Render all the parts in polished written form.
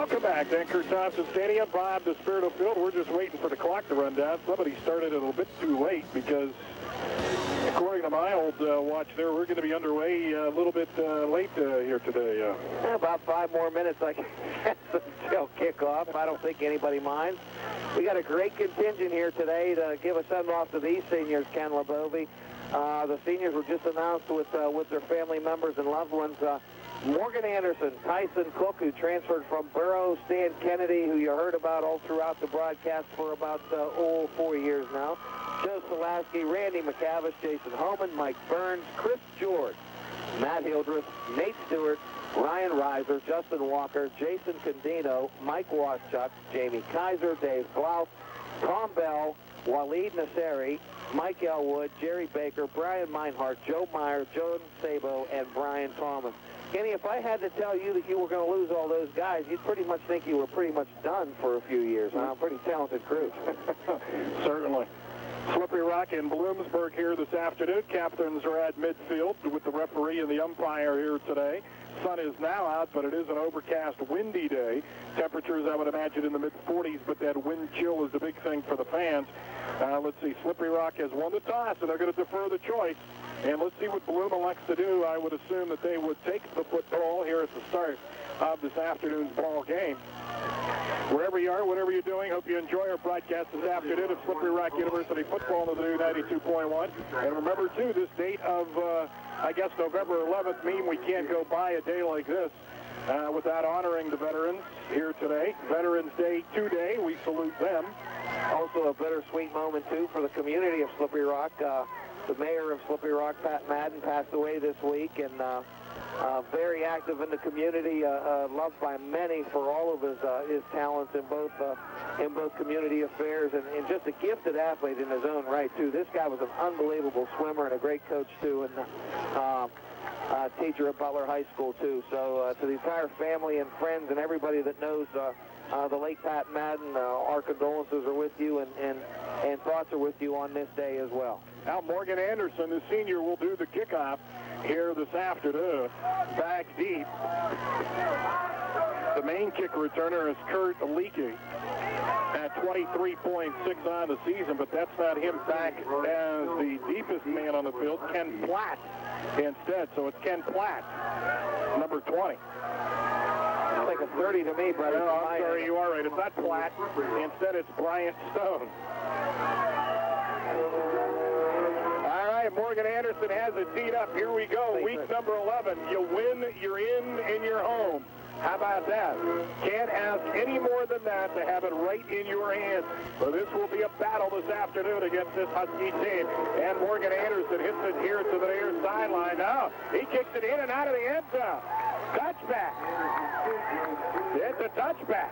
Welcome back to Anchor Thompson Stadium, Bob Despirito Field. We're just waiting for the clock to run down. Somebody started a little bit too late because, according to my old watch there, we're going to be underway a little bit late here today. About 5 more minutes, I guess, until kickoff. I don't think anybody minds. We got a great contingent here today to give a send-off to these seniors, Ken LeBovie. The seniors were just announced with their family members and loved ones. Morgan Anderson, Tyson Cook, who transferred from Burrow, Stan Kennedy, who you heard about all throughout the broadcast for about 4 years now, Joe Selaski, Randy McCavish, Jason Homan, Mike Burns, Chris George, Matt Hildreth, Nate Stewart, Ryan Reiser, Justin Walker, Jason Condino, Mike Waschuk, Jamie Kaiser, Dave Blouse, Tom Bell, Waleed Nasseri, Mike Elwood, Jerry Baker, Brian Meinhardt, Joe Meyer, Joe Sabo, and Brian Thomas. Kenny, if I had to tell you that you were going to lose all those guys, you'd pretty much think you were pretty much done for a few years. Huh? Pretty talented crew. Certainly. Slippery Rock in Bloomsburg here this afternoon. Captains are at midfield with the referee and the umpire here today. Sun is now out, but it is an overcast, windy day. Temperatures, I would imagine, in the mid-40s, but that wind chill is the big thing for the fans. Let's see, Slippery Rock has won the toss, and they're going to defer the choice. And let's see what Bloom elects to do. I would assume that they would take the football here at the start of this afternoon's ball game. Wherever you are, whatever you're doing, hope you enjoy our broadcast this afternoon of Slippery Rock University football on the new 92.1. And remember, too, this date of, I guess, November 11th mean we can't go by a day like this without honoring the veterans here today. Veterans Day today. We salute them. Also a bittersweet moment, too, for the community of Slippery Rock. The mayor of Slippery Rock, Pat Madden, passed away this week, and very active in the community, loved by many for all of his talents in both community affairs, and just a gifted athlete in his own right, too. This guy was an unbelievable swimmer and a great coach, too, and teacher at Butler High School, too. So to the entire family and friends and everybody that knows the late Pat Madden, our condolences are with you, and thoughts are with you on this day as well. Now Morgan Anderson, the senior, will do the kickoff here this afternoon. Back deep. The main kick returner is Kurt Leakey at 23.6 on the season, but that's not him back as the deepest man on the field, Ken Platt, instead. So it's Ken Platt, number 20. It's like a 30 to me, brother. No, I'm sorry, you are right. It's not Platt. Instead, it's Bryant Stone. All right, Morgan Anderson has it teed up. Here we go. Week number 11. You win, you're in, and you're home. How about that? Can't ask any more than that to have it right in your hands. So this will be a battle this afternoon against this Husky team. And Morgan Anderson hits it here to the near sideline. Now, he kicks it in and out of the end zone. Touchback. It's a touchback.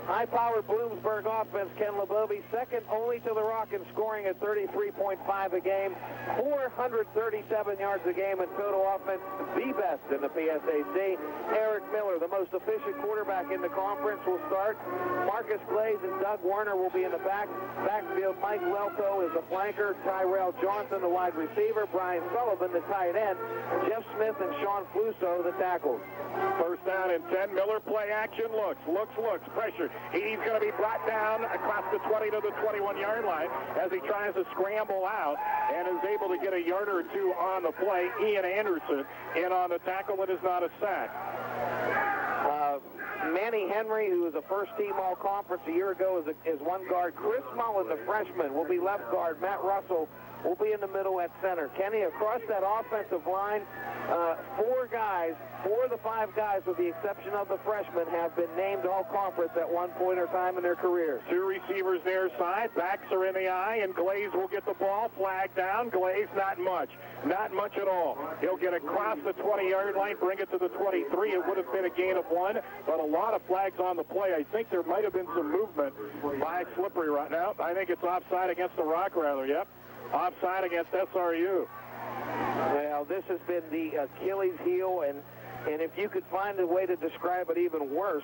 High-powered Bloomsburg offense, Ken LeBovie, second only to the Rock in scoring at 33.5 a game, 437 yards a game in total offense, the best in the PSAC. Eric Miller, the most efficient quarterback in the conference, will start. Marcus Glaze and Doug Warner will be in the backfield. Mike Welko is the flanker. Tyrell Johnson, the wide receiver. Brian Sullivan, the tight end. Jeff Smith and Sean Fluso, the tackles. First down and 10. Miller play action. Looks. Pressure. He's going to be brought down across the 20 to the 21-yard line as he tries to scramble out and is able to get a yard or two on the play. Ian Anderson in on the tackle. It is not a sack. Manny Henry, who was a first-team all-conference a year ago, is one guard. Chris Mullen, the freshman, will be left guard. Matt Russell will be in the middle at center. Kenny, across that offensive line, four of the five guys, with the exception of the freshmen, have been named all-conference at one point or time in their careers. Two receivers near side. Backs are in the eye, and Glaze will get the ball. Flag down. Glaze, not much at all. He'll get across the 20-yard line, bring it to the 23. It would have been a gain of one, but a lot of flags on the play. I think there might have been some movement by Slippery right now. I think it's offside against the Rock, rather. Yep. Offside against SRU. Well, this has been the Achilles heel and And if you could find a way to describe it even worse,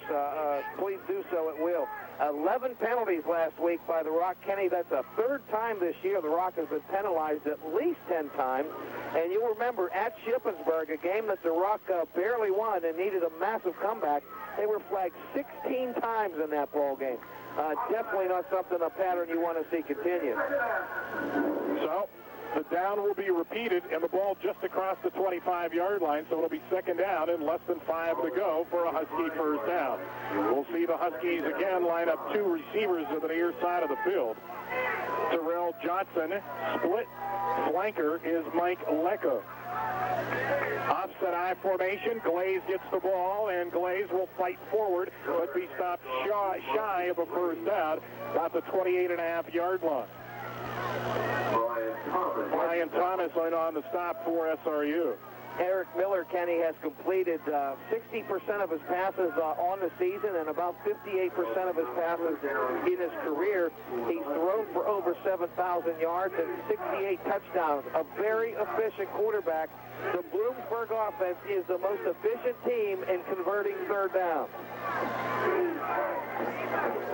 please do so, it will. 11 penalties last week by the Rock. Kenny, that's the third time this year the Rock has been penalized at least 10 times. And you'll remember at Shippensburg, a game that the Rock barely won and needed a massive comeback, they were flagged 16 times in that ball game. Definitely not something, a pattern you want to see continue. So the down will be repeated, and the ball just across the 25-yard line, so it'll be second down and less than 5 to go for a Husky first down. We'll see the Huskies again line up 2 receivers to the near side of the field. Terrell Johnson, split flanker is Mike Lecco. Offset I formation, Glaze gets the ball, and Glaze will fight forward, but be stopped shy of a first down, about the 28.5-yard line. Brian Thomas on the stop for SRU. Eric Miller, Kenny, has completed 60% of his passes on the season and about 58% of his passes in his career. He's thrown for over 7,000 yards and 68 touchdowns. A very efficient quarterback. The Bloomsburg offense is the most efficient team in converting third down.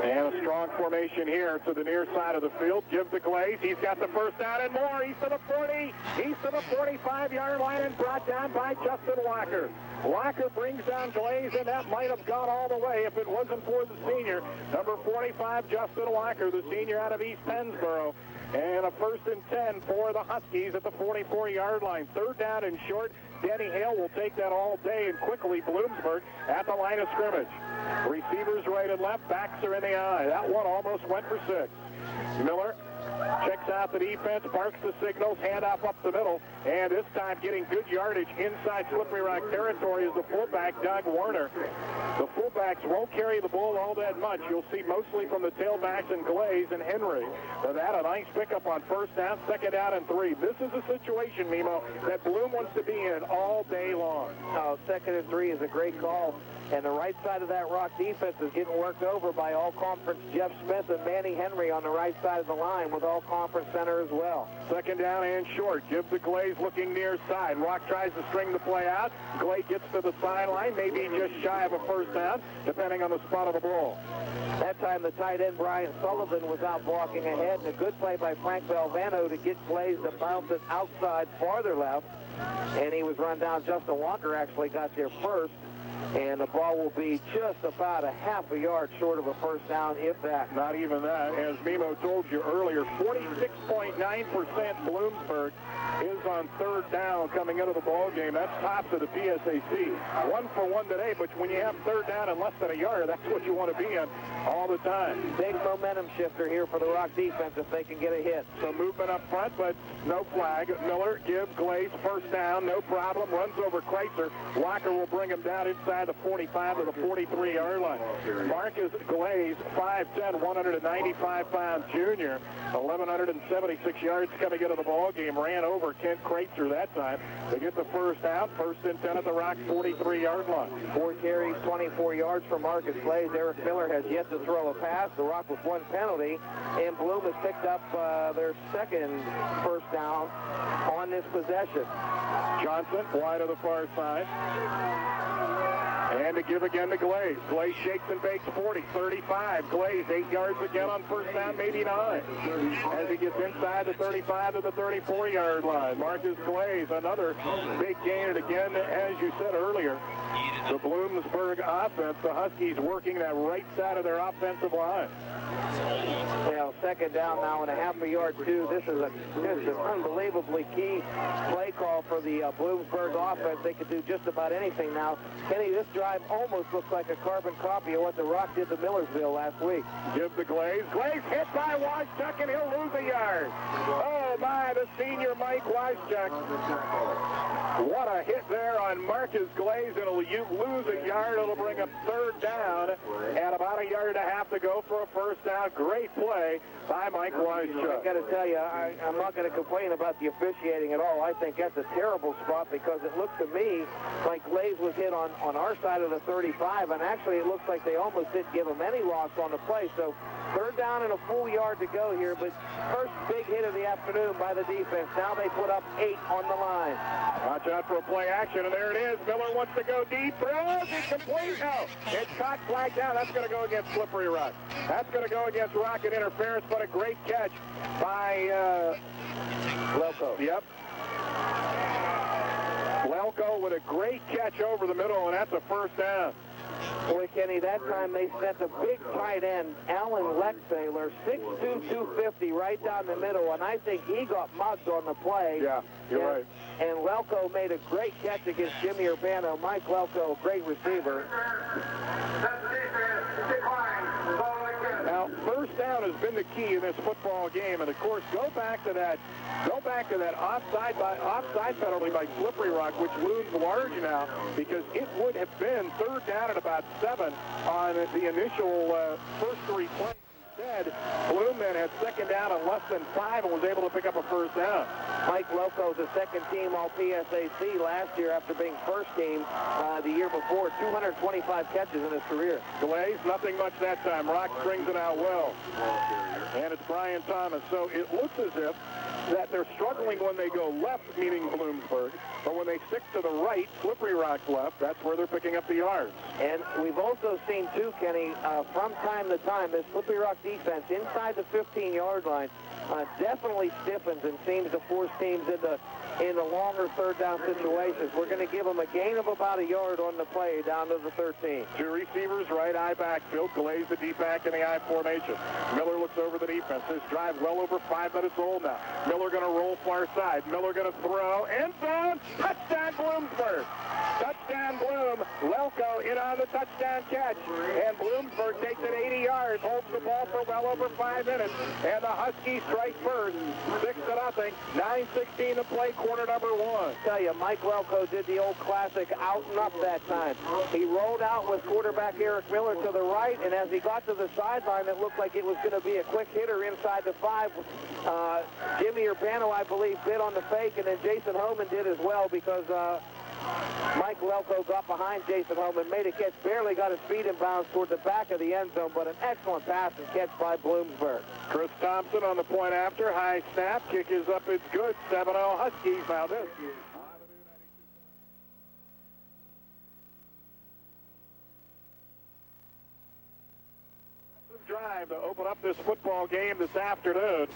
And a strong formation here to the near side of the field. Give to Glaze. He's got the first down and more. He's to the 40. He's to the 45-yard line and brought down by Justin Walker. Walker brings down Glaze, and that might have gone all the way if it wasn't for the senior. Number 45, Justin Walker, the senior out of East Pennsboro. And a 1st and 10 for the Huskies at the 44-yard line. Third down and short. Denny Hale will take that all day, and quickly Bloomsburg at the line of scrimmage. Receivers right and left, backs are in the eye. That one almost went for 6. Miller checks out the defense, barks the signals, handoff up the middle, and this time getting good yardage inside Slippery Rock territory is the fullback, Doug Warner. The fullbacks won't carry the ball all that much. You'll see mostly from the tailbacks and Glaze and Henry. But that a nice pickup on first down, second down and 3. This is a situation, Mimo, that Bloom wants to be in all day long. Oh, 2nd and 3 is a great call. And the right side of that Rock defense is getting worked over by All-Conference Jeff Smith and Manny Henry on the right side of the line with All-Conference center as well. Second down and short. Give to Glaze looking near side. Rock tries to string the play out. Glaze gets to the sideline, maybe just shy of a first down, depending on the spot of the ball. That time the tight end Brian Sullivan was out blocking ahead, and a good play by Frank Valvano to get Glaze to bounce it outside farther left. And he was run down. Justin Walker actually got there first. And the ball will be just about a half a yard short of a first down, if that. Not even that. As Mimo told you earlier, 46.9% Bloomsburg is on third down coming into the ball game. That's tops of the PSAC. 1 for 1 today, but when you have third down and less than a yard, that's what you want to be in all the time. Big momentum shifter here for the Rock defense if they can get a hit. So movement up front, but no flag. Miller gives Glaze first down, no problem. Runs over Kreitzer. Walker will bring him down inside the 45 to the 43-yard line. Marcus Glaze, 5'10", 195-pound junior, 1,176 yards coming into the ball game. Ran over Kent Kreitzer that time. They get the first down, 1st and 10 at the Rock 43-yard line. 4 carries, 24 yards for Marcus Glaze. Eric Miller has yet to throw a pass. The Rock with 1 penalty, and Bloom has picked up their second first down on this possession. Johnson wide of the far side. And to give again to Glaze. Glaze shakes and bakes 40, 35. Glaze 8 yards again on first down, maybe 9. As he gets inside the 35 to the 34-yard line. Marcus Glaze, another big gain. And again, as you said earlier, the Bloomsburg offense, the Huskies working that right side of their offensive line. Well, second down now and a half a yard too. This is an unbelievably key play call for the Bloomsburg offense. They could do just about anything now. Kenny, this drive almost looks like a carbon copy of what the Rock did to Millersville last week. Give the Glaze. Glaze hit by Washchuck, and he'll lose a yard. Oh my, the senior Mike Washchuck. What a hit there on Marcus Glaze, and it'll lose a yard. It'll bring up third down, and about a yard and a half to go for a first down. Great play by Mike Washchuck. I got to tell you, I'm not going to complain about the officiating at all. I think that's a terrible spot because it looked to me like Glaze was hit on our side of the 35, and actually it looks like they almost didn't give him any loss on the play. So third down and a full yard to go here, but first big hit of the afternoon by the defense. Now they put up 8 on the line. Watch Watch out for a play action, and there it is. Miller wants to go deep. Throws, it's complete. No, it's caught, flagged down. That's going to go against Slippery Rock. That's going to go against rocket interference, but a great catch by Lelko. Yep. Lelko with a great catch over the middle, and that's a first down. Boy, Kenny, that time they sent a big tight end, Alan Lextaylor, 6'2", 250, right down the middle, and I think he got mugged on the play. Yeah, you're right. And Lelko made a great catch against Jimmy Urbano. Mike Lelko, great receiver. Now, first down has been the key in this football game, and of course, go back to that offside penalty by Slippery Rock, which looms large now, because it would have been third down at about 7 on the initial first 3 plays. Instead, Bloom then had second down on less than 5 and was able to pick up a first down. Mike Lelko's a second-team All-PSAC last year after being first team the year before. 225 catches in his career. Glaze, nothing much that time. Rock strings it out well. And it's Brian Thomas. So it looks as if that they're struggling when they go left, meaning Bloomsburg, but when they stick to the right, Slippery Rock left, that's where they're picking up the yards. And we've also seen, too, Kenny, from time to time, this Slippery Rock defense inside the 15-yard line definitely stiffens and seems to force teams into longer third down situations. We're going to give them a gain of about a yard on the play down to the 13. 2 receivers, right eye backfield, Glaze the deep back in the I formation. Miller looks over the defense. This drive well over 5 minutes old now. Miller going to roll far side. Miller going to throw. End zone. Touchdown Bloomsburg. Touchdown Bloom. Lelko in on the touchdown catch. And Bloomsburg takes it 80 yards, holds the ball for well over 5 minutes. And the Huskies strike first. 6-0. 9:16 to play, quarter number 1. Tell you, Mike Lelko did the old classic out and up that time. He rolled out with quarterback Eric Miller to the right, and as he got to the sideline, it looked like it was going to be a quick hitter inside the 5. Jimmy Urbano, I believe, bid on the fake, and then Jason Homan did as well because Mike Lelko got behind Jason Homan, made a catch, barely got his feet in bounds toward the back of the end zone, but an excellent pass and catch by Bloomsburg. Chris Thompson on the point after. High snap. Kick is up. It's good. 7-0 Huskies. Now this. Drive to open up this football game this afternoon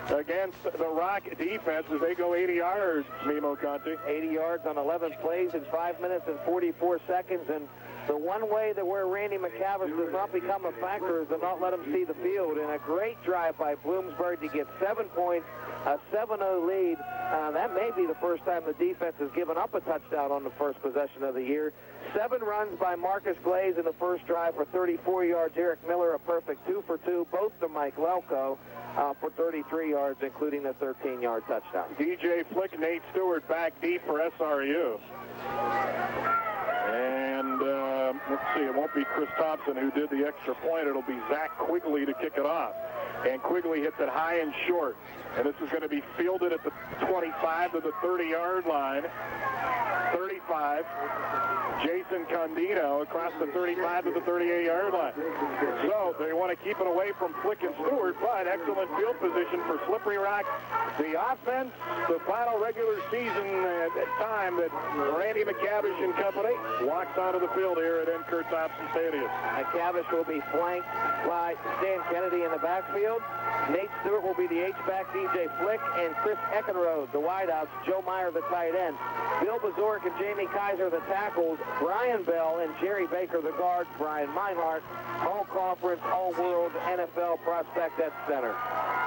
against the Rock defense as they go 80 yards, Mimo Conti. 80 yards on 11 plays in 5 minutes and 44 seconds. And the one way that where Randy McCavish does not become a factor is to not let him see the field. And a great drive by Bloomsburg to get 7 points, a 7-0 lead. That may be the first time the defense has given up a touchdown on the first possession of the year. 7 runs by Marcus Glaze in the first drive for 34 yards. Eric Miller, a perfect 2 for 2. Both to Mike Lelko for 33 yards, including the 13-yard touchdown. DJ Flick, Nate Stewart back deep for SRU. And let's see, it won't be Chris Thompson who did the extra point. It'll be Zach Quigley to kick it off. And Quigley hits it high and short. And this is going to be fielded at the 25 to the 30-yard line. 35. Jason Condino across the 35 to the 38-yard line. So they want to keep it away from Flick and Stewart, but excellent field position for Slippery Rock. The offense, the final regular season time that Randy McCavish and company walks onto the field here at M. Kurt Thompson Stadium. McCavish will be flanked by Stan Kennedy in the backfield. Nate Stewart will be the H-back, DJ Flick, and Chris Eckenrode, the wideouts, Joe Meyer, the tight end. Bill Bazorek and Jamie Kaiser, the tackles, Brian Bell and Jerry Baker, the guards, Brian Meinhardt, all-conference, all-world NFL prospect at center.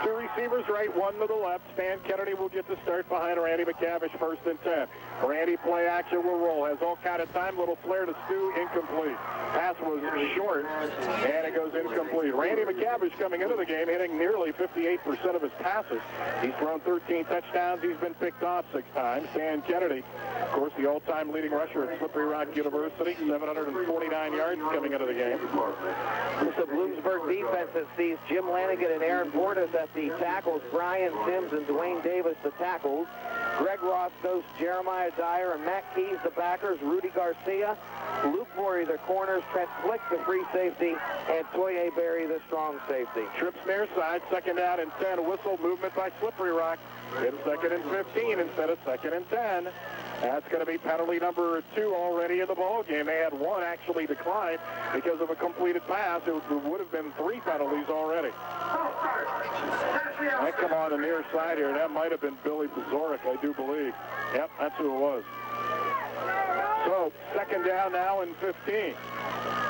2 receivers right, 1 to the left. Stan Kennedy will get the start behind Randy McCavish, 1st and 10. Randy play action will roll. Has all kind of time. Little flare to Stu, incomplete. Pass was short, and it goes incomplete. Randy McCavish coming into the game hitting nearly 58% of his passes. He's thrown 13 touchdowns. He's been picked off 6 times. Stan Kennedy, of course, the all-time leading rusher at Slippery Rock University, 749 yards coming into the game. It's a Bloomsburg defense that sees Jim Lanigan and Aaron Portis at the tackles, Brian Sims and Dwayne Davis the tackles, Greg Rostos, Jeremiah Dyer, and Matt Keys the backers, Rudy Garcia, Luke Morey the corners, Trent Flick the free safety, and Toye Berry the strong safety. Trips near side, 2nd down and 10. Whistle movement by Slippery Rock. It's 2nd and 15 instead of 2nd and 10. That's going to be penalty number 2 already in the ball game. They had 1 actually declined because of a completed pass. It would have been 3 penalties already. That come on the near side here. That might have been Billy Pazorek, I do believe. Yep, that's who it was. So, second down now and 15.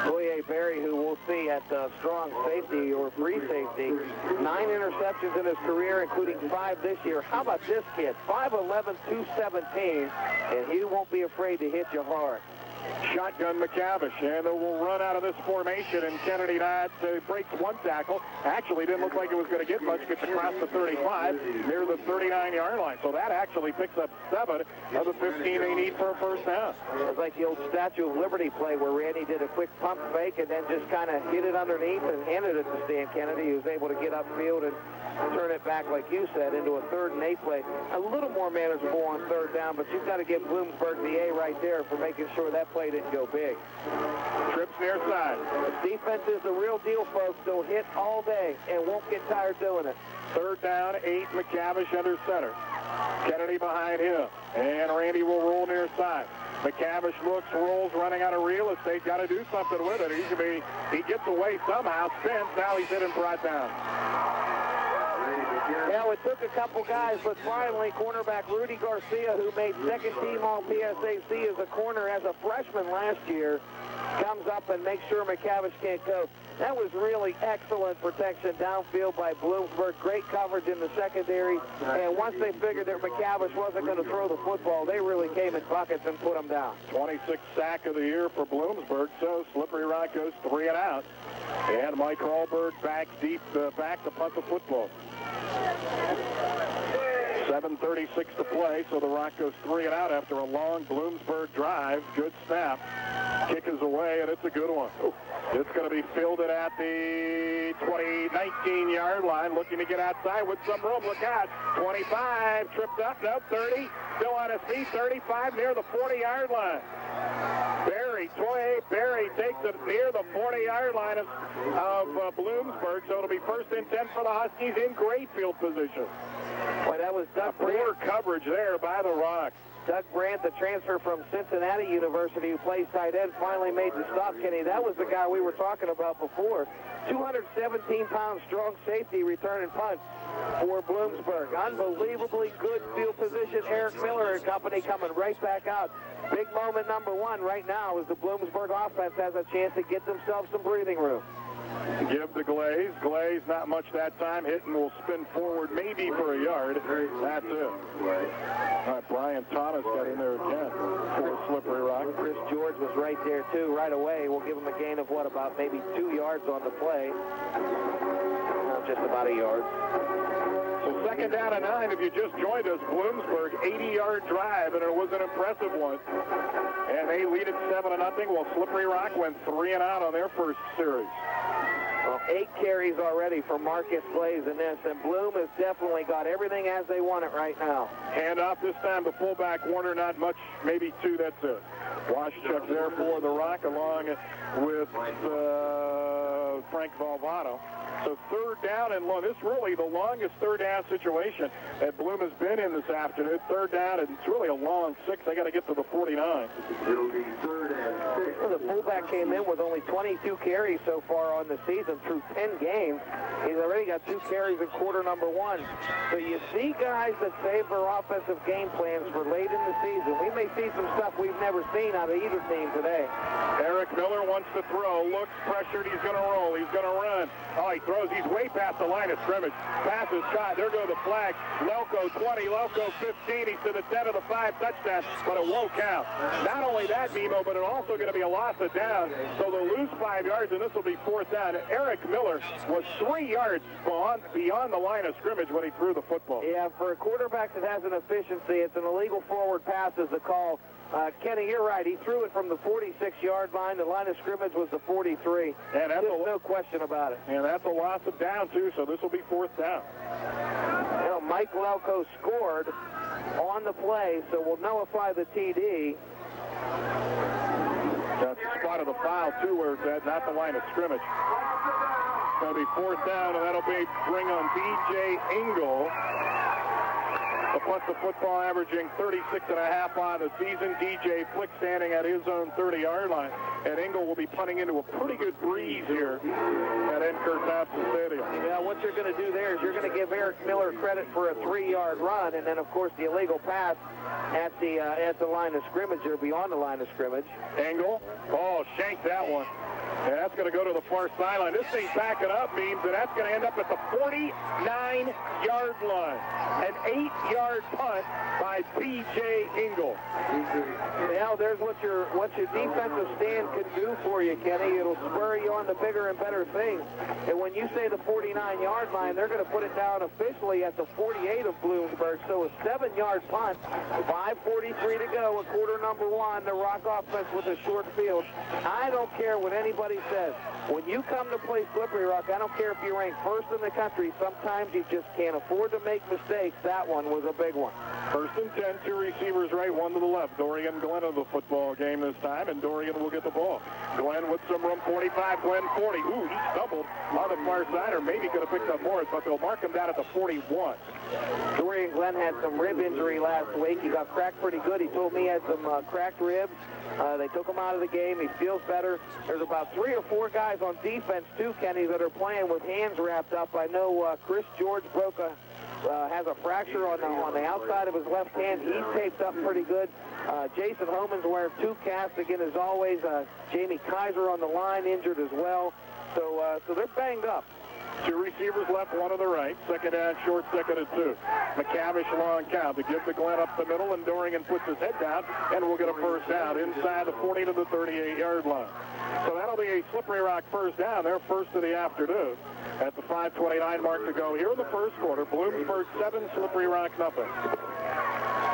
Boye Berry, who we'll see at strong safety or free safety, 9 interceptions in his career, including 5 this year. How about this kid? 5'11", 217, and he won't be afraid to hit you hard. Shotgun McCavish, and we'll run out of this formation, and Kennedy breaks 1 tackle. Actually didn't look like it was going to get much, gets across the 35 near the 39-yard line. So that actually picks up 7 of the 15 they need for a first down. It's like the old Statue of Liberty play where Randy did a quick pump fake and then just kind of hit it underneath and handed it to Stan Kennedy, who was able to get upfield and turn it back, like you said, into a 3rd and 8 play. A little more manageable on 3rd down, but you've got to give Bloomsburg the A right there for making sure that play didn't go big. Trips near side. Defense is the real deal, folks. They'll hit all day and won't get tired doing it. 3rd down, 8, McCavish under center. Kennedy behind him, and Randy will roll near side. McCavish looks, rolls, running out of real estate. Got to do something with it. He gets away somehow, spins. Now he's hit and brought down. Now, it took a couple guys, but finally, cornerback Rudy Garcia, who made 2nd team All-PSAC as a corner as a freshman last year, comes up and makes sure McCavish can't go. That was really excellent protection downfield by Bloomsburg. Great coverage in the secondary. And once they figured that McCavish wasn't going to throw the football, they really came in buckets and put him down. 26th sack of the year for Bloomsburg. So Slippery Rock goes 3 and out. And Mike Hallberg back deep back to punt the football. 7:36 to play, so the Rock goes 3 and out after a long Bloomsburg drive. Good snap. Kick is away, and it's a good one. It's going to be fielded at the 19-yard line, looking to get outside with some room. Look out. 25, tripped up, no, 30, still on his feet, 35, near the 40-yard line. Toye Berry takes it near the 40-yard line of Bloomsburg, so it'll be 1st and 10 for the Huskies in great field position. Boy, that was Doug Brandt. Poor coverage there by the Rock. Doug Brandt, the transfer from Cincinnati University, who plays tight end, finally made the stop, Kenny. That was the guy we were talking about before. 217-pound strong safety return and punt for Bloomsburg. Unbelievably good field position. Eric Miller and company coming right back out. Big moment number 1 right now is the Bloomsburg offense has a chance to get themselves some breathing room. Give to Glaze. Glaze, not much that time. Hitting will spin forward maybe for a yard. That's it. All right, Brian Thomas got in there again for Slippery Rock. Chris George was right there, too, right away. We'll give him a gain of, what, about maybe 2 yards on the play. Just about a yard. So 2nd down and 9, if you just joined us, Bloomsburg, 80-yard drive, and it was an impressive one. And they lead it 7-0, while Slippery Rock went 3 and out on their first series. Well, 8 carries already for Marcus Glaze in this, and Bloom has definitely got everything as they want it right now. Hand off this time to fullback Warner, not much, maybe 2, that's it. Washchuk there for the Rock, along with Frank Valvano. So 3rd down and long. This is really the longest 3rd down situation that Bloom has been in this afternoon. 3rd down, and it's really a long 6. They got to get to the 49. It'll be 3rd and 6. Well, the fullback came in with only 22 carries so far on the season through 10 games. He's already got 2 carries in quarter number 1. So you see guys that save their offensive game plans for late in the season. We may see some stuff we've never seen out of either team today. Eric Miller wants to throw, looks pressured, he's going to roll, he's going to run. Oh, he throws, he's way past the line of scrimmage. Pass is shot, there go the flag. Loco 20, Loco 15, he's to the 10 of the 5, touchdown, but it won't count. Not only that, Nemo, but it's also going to be a loss of down, so they'll lose 5 yards, and this will be 4th down. Eric Miller was 3 yards beyond the line of scrimmage when he threw the football. Yeah, for a quarterback that has an efficiency, it's an illegal forward pass is the call. Kenny, you're right. He threw it from the 46-yard line. The line of scrimmage was the 43. And that's no question about it. And that's a loss of down, too, so this will be 4th down. You know, Mike Lelko scored on the play, so we'll nullify the TD. That's the spot of the foul, too, where it's at, not the line of scrimmage. It's going to be 4th down, and that'll be bring on B.J. Engel. The punt the football averaging 36.5 on the season. DJ Flick standing at his own 30-yard line. And Engel will be punting into a pretty good breeze here at N. Thompson Stadium. Yeah, what you're going to do there is you're going to give Eric Miller credit for a 3-yard run, and then, of course, the illegal pass at the line of scrimmage or beyond the line of scrimmage. Engel, shanked that one. And that's going to go to the far sideline. This thing backing up means that that's going to end up at the 49-yard line. An 8-yard punt by P.J. Engel. Now there's what your defensive stand can do for you, Kenny. It'll spur you on the bigger and better things. And when you say the 49-yard line, they're going to put it down officially at the 48 of Bloomsburg. So a 7-yard punt, 5:43 to go, a quarter number 1. The Rock offense with a short field. I don't care what anybody says. When you come to play Slippery Rock, I don't care if you rank first in the country. Sometimes you just can't afford to make mistakes. That one was a big one. First and 10, 2 receivers right, 1 to the left. Dorian Glenn of the football game this time, and Dorian will get the ball. Glenn with some room, 45, Glenn 40. Ooh, he stumbled on the far side, or maybe could have picked up more, but they'll mark him down at the 41. Dorian Glenn had some rib injury last week. He got cracked pretty good. He told me he had some cracked ribs. They took him out of the game. He feels better. There's about 3 or 4 guys on defense, too, Kenny, that are playing with hands wrapped up. I know Chris George has a fracture on the outside of his left hand. He's taped up pretty good. Jason Homan's wearing 2 casts again, as always. Jamie Kaiser on the line, injured as well. So they're banged up. 2 receivers left, 1 to the right. Second down, short, 2nd and 2. McCavish long count to give to Glenn up the middle, and Dorian puts his head down, and we'll get a first down inside the 40 to the 38-yard line. So that'll be a Slippery Rock first down. Their first of the afternoon. At the 5:29 mark to go here in the first quarter. Bloomsburg 7, Slippery Rock nothing.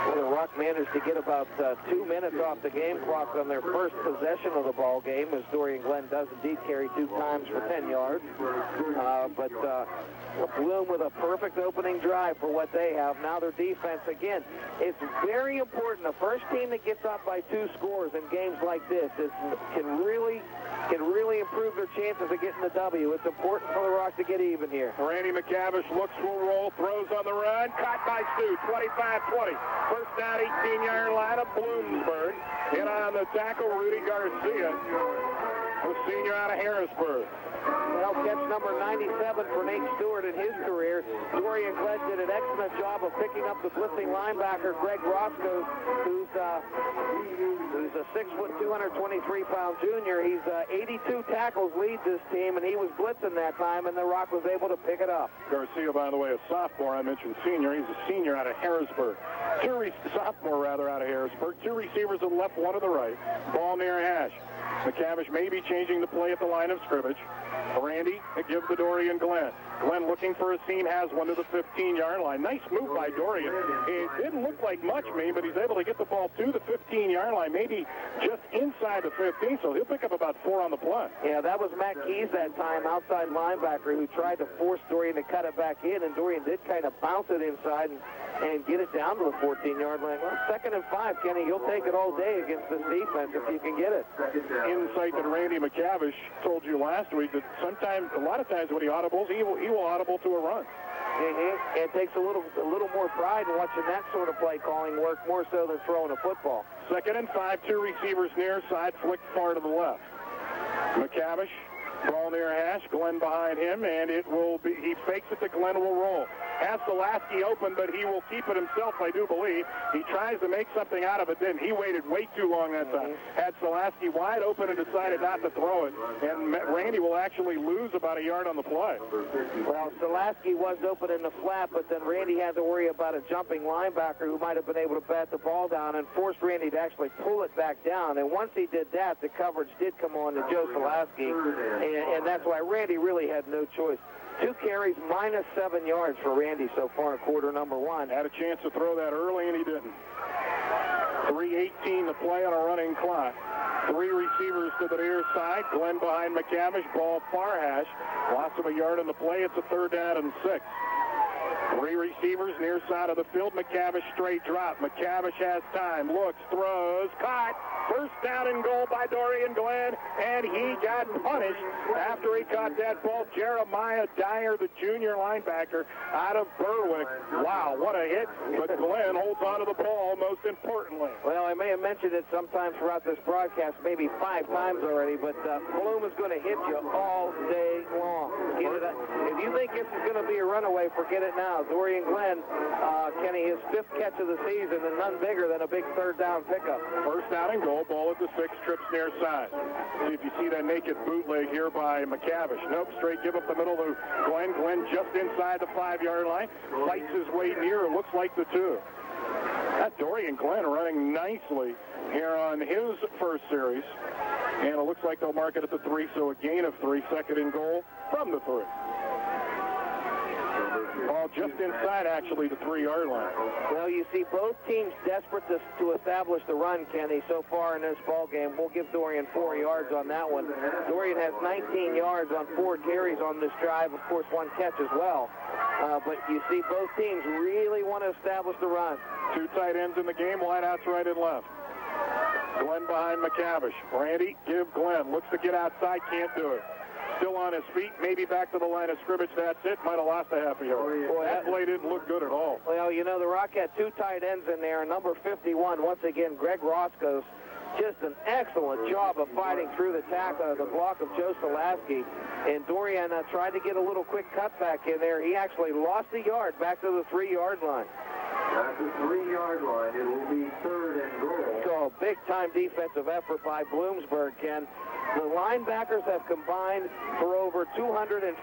Well, the Rock managed to get about 2 minutes off the game clock on their first possession of the ball game, as Dorian Glenn does indeed carry 2 times for 10 yards. But Bloom with a perfect opening drive for what they have. Now their defense, again, it's very important. The first team that gets up by 2 scores in games like this can really improve their chances of getting the W. It's important for the Rock to get even here. Randy McCavish looks, will roll, throws on the run, caught by Stu, 25-20. First down, 18-yard line of Bloomsburg. In on the tackle, Rudy Garcia, a senior out of Harrisburg. Well, catch number 97 for Nate Stewart in his career. Dorian Glenn did an excellent job of picking up the blitzing linebacker, Greg Roscoe, who's a 6-foot, 223-pound junior. He's 82 tackles, leads this team, and he was blitzing that time, and the Rock was able to pick it up. Garcia, by the way, a sophomore. I mentioned senior. He's a senior out of Harrisburg. Sophomore, out of Harrisburg. 2 receivers to the left, 1 to the right. Ball near hash. McCavish may be changing the play at the line of scrimmage. Randy gives to Dorian Glenn. Glenn looking for a seam, has one to the 15-yard line. Nice move by Dorian. It didn't look like much, but he's able to get the ball to the 15-yard line, maybe just inside the 15, so he'll pick up about 4 on the play. Yeah, that was Matt Keys that time, outside linebacker, who tried to force Dorian to cut it back in, and Dorian did kind of bounce it inside and get it down to the 14-yard line. Well, 2nd and 5, Kenny, you'll take it all day against this defense if you can get it. Insight that Randy McCavish told you last week, that a lot of times when he audibles, he will audible to a run. Mm-hmm. It takes a little more pride in watching that sort of play calling work, more so than throwing a football. 2nd and 5, 2 receivers near side, flick far to the left. McCavish, ball near hash, Glenn behind him, and he fakes it to Glenn, will roll. Has Solaski open, but he will keep it himself, I do believe. He tries to make something out of it, then he waited way too long that time. Had Solaski wide open and decided not to throw it, and Randy will actually lose about a yard on the play. Well, Solaski was open in the flat, but then Randy had to worry about a jumping linebacker who might have been able to bat the ball down and forced Randy to actually pull it back down. And once he did that, the coverage did come on to Joe Solaski, and that's why Randy really had no choice. 2 carries, minus 7 yards for Randy so far in quarter number 1. Had a chance to throw that early, and he didn't. 3:18 to play on a running clock. 3 receivers to the near side. Glenn behind McCavish, ball far hash. Loss of a yard on the play. It's a 3rd down and 6. Three receivers near side of the field. McCavish straight drop. McCavish has time. Looks, throws, caught. First down and goal by Dorian Glenn, and he got punished after he caught that ball. Jeremiah Dyer, the junior linebacker out of Berwick. Wow, what a hit, but Glenn holds on to the ball most importantly. Well, I may have mentioned it sometimes throughout this broadcast, maybe 5 times already, but Bloom is going to hit you all day long. Get it up. If you think this is going to be a runaway, forget it now. Dorian Glenn, Kenny, his 5th catch of the season, and none bigger than a big 3rd down pickup. First down and goal, ball at the 6, trips near side. See if you see that naked bootleg here by McCavish. Nope, straight give up the middle to Glenn. Glenn just inside the 5-yard line, fights his way near, it looks like the 2. That Dorian Glenn running nicely here on his first series. And it looks like they'll mark it at the 3, so a gain of 3, 2nd and goal from the 3. Ball just inside, actually, the 3-yard line. Well, you see both teams desperate to establish the run, Kenny, so far in this ball game. We'll give Dorian 4 yards on that one. Dorian has 19 yards on 4 carries on this drive, of course, 1 catch as well. But you see both teams really want to establish the run. 2 tight ends in the game, wideouts right and left. Glenn behind McCavish. Randy, give Glenn. Looks to get outside, can't do it. Still on his feet, maybe back to the line of scrimmage. That's it. Might have lost a half a yard. Boy, that play didn't look good at all. Well, you know, the Rock had 2 tight ends in there. Number 51, once again, Greg Roscoe's just an excellent job of fighting through the tackle, the block of Joe Solaski. And Dorian tried to get a little quick cutback in there. He actually lost a yard back to the 3-yard line. At the 3-yard line, it will be 3rd and goal. So big-time defensive effort by Bloomsburg, Ken. The linebackers have combined for over 250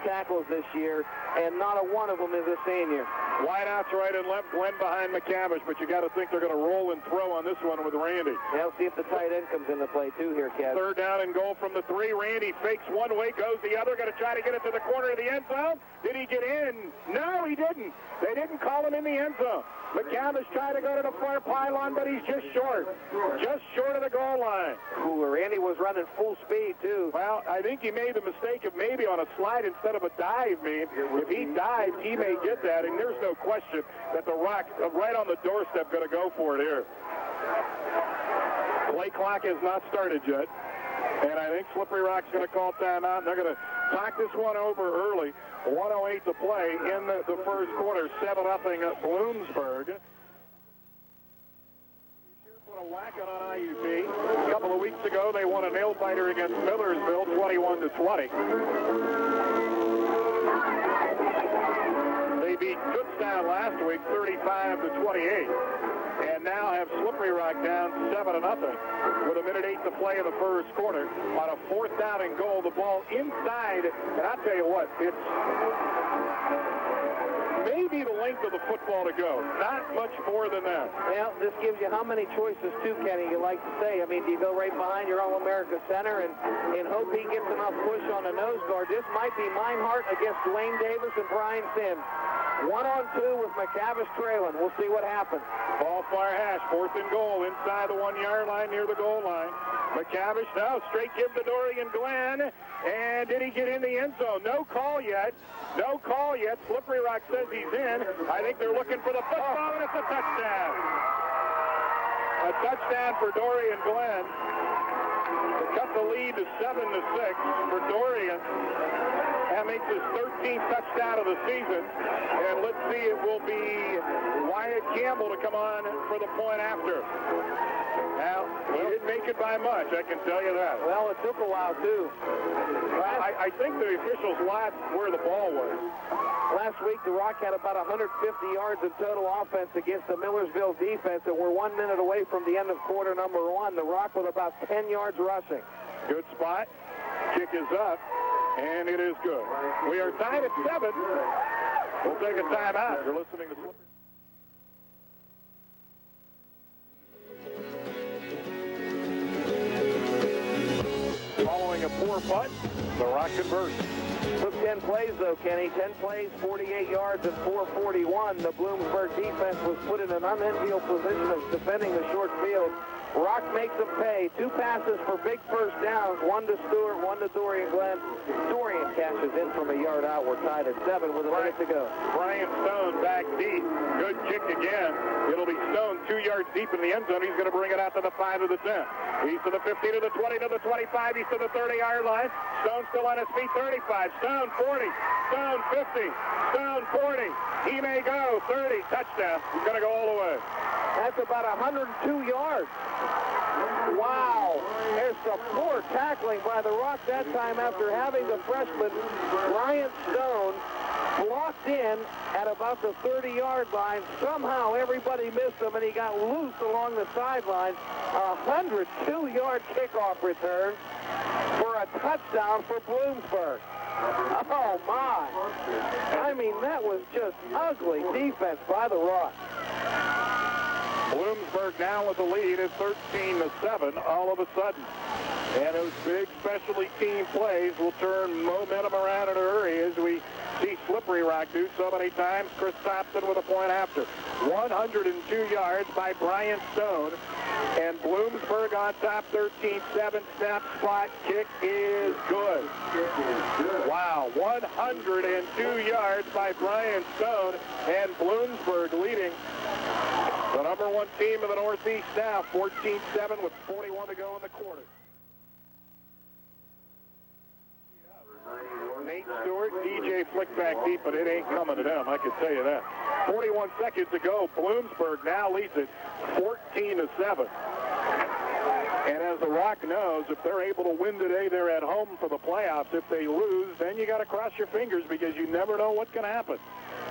tackles this year, and not a one of them is a senior. Wideouts right and left, Glenn behind McCavish, but you got to think they're going to roll and throw on this one with Randy. Yeah, we'll see if the tight end comes into play, too, here, Kev. 3rd down and goal from the 3. Randy fakes one way, goes the other, going to try to get it to the corner of the end zone. Did he get in? No, he didn't. They didn't call him in the end zone. McCavish tried to go to the far pylon, but he's just short of the goal line. Ooh, Randy was running full speed, too. Well, I think he made the mistake of maybe on a slide instead of a dive, man. If he dived, he may get that, and there's no question that the Rock, right on the doorstep, going to go for it here. Play clock has not started yet, and I think Slippery Rock's going to call timeout, and they're going to talk this one over early. 1:08 to play in the first quarter, 7-0 Bloomsburg. Put a whacking on IUP. A couple of weeks ago, they won a nail-biter against Millersville, 21-20. They beat Kutztown last week, 35-28. And now have Slippery Rock down 7-0 with 1:08 to play in the first quarter. On a 4th down and goal, the ball inside, and I'll tell you what, it's maybe the length of the football to go. Not much more than that. Well, this gives you how many choices, too, Kenny, you like to say. I mean, do you go right behind your All-America center and hope he gets enough push on the nose guard? This might be Meinhardt against Dwayne Davis and Brian Sims. 1-on-2 with McCavish trailing. We'll see what happens. Ball far hash, 4th and goal inside the 1-yard line near the goal line. McCavish now straight give to Dorian Glenn. And did he get in the end zone? No call yet. No call yet. Slippery Rock says he's in. I think they're looking for the football, and it's a touchdown. A touchdown for Dorian Glenn to cut the lead to 7-6 for Dorian. That makes his 13th touchdown of the season. And let's see, it will be Wyatt Campbell to come on for the point after. Now, he didn't make it by much, I can tell you that. Well, it took a while, too. I think the officials laughed where the ball was. Last week, the Rock had about 150 yards in total offense against the Millersville defense, and we're 1 minute away from the end of quarter number 1. The Rock with about 10 yards rushing. Good spot. Kick is up, and it is good. We are tied at 7. We'll take a timeout. You're listening to Slippery. Following a poor punt, the Rock converts. Took 10 plays, though, Kenny. 10 plays, 48 yards, and 441. The Bloomsburg defense was put in an unenviable position of defending the short field. Rock makes them pay. 2 passes for big first downs, 1 to Stewart, 1 to Dorian Glenn. Dorian cashes in from a yard out. We're tied at 7 with a minute to go. Brian Stone back deep. Good kick again. It'll be Stone 2 yards deep in the end zone. He's going to bring it out to the 5 to the 10. He's to the 15 to the 20 to the 25. He's to the 30-yard line. Stone still on his feet. 35. Stone 40. Stone 50. Stone 40. He may go 30. Touchdown. He's going to go all the way. That's about 102 yards. Wow. There's some poor tackling by the Rock that time after having the freshman Brian Stone blocked in at about the 30-yard line. Somehow everybody missed him, and he got loose along the sideline. A 102-yard kickoff return for a touchdown for Bloomsburg. Oh, my. I mean, that was just ugly defense by the Rock. Bloomsburg now with the lead at 13-7 all of a sudden. And those big specialty team plays will turn momentum around in a hurry as we see Slippery Rock do so many times. Chris Thompson with a point after. 102 yards by Brian Stone. And Bloomsburg on top, 13-7. Snap, spot, kick is good. Wow, 102 yards by Brian Stone, and Bloomsburg leading the number 1 team in the Northeast now, 14-7 with 41 to go in the quarter. Nate Stewart, DJ flick back deep, but it ain't coming to them, I can tell you that. 41 seconds to go. Bloomsburg now leads it 14-7. And as the Rock knows, if they're able to win today, they're at home for the playoffs. If they lose, then you got to cross your fingers because you never know what's going to happen.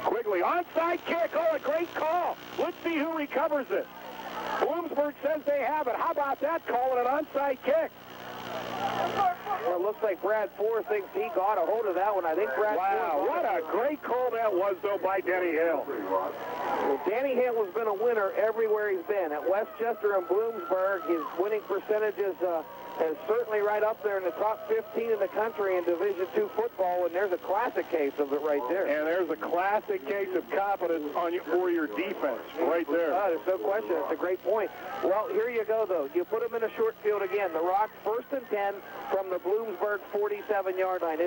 Quigley, onside kick. Oh, a great call. Let's see who recovers it. Bloomsburg says they have it. How about that call and an onside kick? Well, it looks like Brad Ford thinks he got a hold of that one. I think Brad Ford. What a great call that was, though, by Denny Hill. Well, Danny Hill has been a winner everywhere he's been. At Westchester and Bloomsburg, his winning percentages is certainly right up there in the top 15 in the country in Division II football, and there's a classic case of it right there. And there's a classic case of confidence for your defense right there. There's no question. It's a great point. Well, here you go, though. You put them in a short field again. The Rock 1st and 10 from the Bloomsburg 47-yard line.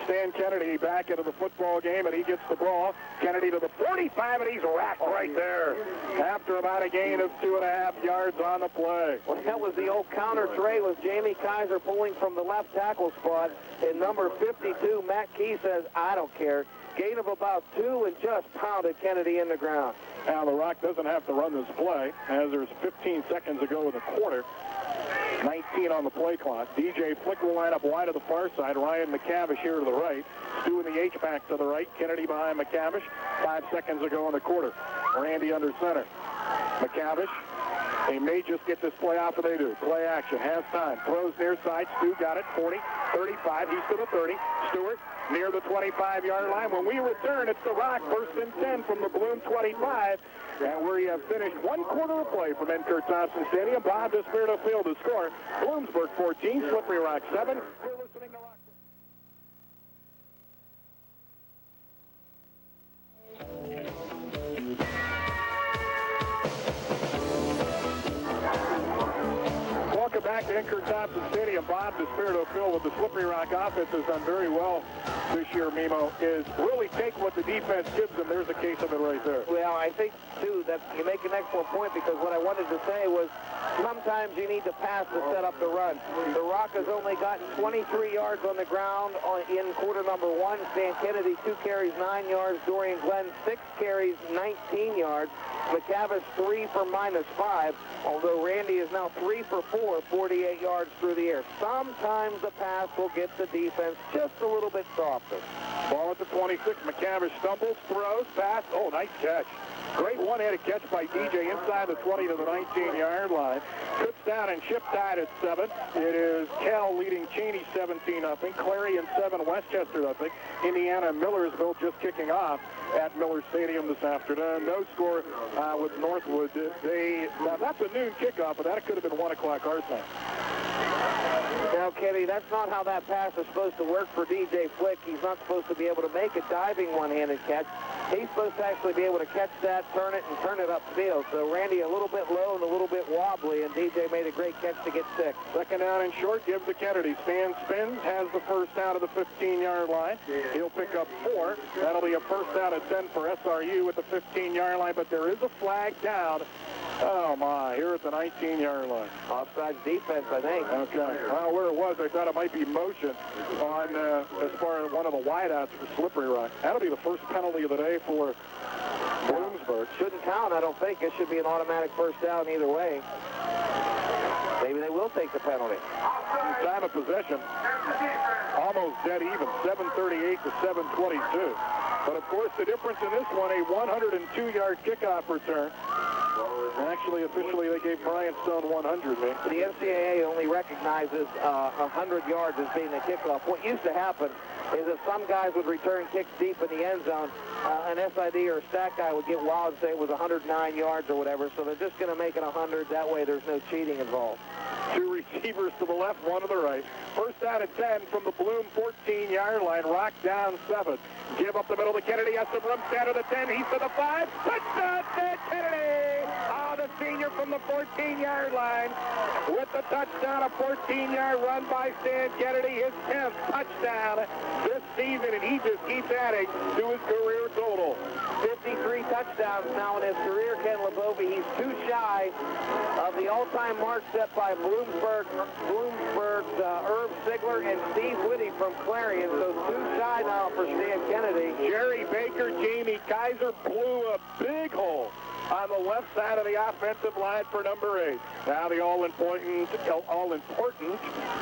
Stan Kennedy back into the football game, and he gets the ball. Kennedy to the 45, and he's racked right there after about a gain of 2.5 yards on the play. Well, that was the old counter trey with Jamie Kaiser pulling from the left tackle spot. And number 52, Matt Key says, I don't care. Gain of about 2 and just pounded Kennedy in the ground. Now the Rock doesn't have to run this play as there's 15 seconds to go in the quarter. 19 on the play clock. DJ Flick will line up wide to the far side. Ryan McCavish here to the right. Stu in the H-back to the right. Kennedy behind McCavish. 5 seconds to go in the quarter. Randy under center. McCavish. They may just get this play off, and they do. Play action. Has time. Throws near side. Stu got it. 40, 35. He's to the 30. Stewart near the 25-yard line. When we return, it's the Rock 1st and 10 from the Bloom 25. And we have finished 1 quarter of play from N. Thompson Stadium. Bob Despirito Field to score. Bloomsburg 14, Slippery Rock 7. You're listening to Rock. Welcome back to N. Thompson Stadium. Bob Despirito Field with the Slippery Rock offense has done very well this year, Mimo, is really take what the defense gives them. There's a case of it right there. Well, I think, too, that you make an excellent point, because what I wanted to say was sometimes you need to pass to set up the run. The Rock has only gotten 23 yards on the ground in quarter number 1. Stan Kennedy, 2 carries, 9 yards. Dorian Glenn, 6 carries, 19 yards. McCavish, 3 for -5, although Randy is now 3 for 4, 48 yards through the air. Sometimes the pass will get the defense just a little bit softer. Ball at the 26. McCavish stumbles, throws, pass. Oh, nice catch. Great one-handed catch by DJ inside the 20 to the 19-yard line. Trips down and Chip tied at 7. It is Cal leading Cheney 17-0. Clarion 7, Westchester 0. Indiana Millersville just kicking off at Miller Stadium this afternoon. No score with Northwood. Now that's a noon kickoff, but that could have been 1 o'clock our time. Now, Kenny, that's not how that pass is supposed to work for DJ Flick. He's not supposed to be able to make a diving one-handed catch. He's supposed to actually be able to catch that, turn it, and turn it upfield. So Randy a little bit low and a little bit wobbly, and DJ made a great catch to get 6. Second down and short, gives to Kennedy. Stan spins, has the first down of the 15-yard line. He'll pick up 4. That'll be a first down and 10 for SRU at the 15-yard line, but there is a flag down. Oh, my, here at the 19-yard line. Offside defense, I think. Okay. Well, where it was, I thought it might be motion on as far as one of the wideouts for Slippery Rock. That'll be the first penalty of the day for Bloomsburg. Shouldn't count, I don't think. It should be an automatic first down either way. Maybe they will take the penalty. Time of possession, almost dead even, 7:38 to 7:22. But, of course, the difference in this one, a 102-yard kickoff return. Actually, officially, they gave Brian Stone 100, man. The NCAA only recognizes 100 yards as being a kickoff. What used to happen is that some guys would return kicks deep in the end zone. An SID or a stat guy would get wild and say it was 109 yards or whatever, so they're just going to make it 100. That way there's no cheating involved. 2 receivers to the left, 1 to the right. First down and 10 from the Bloom 14-yard line. Rock down 7. Give up the middle to Kennedy. Has some room. Down to the 10. He's to the 5. Touchdown to Kennedy! The senior from the 14-yard line with the touchdown, a 14-yard run by Stan Kennedy, his 10th touchdown this season, and he just keeps adding to his career total. 53 touchdowns now in his career, Ken Lebovi. He's too shy of the all-time mark set by Bloomsburg's Herb Sigler and Steve Whitty from Clarion, so too shy now for Stan Kennedy. Jerry Baker, Jamie Kaiser blew a big hole on the left side of the offensive line for number 8. Now the all-important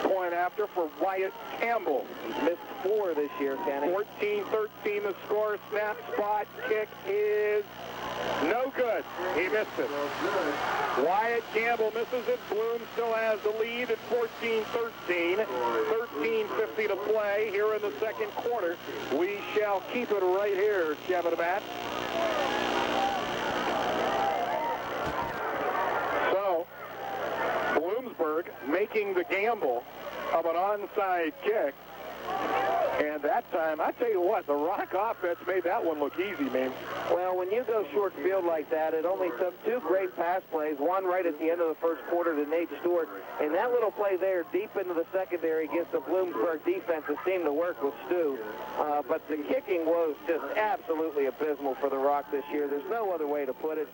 point after for Wyatt Campbell. He's missed 4 this year, Kenny. 14-13 the score. Snap, spot, kick is no good. He missed it. Wyatt Campbell misses it. Bloom still has the lead at 14-13. 13:50 to play here in the second quarter. We shall keep it right here, Kevin and Matt. Bloomsburg making the gamble of an onside kick. And that time, I tell you what, the Rock offense made that one look easy, man. Well, when you go short field like that, it only took 2 great pass plays, one right at the end of the first quarter to Nate Stewart, and that little play there deep into the secondary against the Bloomsburg defense that seemed to work with Stu. But the kicking was just absolutely abysmal for the Rock this year. There's no other way to put it.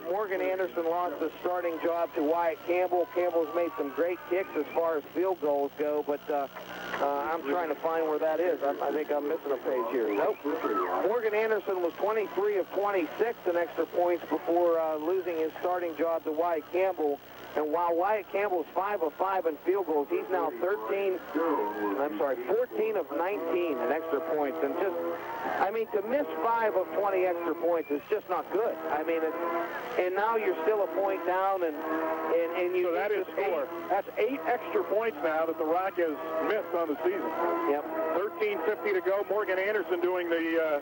Morgan Anderson lost the starting job to Wyatt Campbell. Campbell's made some great kicks as far as field goals go, but I'm trying to find where that is. I think I'm missing a page here. Nope. Morgan Anderson was 23 of 26 in extra points before losing his starting job to Wyatt Campbell. And while Wyatt Campbell's 5 of 5 in field goals, he's now 14 of 19 in extra points. And just, I mean, to miss 5 of 20 extra points is just not good. I mean, and now you're still a point down, and you. So that is score. That's 8 extra points now that the Rock has missed on the season. Yep. 13:50 to go. Morgan Anderson doing the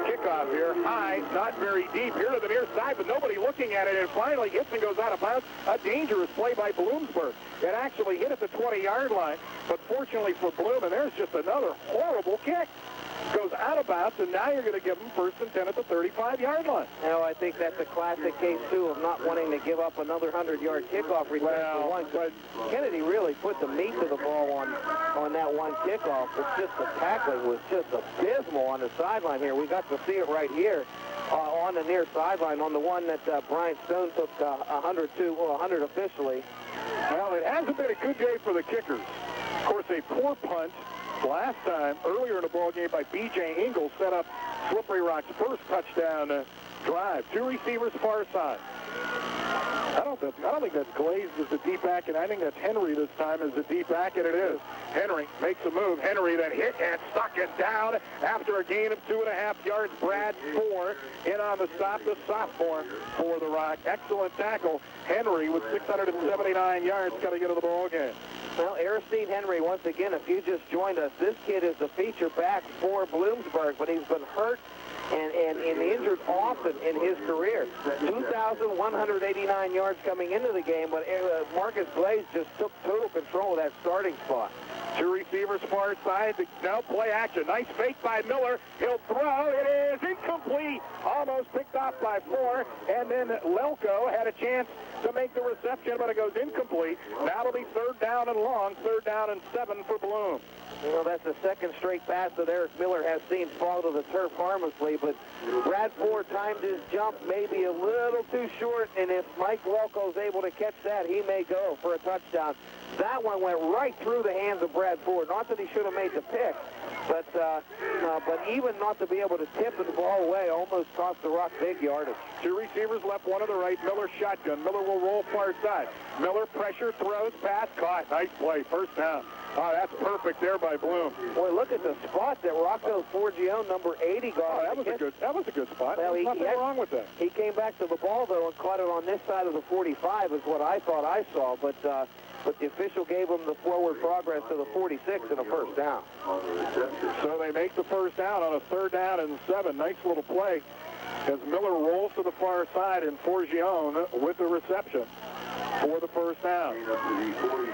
kickoff here. High, not very deep. Here to the near side, but nobody looking at it. And finally, Gibson goes out of bounds. A dangerous play by Bloomsburg. It actually hit at the 20-yard line, but fortunately for Bloom, and there's just another horrible kick. Goes out of bounds, and now you're going to give them 1st and 10 at the 35-yard line. Now, I think that's a classic case, too, of not wanting to give up another 100-yard kickoff return for one. But Kennedy really put the meat to the ball on that one kickoff. It's just the tackling was just abysmal on the sideline here. We got to see it right here on the near sideline on the one that Brian Stone took 100 officially. Well, it hasn't been a good day for the kickers. Of course, a poor punt last time, earlier in the ball game by B.J. Ingles, set up Slippery Rock's first touchdown drive. 2 receivers far side. I don't think that's Glaze as the deep back, and I think that's Henry this time as the deep back, and it is. Henry makes a move. Henry that hit and stuck it down after a gain of 2.5 yards. Brad 4 in on the stop, the sophomore for the Rock. Excellent tackle. Henry with 679 yards got to get to the ball game. Well, Aristide Henry, once again, if you just joined us, this kid is the feature back for Bloomsburg, but he's been hurt and injured often in his career. 2,189 yards coming into the game, but Marcus Blaze just took total control of that starting spot. Two receivers far side. Now play action. Nice fake by Miller. He'll throw. It is incomplete. Almost picked off by 4. And then Lelko had a chance to make the reception, but it goes incomplete. Now it'll be 3rd down and long. 3rd down and 7 for Bloom. You know, that's the second straight pass that Eric Miller has seen fall to the turf harmlessly, but Brad Ford timed his jump maybe a little too short, and if Mike Welko's able to catch that, he may go for a touchdown. That one went right through the hands of Brad Ford. Not that he should have made the pick, but even not to be able to tip the ball away almost cost the Rock big yardage. Two receivers left, one to the right. Miller shotgun. Miller will roll far side. Miller pressure, throws, pass, caught. Nice play, 1st down. Oh, that's perfect there by Bloom. Boy, look at the spot that Rocco Forgione, number 80, got. Oh, that was a good spot. Well, There's nothing wrong with that. He came back to the ball, though, and caught it on this side of the 45 is what I thought I saw, but the official gave him the forward progress to the 46 and a 1st down. So they make the 1st down on a 3rd down and 7. Nice little play as Miller rolls to the far side and Forgione with the reception for the 1st down.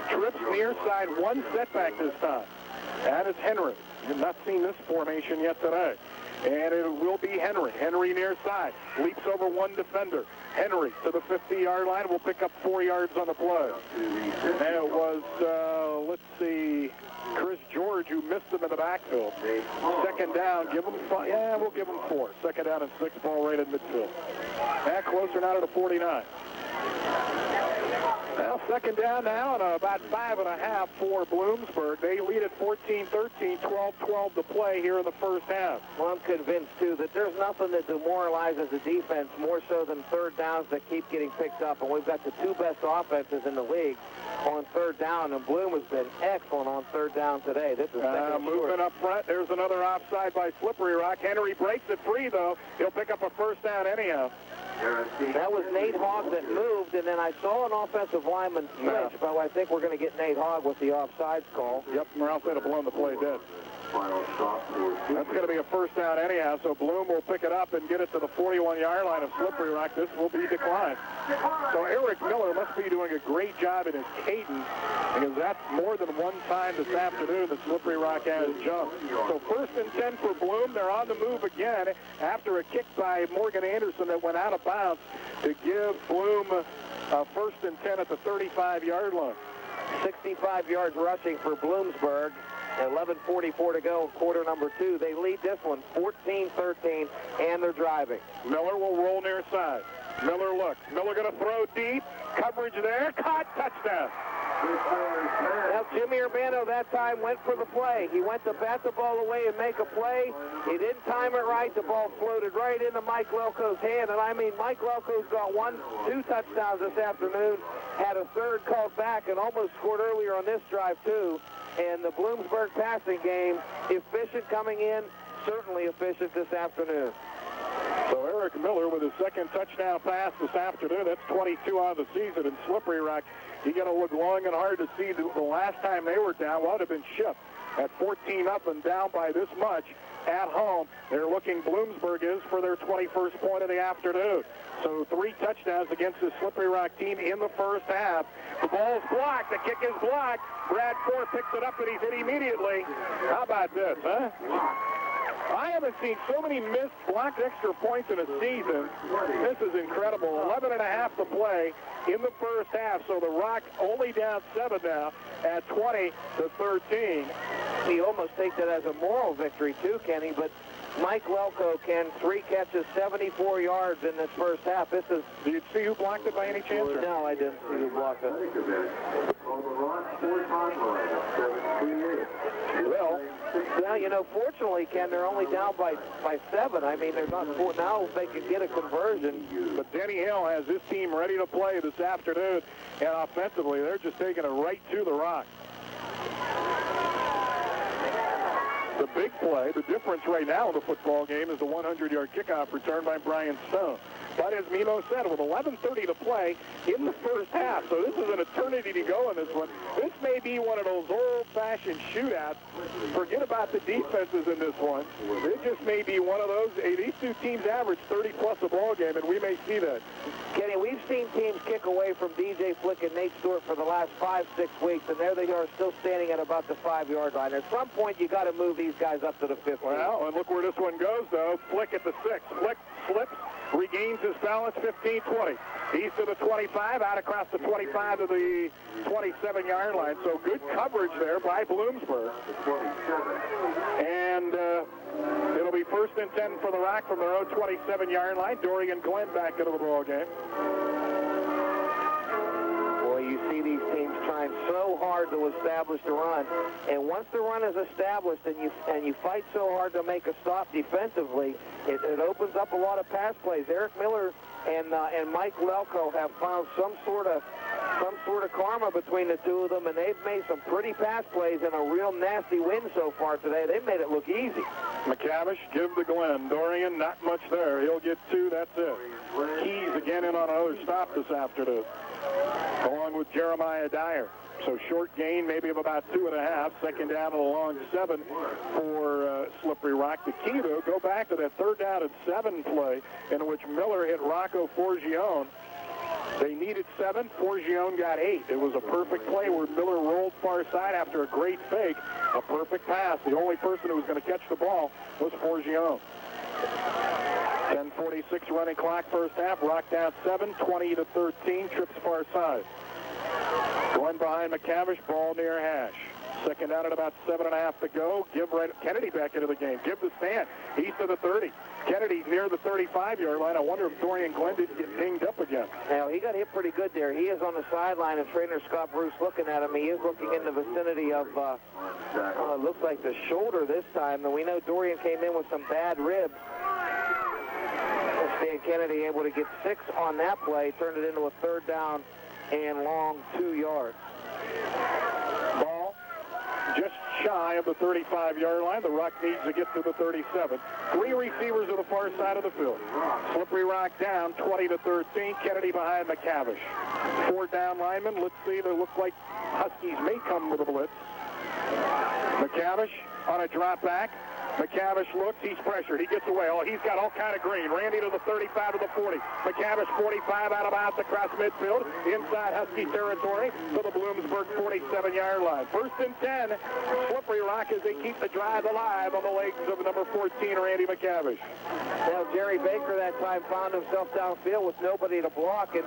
Trips near side, 1 setback this time. That is Henry. You've not seen this formation yet today. And it will be Henry. Henry near side. Leaps over 1 defender. Henry to the 50-yard line will pick up 4 yards on the play. And it was, let's see, Chris George who missed him in the backfield. 2nd down, give him 5. Yeah, we'll give him 4. 2nd down and 6, ball right in midfield. And closer now to the 49. Well, 2nd down now and about 5.5 for Bloomsburg. They lead at 14-13, 12-12 to play here in the 1st half. Well, I'm convinced, too, that there's nothing that demoralizes the defense more so than 3rd downs that keep getting picked up. And we've got the 2 best offenses in the league on 3rd down, and Bloom has been excellent on 3rd down today. This is moving up front. There's another offside by Slippery Rock. Henry breaks it free, though. He'll pick up a 1st down anyhow. That was Nate Hogg that moved, and then I saw an offensive lineman switch, but I think we're going to get Nate Hogg with the offsides call. Yep, or else they'd have blown the play dead. That's going to be a 1st down anyhow, so Bloom will pick it up and get it to the 41-yard line of Slippery Rock. This will be declined. So Eric Miller must be doing a great job in his cadence, because that's more than one time this afternoon that Slippery Rock has jumped. So 1st and 10 for Bloom. They're on the move again after a kick by Morgan Anderson that went out of bounds to give Bloom a 1st and 10 at the 35-yard line. 65 yards rushing for Bloomsburg. 11:44 to go, quarter number 2. They lead this one 14-13, and they're driving. Miller will roll near side. Miller looks. Miller going to throw deep. Coverage there. Caught. Touchdown. Now, Jimmy Urbano that time went for the play. He went to bat the ball away and make a play. He didn't time it right. The ball floated right into Mike Lelko's hand. And I mean, Mike Lelko's got 2 touchdowns this afternoon, had a 3rd called back, and almost scored earlier on this drive, too. And the Bloomsburg passing game, efficient coming in, certainly efficient this afternoon. So Eric Miller with his 2nd touchdown pass this afternoon. That's 22 on the season. And Slippery Rock, you got to look long and hard to see the last time they were down. Well, it would have been shipped at 14 up and down by this much at home. They're looking, Bloomsburg is, for their 21st point of the afternoon. So 3 touchdowns against the Slippery Rock team in the 1st half. The ball's blocked. The kick is blocked. Brad Ford picks it up and he's hit immediately. How about this, huh? I haven't seen so many missed blocked extra points in a season. This is incredible. 11.5 to play in the 1st half. So the Rock only down 7 now at 20-13. You almost take that as a moral victory too, Kenny, but Mike Lelko can 3 catches, 74 yards in this 1st half. This is. Did you see who blocked it by any chance? Or? No, I didn't see who blocked it. Well, you know, fortunately, Ken, they're only down by 7. I mean, they're not 4 now. They can get a conversion. But Denny Hill has his team ready to play this afternoon, and offensively, they're just taking it right to the Rock. The big play, the difference right now in the football game is the 100-yard kickoff return by Brian Stone. But as Mimo said, with 11:30 to play in the first half, so this is an eternity to go in this one. This may be one of those old-fashioned shootouts. Forget about the defenses in this one. It just may be one of those. These two teams average 30-plus a ball game, and we may see that. Kenny, we've seen teams kick away from DJ Flick and Nate Stewart for the last 5-6 weeks, and there they are still standing at about the 5-yard line. At some point, you got to move these guys up to the 15. Well, and look where this one goes, though. Flick at the 6. Flick slips, regains his balance, 15-20. He's to the 25, out across the 25 to the 27-yard line. So good coverage there by Bloomsburg. And it'll be 1st and 10 for the Rock from their own 27-yard line. Dorian Glenn back into the ball game. Boy, you see these teams trying so hard to establish the run, and once the run is established and you fight so hard to make a stop defensively, it opens up a lot of pass plays. Eric Miller and Mike Lelko have found some sort of karma between the two of them, and they've made some pretty pass plays in a real nasty win so far today. They've made it look easy. McCavish, give to Glenn. Dorian, not much there. He'll get 2, that's it. Keys again in on another stop this afternoon, along with Jeremiah Dyer. So short gain, maybe of about 2.5. Second down and a long 7 for Slippery Rock. The key, though, go back to that 3rd down and 7 play in which Miller hit Rocco Forgione. They needed 7. Forgione got 8. It was a perfect play where Miller rolled far side after a great fake. A perfect pass. The only person who was going to catch the ball was Forgione. 10:46 running clock, first half. Rock down 7, 20-13. Trips far side. Going behind McCavish, ball near hash. Second down at about 7.5 to go. Give Kennedy back into the game. Give the stand. He's to the 30. Kennedy near the 35-yard line. I wonder if Dorian Glenn didn't get dinged up again. Now, he got hit pretty good there. He is on the sideline, and trainer Scott Bruce looking at him. He is looking in the vicinity of, looks like the shoulder this time. And we know Dorian came in with some bad ribs. Stan Kennedy able to get 6 on that play, turned it into a 3rd down and long 2 yards. Ball just shy of the 35-yard line. The Rock needs to get to the 37. 3 receivers to the far side of the field. Slippery Rock down 20-13. Kennedy behind McCavish. 4 down linemen. Let's see. They look like Huskies may come with a blitz. McCavish on a drop back. McCavish looks, he's pressured, he gets away. Oh, he's got all kind of green. Randy to the 35 to the 40. McCavish 45 out of bounds across midfield, inside Husky territory to the Bloomsburg 47-yard line. 1st and 10, Slippery Rock as they keep the drive alive on the legs of number 14, Randy McCavish. Now, Jerry Baker that time found himself downfield with nobody to block, and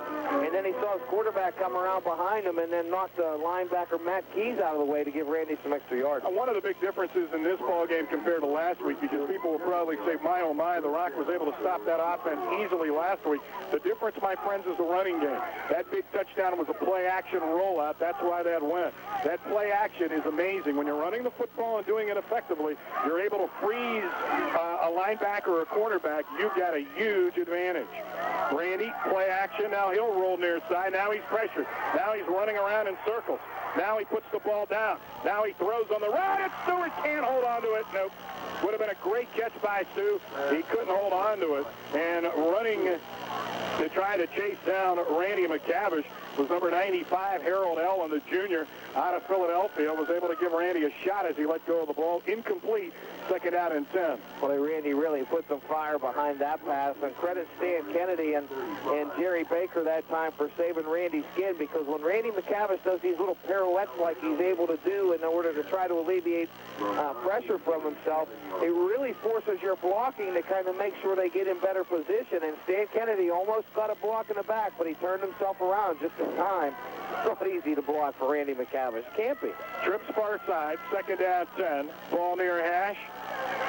then he saw his quarterback come around behind him and then knocked the linebacker Matt Keys out of the way to give Randy some extra yards. One of the big differences in this ball game compared to last week, because people will probably say, my oh my, the Rock was able to stop that offense easily last week. The difference, my friends, is the running game. That big touchdown was a play-action rollout. That's why that went. That play-action is amazing. When you're running the football and doing it effectively, you're able to freeze a linebacker or a cornerback. You've got a huge advantage. Randy, play-action. Now he'll roll near side. Now he's pressured. Now he's running around in circles. Now he puts the ball down. Now he throws on the right. And Stewart can't hold on to it. Nope. Would have been a great catch by Stu. He couldn't hold on to it. And running to try to chase down Randy McCavish was number 95, Harold Ellen, the junior out of Philadelphia, was able to give Randy a shot as he let go of the ball. Incomplete, 2nd down and 10. Boy, Randy really put some fire behind that pass, and credit Stan Kennedy and Jerry Baker that time for saving Randy's skin, because when Randy McCavish does these little pirouettes like he's able to do in order to try to alleviate pressure from himself, it really forces your blocking to kind of make sure they get in better position, and Stan Kennedy almost got a block in the back, but he turned himself around just in time. It's not easy to block for Randy McCavish. Can't be. Trips far side, 2nd down 10. Ball near hash.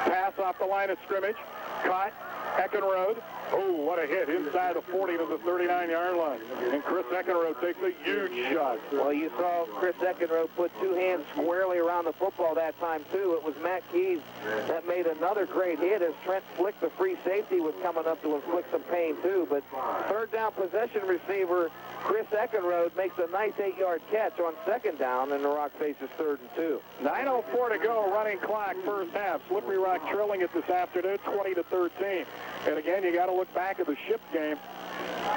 Pass off the line of scrimmage. Caught. Eckenrode. Oh, what a hit inside the 40 to the 39-yard line. And Chris Eckenrode takes a huge shot. Well, you saw Chris Eckenrode put 2 hands squarely around the football that time, too. It was Matt Keys that made another great hit as Trent Flick, the free safety, was coming up to inflict some pain, too. But 3rd down possession receiver Chris Eckenrode makes a nice 8-yard catch on 2nd down, and the Rock faces 3rd and 2. 9:04 to go, running clock, first half. Slippery Rock trailing it this afternoon, 20-13. And again, you got to look back at the Ship game.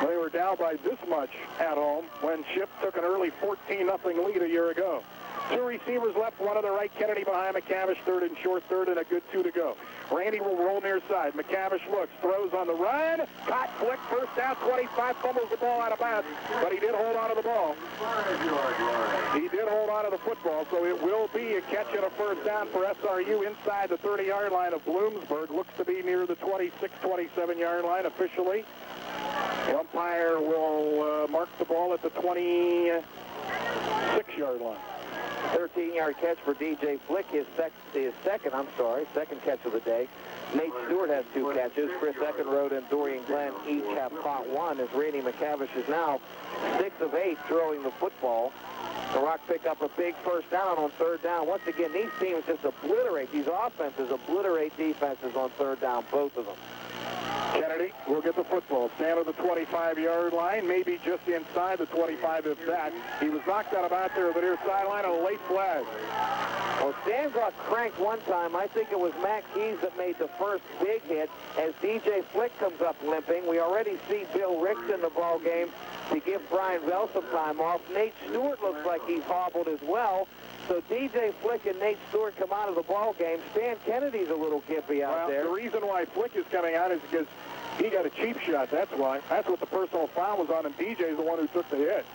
They were down by this much at home when Ship took an early 14-0 lead a year ago. 2 receivers left, one on the right, Kennedy behind McCavish, third and short, third and a good 2 to go. Randy will roll near side. McCavish looks, throws on the run. Caught, flick, first down, 25, fumbles the ball out of bounds, but he did hold on to the ball. He did hold on to the football, so it will be a catch and a first down for SRU inside the 30-yard line of Bloomsburg. Looks to be near the 26, 27-yard line officially. The umpire will mark the ball at the 26-yard line. 13-yard catch for DJ Flick, his second catch of the day. Nate Stewart has 2 catches. Chris Eckenrode and Dorian Glenn each have caught 1, as Randy McCavish is now 6 of 8 throwing the football. The Rock pick up a big first down on third down. Once again, these teams just obliterate, these offenses obliterate defenses on third down, both of them. Kennedy will get the football. Stand at the 25-yard line, maybe just inside the 25 if that. He was knocked out of out there at the near sideline on a late flag. Well, Stan got cranked one time. I think it was Matt Keys that made the first big hit. As DJ Flick comes up limping, we already see Bill Ricks in the ball game to give Brian Bell some time off. Nate Stewart looks like he's hobbled as well. So DJ Flick and Nate Stewart come out of the ball game. Stan Kennedy's a little gimpy out there. The reason why Flick is coming out is because he got a cheap shot. That's why. That's what the personal foul was on, and DJ's the one who took the hit.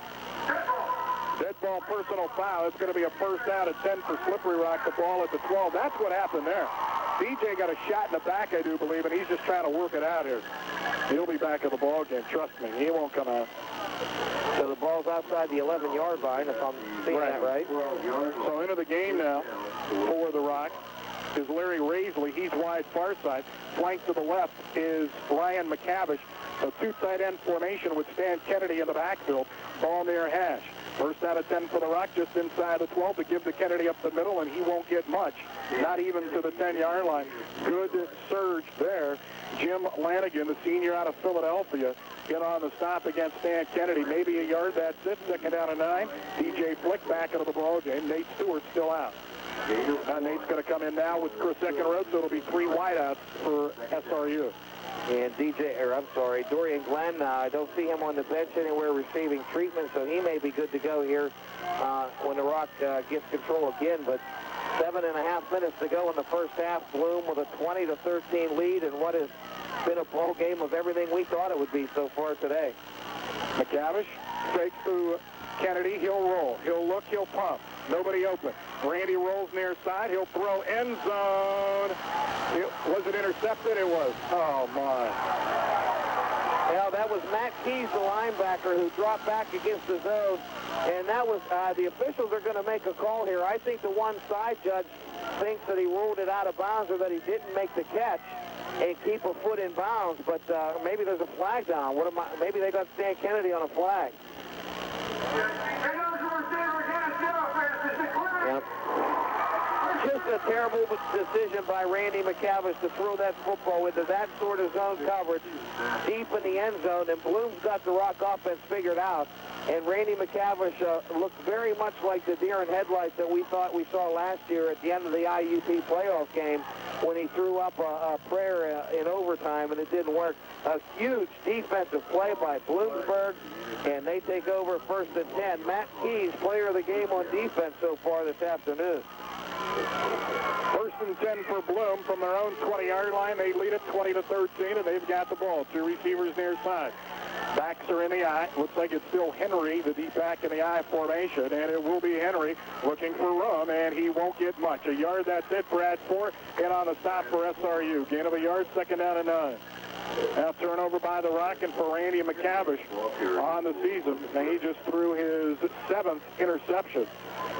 Dead ball personal foul. It's going to be a first down at 10 for Slippery Rock. The ball at the 12. That's what happened there. DJ got a shot in the back, I do believe, and he's just trying to work it out here. He'll be back in the ball game. Trust me, he won't come out. So the ball's outside the 11-yard line, if I'm seeing that right. So into the game now for the Rock is Larry Raisley. He's wide far side. Flank to the left is Ryan McCavish. A 2 tight end formation with Stan Kennedy in the backfield. Ball near hash. First out of 10 for the Rock, just inside the 12 to give to Kennedy up the middle, and he won't get much. Not even to the 10-yard line. Good surge there. Jim Lanigan, the senior out of Philadelphia, get on the stop against Stan Kennedy. Maybe a yard, that's it. Second down and 9. DJ Flick back into the ball game. Nate Stewart still out. Nate's going to come in now with Chris Eckenrode, so it'll be 3 wideouts for SRU. And Dorian Glenn, I don't see him on the bench anywhere receiving treatment, so he may be good to go here when the Rock gets control again. But 7.5 minutes to go in the first half. Bloom with a 20-13 lead, and what has been a ball game of everything we thought it would be so far today. McCavish fakes to Kennedy. He'll roll. He'll look. He'll pump. Nobody open. Randy rolls near side. He'll throw end zone. Was it intercepted? It was. Oh, my. Well, that was Matt Keys, the linebacker, who dropped back against the zone. And that was, the officials are going to make a call here. I think the one side judge thinks that he ruled it out of bounds or that he didn't make the catch and keep a foot in bounds. But maybe there's a flag down. Maybe they got Stan Kennedy on a flag. Yep. Just a terrible decision by Randy McCavish to throw that football into that sort of zone coverage deep in the end zone, and Bloom's got the Rock offense figured out. And Randy McCavish looked very much like the deer in headlights that we thought we saw last year at the end of the IUP playoff game when he threw up a prayer in overtime and it didn't work. A huge defensive play by Bloomsburg, and they take over first and 10. Matt Keys, player of the game on defense so far this afternoon. First and 10 for Bloom from their own 20-yard line. They lead it 20-13, and they've got the ball. 2 receivers near side. Backs are in the eye. Looks like it's still Henry, the deep back in the eye formation, and it will be Henry looking for room, and he won't get much. A yard, that's it for Ad 4, and on the stop for SRU. Gain of a yard, second down and 9. Now turnover by the Rock and for Randy McCavish on the season. Now he just threw his 7th interception.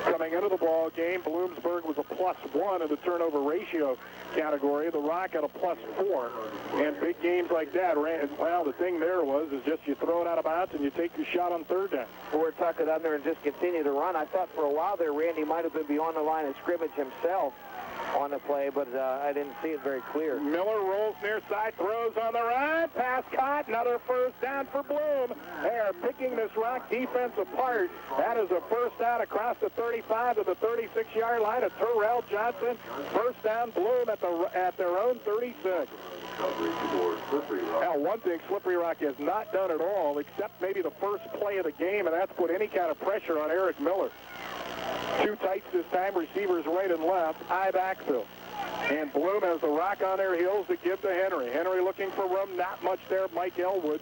Coming into the ball game, Bloomsburg was a +1 in the turnover ratio category. The Rock at a +4. And big games like that, well, the thing there is just you throw it out of bounds and you take your shot on third down. Or tuck it under and just continue to run. I thought for a while there Randy might have been beyond the line of scrimmage himself. on the play, but I didn't see it very clear. Miller rolls near side, throws on the right, pass caught, another first down for Bloom. They are picking this Rock defense apart. That is a first down across the 35 to the 36-yard line of Terrell Johnson. First down, Bloom at their own 36. Now, one thing Slippery Rock has not done at all, except maybe the first play of the game, and that's put any kind of pressure on Eric Miller. Two tights this time, receivers right and left, eye backfield. And Bloom has the Rock on their heels to give to Henry. Henry looking for room, not much there. Mike Elwood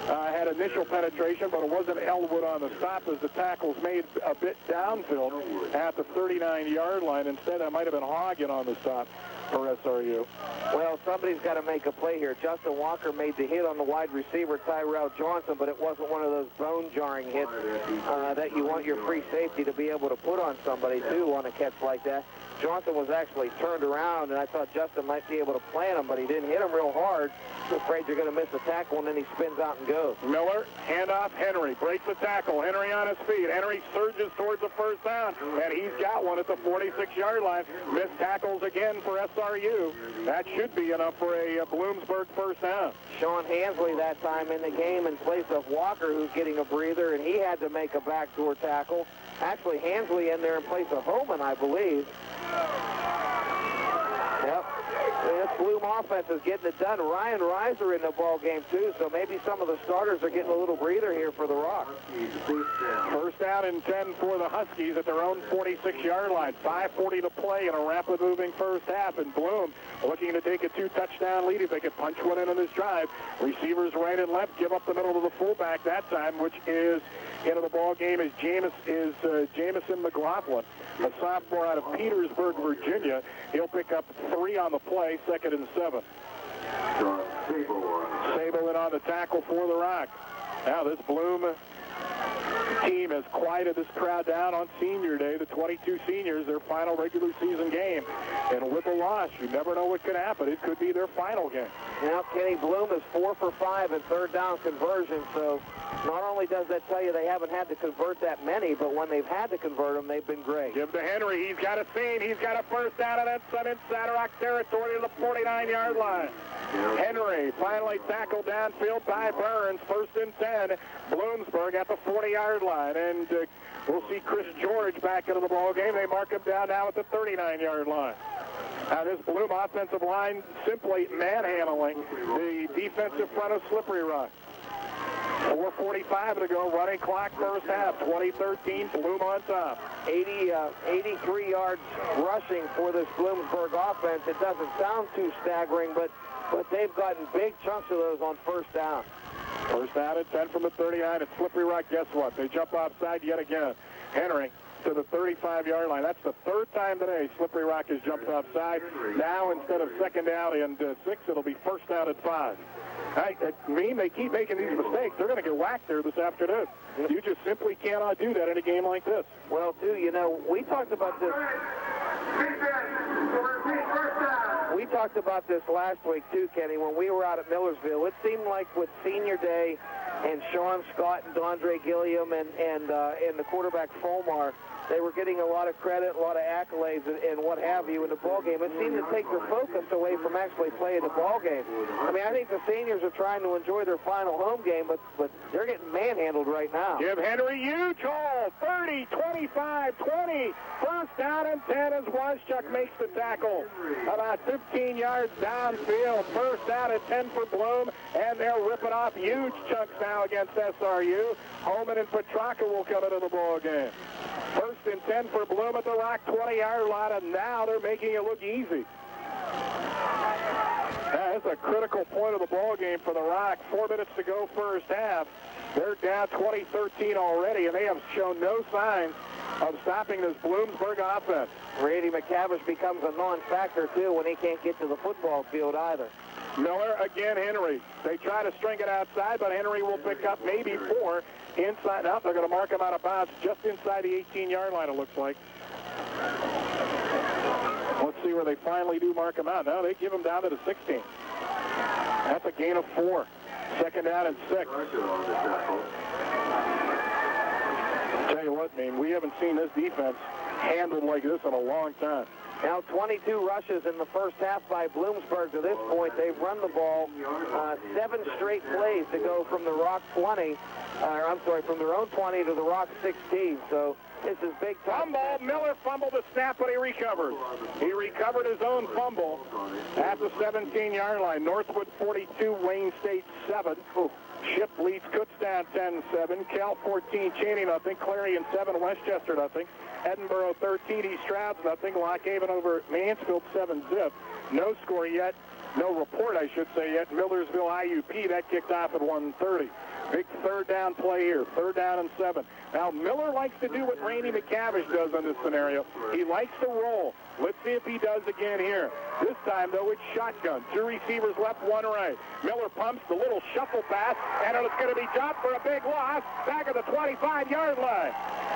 had initial penetration, but it wasn't Elwood on the stop as the tackles made a bit downfield at the 39-yard line. Instead, that might have been Hagen on the stop for SRU. Well, somebody's got to make a play here. Justin Walker made the hit on the wide receiver, Tyrell Johnson, but it wasn't one of those bone-jarring hits that you want your free safety to be able to put on somebody, too, on a catch like that. Johnson was actually turned around, and I thought Justin might be able to plant him, but he didn't hit him real hard. I'm afraid you're going to miss the tackle, and then he spins out and goes. Miller, handoff, Henry, breaks the tackle. Henry on his feet. Henry surges towards the first down, and he's got one at the 46-yard line. Missed tackles again for SRU. That should be enough for a Bloomsburg first down. Sean Hansley that time in the game in place of Walker, who's getting a breather, and he had to make a backdoor tackle. Actually, Hansley in there in place of Homan, I believe. Yep. This Bloom offense is getting it done. Ryan Reiser in the ball game, too, so maybe some of the starters are getting a little breather here for the Rock. First down and 10 for the Huskies at their own 46-yard line. 5:40 to play in a rapid moving first half, and Bloom looking to take a 2-touchdown lead if they could punch one in on this drive. Receivers right and left, give up the middle to the fullback that time, which is into the ball game is Jamison McLaughlin, a sophomore out of Petersburg, Virginia. He'll pick up 3 on the play, 2nd and 7. Sable in on the tackle for the Rock. Now this Bloom team has quieted this crowd down on Senior Day. The 22 seniors, their final regular season game. And with a loss, you never know what could happen. It could be their final game. Now Kenny Bloom is 4 for 5 in third down conversion, so not only does that tell you they haven't had to convert that many, but when they've had to convert them, they've been great. Give to Henry. He's got a seam. He's got a first down, and that's some inside Rock territory to the 49-yard line. Henry finally tackled downfield by Burns. 1st and 10. Bloomsburg at the 40-yard line. And we'll see Chris George back into the ball game. They mark him down now at the 39-yard line. Now this Bloom offensive line simply manhandling the defensive front of Slippery Rock. 4:45 to go, running clock first half, 2013, Bloom on top. 83 yards rushing for this Bloomsburg offense. It doesn't sound too staggering, but they've gotten big chunks of those on first down. First down at 10 from the 39 at Slippery Rock. Guess what? They jump offside yet again. Henry to the 35-yard line. That's the 3rd time today Slippery Rock has jumped offside. Now instead of 2nd down and 6, it'll be 1st down at 5. I mean, they keep making these mistakes. They're going to get whacked there this afternoon. You just simply cannot do that in a game like this. Well, too, you know, we talked about this. We talked about this last week, too, Kenny, when we were out at Millersville. It seemed like with Senior Day and Sean Scott and Dondre Gilliam and the quarterback Fulmar, they were getting a lot of credit, a lot of accolades, and what have you in the ball game. It seemed to take their focus away from actually playing the ball game. I mean, I think the seniors are trying to enjoy their final home game, but they're getting manhandled right now. Give Henry huge hole, 30, 25, 20. First down and 10 as Waschuk makes the tackle. About 15 yards downfield. First down at 10 for Bloom, and they're ripping off huge chunks now against SRU. Holman and Petraka will come into the ball game. 1st and 10 for Bloom at the Rock 20-yard line, and now they're making it look easy. That's a critical point of the ball game for the Rock. 4 minutes to go first half. They're down 20-13 already, and they have shown no signs of stopping this Bloomsburg offense. Randy McCavish becomes a non-factor, too, when he can't get to the football field either. Miller, again, Henry. They try to string it outside, but Henry will pick up maybe 4 inside. Now they're going to mark him out of bounds just inside the 18-yard line, it looks like. Let's see where they finally do mark him out. Now they give him down to the 16. That's a gain of 4. 2nd down and 6. Tell you what, man, we haven't seen this defense handled like this in a long time. Now 22 rushes in the first half by Bloomsburg. To this point, they've run the ball 7 straight plays to go from the Rock 20, from their own 20 to the Rock 16. So this is big time. Fumble. Miller fumbled the snap, but he recovered. He recovered his own fumble at the 17-yard line. Northwood 42, Wayne State 7. Ship leads Kutztown 10-7. Cal 14, Chaney nothing. Clarion 7, Westchester nothing. Edinburgh 13, East Stroud's nothing. Lockhaven over Mansfield 7-zip. No score yet. No report, I should say, yet. Millersville IUP, that kicked off at 1:30. Big third down play here. 3rd down and 7. Now, Miller likes to do what Randy McCavish does in this scenario. He likes to roll. Let's see if he does again here. This time, though, it's shotgun. 2 receivers left, 1 right. Miller pumps the little shuffle pass, and it's going to be dropped for a big loss back at the 25-yard line.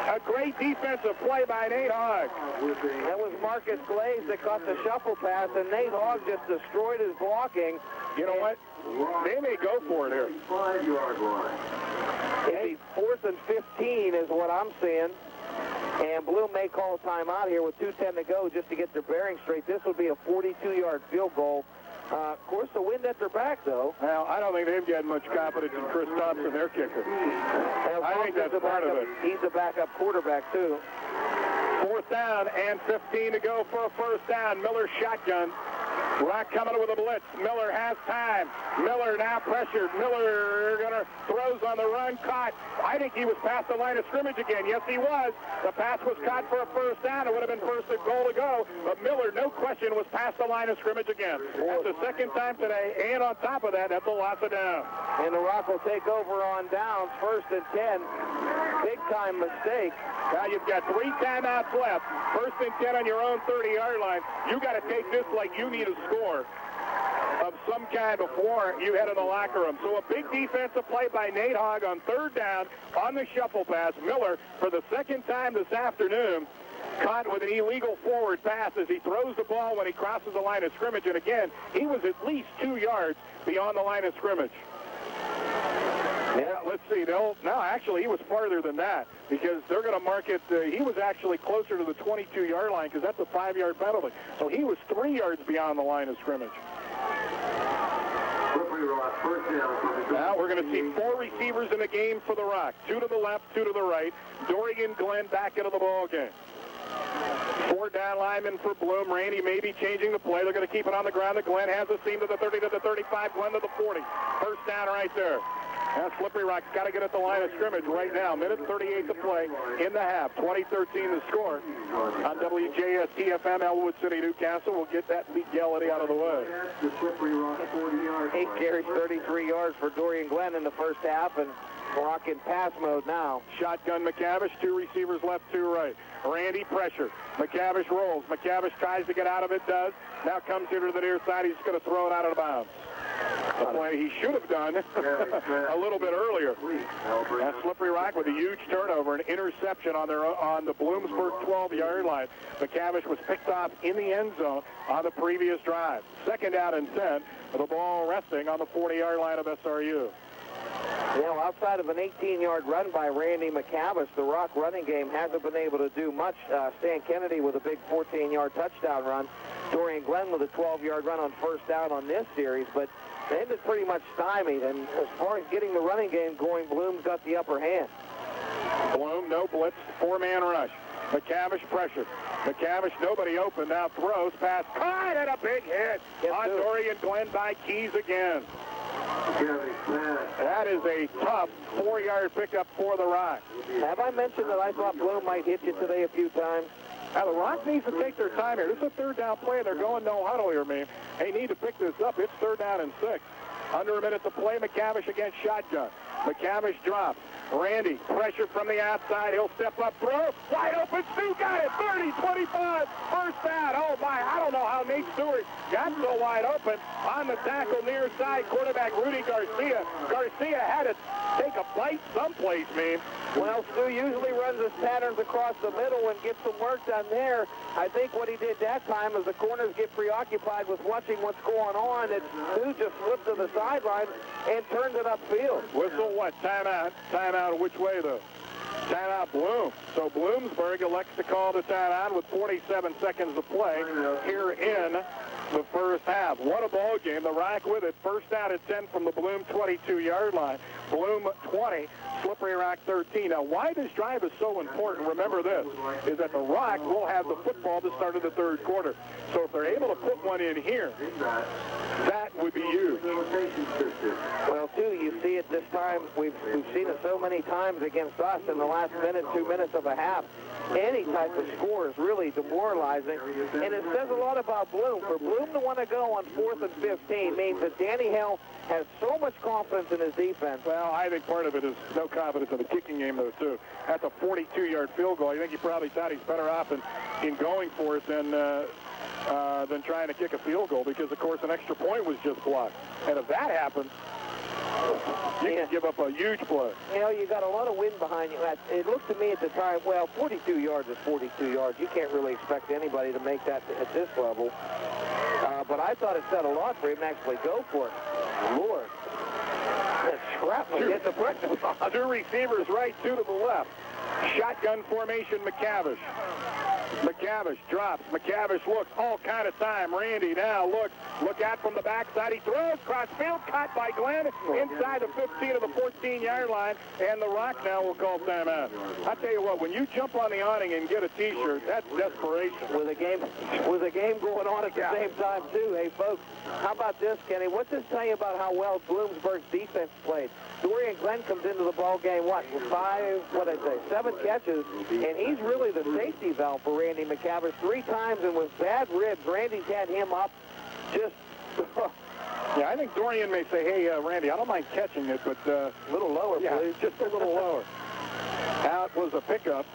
A great defensive play by Nate Hogg. That was Marcus Glaze that caught the shuffle pass, and Nate Hogg just destroyed his blocking. You know what? They may go for it here. 5-yard line. It's 4th and 15 is what I'm seeing. And Bloom may call a timeout here with 2:10 to go just to get their bearings straight. This will be a 42-yard field goal. Of course, the wind at their back, though. Well, I don't think they've got much confidence in Chris Thompson, their kicker. I think that's part of it. He's a backup quarterback, too. 4th down and 15 to go for a 1st down. Miller shotgun. Rock coming with a blitz. Miller has time. Miller now pressured. Miller throws on the run, caught. I think he was past the line of scrimmage again. Yes, he was. The pass was caught for a 1st down. It would have been 1st and goal to go. But Miller, no question, was past the line of scrimmage again. That's the 2nd time today. And on top of that, that's a loss of down. And the Rock will take over on downs. 1st and 10. Big time mistake. Now you've got 3 timeouts left. 1st and 10 on your own 30-yard line. You got to take this like you need a score of some kind before you head in the locker room. So a big defensive play by Nate Hogg on 3rd down on the shuffle pass. Miller, for the 2nd time this afternoon, caught with an illegal forward pass as he throws the ball when he crosses the line of scrimmage. And again, he was at least 2 yards beyond the line of scrimmage. Yeah, let's see. No, actually, he was farther than that because they're going to mark it. He was actually closer to the 22-yard line because that's a 5-yard penalty. So he was 3 yards beyond the line of scrimmage. Now we're going to see 4 receivers in the game for the Rock. 2 to the left, 2 to the right. Dorian Glenn back into the ball game. 4 down linemen for Bloom. Randy may be changing the play. They're going to keep it on the ground. Glenn has a seam to the 30, to the 35, Glenn to the 40. 1st down right there. Now Slippery Rock's got to get at the line of scrimmage right now. Minute 38 to play in the half. 20-13 the score on WJS TFM Elwood City, Newcastle. We'll get that legality out of the way. 8 carries, 33 yards for Dorian Glenn in the first half, and Rock in pass mode now. Shotgun McCavish, 2 receivers left, 2 right. Randy pressure. McCavish rolls. McCavish tries to get out of it, does. Now comes here to the near side. He's going to throw it out of bounds. The play he should have done a little bit earlier. That's Slippery Rock with a huge turnover, an interception on the Bloomsburg 12-yard line. McCavish was picked off in the end zone on the previous drive. 2nd down and 10, with the ball resting on the 40-yard line of SRU. You know, outside of an 18-yard run by Randy McCavish, the Rock running game hasn't been able to do much. Stan Kennedy with a big 14-yard touchdown run. Dorian Glenn with a 12-yard run on 1st down on this series, but they've been pretty much stymied. And as far as getting the running game going, Bloom's got the upper hand. Bloom, no blitz, 4-man rush. McCavish pressure. McCavish, nobody open, now throws, pass, caught, and a big hit on Dorian Glenn by Keys again. That is a tough 4-yard pickup for the Rock. Have I mentioned that I thought Bloom might hit you today a few times? Now, the Rock needs to take their time here. This is a 3rd down play. They're going no huddle here, man. They need to pick this up. It's 3rd down and 6. Under a minute to play. McCavish against shotgun. McCavish drops. Randy, pressure from the outside. He'll step up, throw. Wide open. Stu got it. 30, 25. 1st down. Oh, my. I don't know how Nate Stewart got so wide open. On the tackle near side, quarterback Rudy Garcia. Garcia had to take a bite someplace, man. Well, Stu usually runs his patterns across the middle and gets some work done there. I think what he did that time is the corners get preoccupied with watching what's going on, and Stu just flipped to the sideline and turned it upfield. Whistle what? Timeout. Timeout which way, though? Timeout Bloom. So Bloomsburg elects to call the timeout with 47 seconds to play here in the first half. What a ball game. The Rock with it. First down at 10 from the Bloom 22-yard line. Bloom 20, Slippery Rock 13. Now, why this drive is so important, remember this, is that the Rock will have the football to start of the third quarter. So if they're able to put one in here, that would be huge. Well, too, you see it this time. We've seen it so many times against us in the last minute, 2 minutes of a half. Any type of score is really demoralizing, and it says a lot about Bloom. For Bloom to want to go on 4th and 15 means that Danny Hale has so much confidence in his defense. Well, I think part of it is no confidence in the kicking game, though, too. That's a 42-yard field goal. I think he probably thought he's better off in going for it than trying to kick a field goal because, of course, an extra point was just blocked. And if that happens, you can give up a huge play. You know, you got a lot of wind behind you. It looked to me at the time, well, 42 yards is 42 yards. You can't really expect anybody to make that at this level. But I thought it said a lot for him to actually go for it. Lord. That shrapnel hit the breakfast. Two receivers right, two to the left. Shotgun formation, McCavish. McCavish drops. McCavish looks all kind of time. Randy now looks. Look out from the backside. He throws. Crossfield caught by Glenn inside the 15 of the 14-yard line. And the Rock now will call timeout. I tell you what, when you jump on the awning and get a T-shirt, that's desperation. With a game going on at the same time, too. Hey, folks, how about this, Kenny? What's this tell you about how well Bloomsburg's defense played? Dorian Glenn comes into the ball game, with 7 catches, and he's really the safety valve for Randy McCavish 3 times, and with bad ribs, Randy's had him up just... Yeah, I think Dorian may say, hey, Randy, I don't mind catching it, but a little lower, please. Just a little lower. Out was a pickup,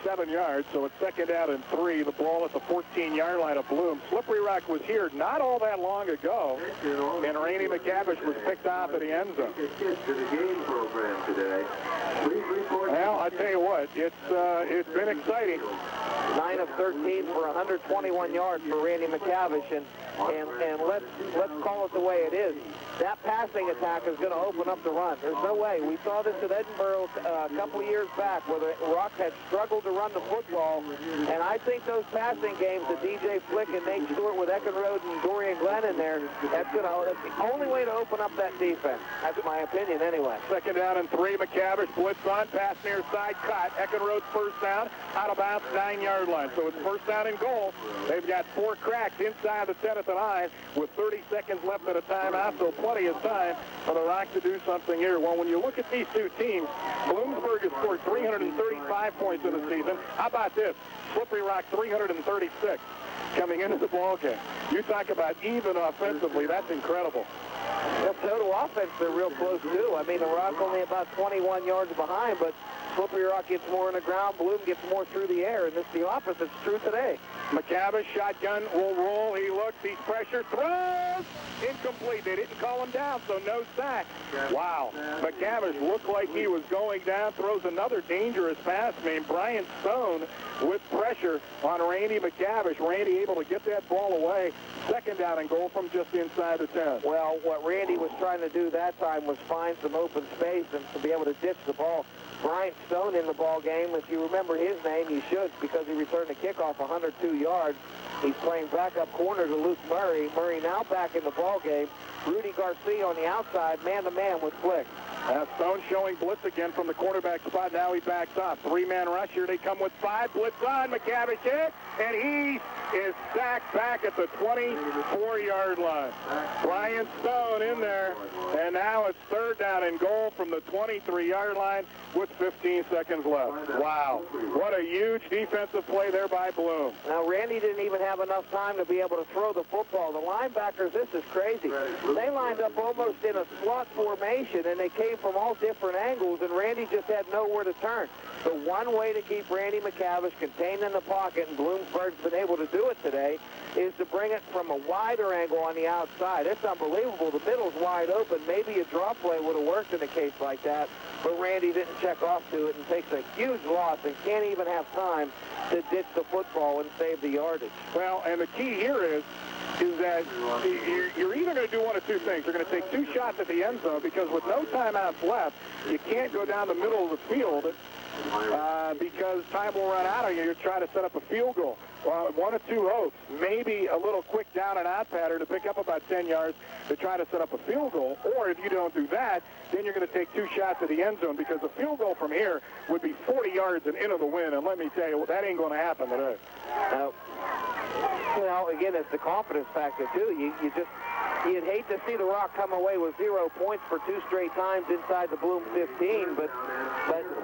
7 yards, so it's second down and 3. The ball at the 14-yard line of Bloom. Slippery Rock was here not all that long ago, and Randy McCavish was picked off at the end zone. Well, I tell you what, it's been exciting. 9 of 13 for 121 yards for Randy McCavish, and let's call it the way it is. That passing attack is going to open up the run. There's no way. We saw this at Edinburgh a couple of years back where the Rock had struggled to run the football, and I think those passing games, the DJ Flick and Nate Stewart with Eckenrode and Dorian Glenn in there, that's the only way to open up that defense. That's my opinion anyway. Second down and 3. McCavish blitz on, pass near side, caught. Eckenrode's first down, out of bounds, 9-yard line. So it's first down and goal. They've got 4 cracks inside the 10 at the 9 with 30 seconds left at a timeout, so plenty of time for the Rock to do something here. Well, when you look at these two teams, Bloomsburg has scored 335 points in the season. How about this? Slippery Rock 336 coming into the ball game. You talk about even offensively, that's incredible. Well, total offense, they're real close, too. I mean, the Rock only about 21 yards behind, but Slippery Rock gets more on the ground. Bloom gets more through the air, and it's the opposite's true today. McCavish, shotgun, will roll. He looks, he's pressure, throws! Incomplete. They didn't call him down, so no sack. Wow. McCavish looked like he was going down, throws another dangerous pass named Brian Stone with pressure on Randy McCavish. Randy able to get that ball away. Second down and goal from just inside the 10. Well, what Randy was trying to do that time was find some open space and to be able to ditch the ball. Brian Stone in the ball game. If you remember his name, you should, because he returned the kickoff 102 yards. He's playing backup corner to Luke Murray. Murray now back in the ball game. Rudy Garcia on the outside, man-to-man with Flick. Stone showing blitz again from the quarterback spot. Now he backs off. 3-man rush. Here they come with 5. Blitz on. McCavish hit, and he is sacked back at the 24-yard line. Brian Stone in there, and now it's third down and goal from the 23-yard line with 15 seconds left. Wow. What a huge defensive play there by Bloom. Now, Randy didn't even have enough time to be able to throw the football. The linebackers, this is crazy. They lined up almost in a slot formation, and they came from all different angles, and Randy just had nowhere to turn. The one way to keep Randy McCavish contained in the pocket, and Bloomsburg's been able to do it today, is to bring it from a wider angle on the outside. It's unbelievable. The middle's wide open. Maybe a draw play would have worked in a case like that, but Randy didn't check off to it and takes a huge loss and can't even have time to ditch the football and save the yardage. Well, and the key here is that you're either going to do one of two things. You're going to take 2 shots at the end zone, because with no timeouts left, you can't go down the middle of the field because time will run out on you. You're trying to set up a field goal. Well, one of two hopes. Maybe a little quick down and out pattern to pick up about 10 yards to try to set up a field goal. Or if you don't do that, then you're going to take 2 shots at the end zone, because a field goal from here would be 40 yards and into the wind. And let me tell you, that ain't going to happen today. Well, again, it's the confidence factor, too. You'd hate to see the Rock come away with 0 points for 2 straight times inside the Bloom 15, but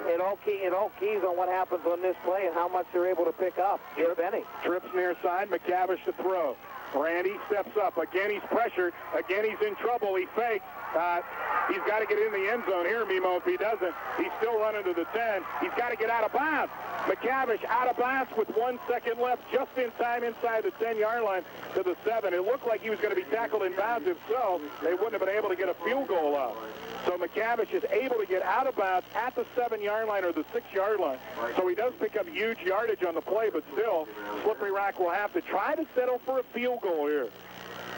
it all keys on what happens on this play and how much they're able to pick up, if any. Trips near side, McCavish to throw. Randy steps up. Again, he's pressured. Again, he's in trouble. He fakes. He's got to get in the end zone here, Mimo. If he doesn't, he's still running to the 10. He's got to get out of bounds. McCavish out of bounds with 1 second left, just in time inside the 10-yard line to the 7. It looked like he was going to be tackled in bounds. If so, they wouldn't have been able to get a field goal out. So McCavish is able to get out of bounds at the 7-yard line or the 6-yard line. So he does pick up huge yardage on the play, but still, Slippery Rock will have to try to settle for a field goal here.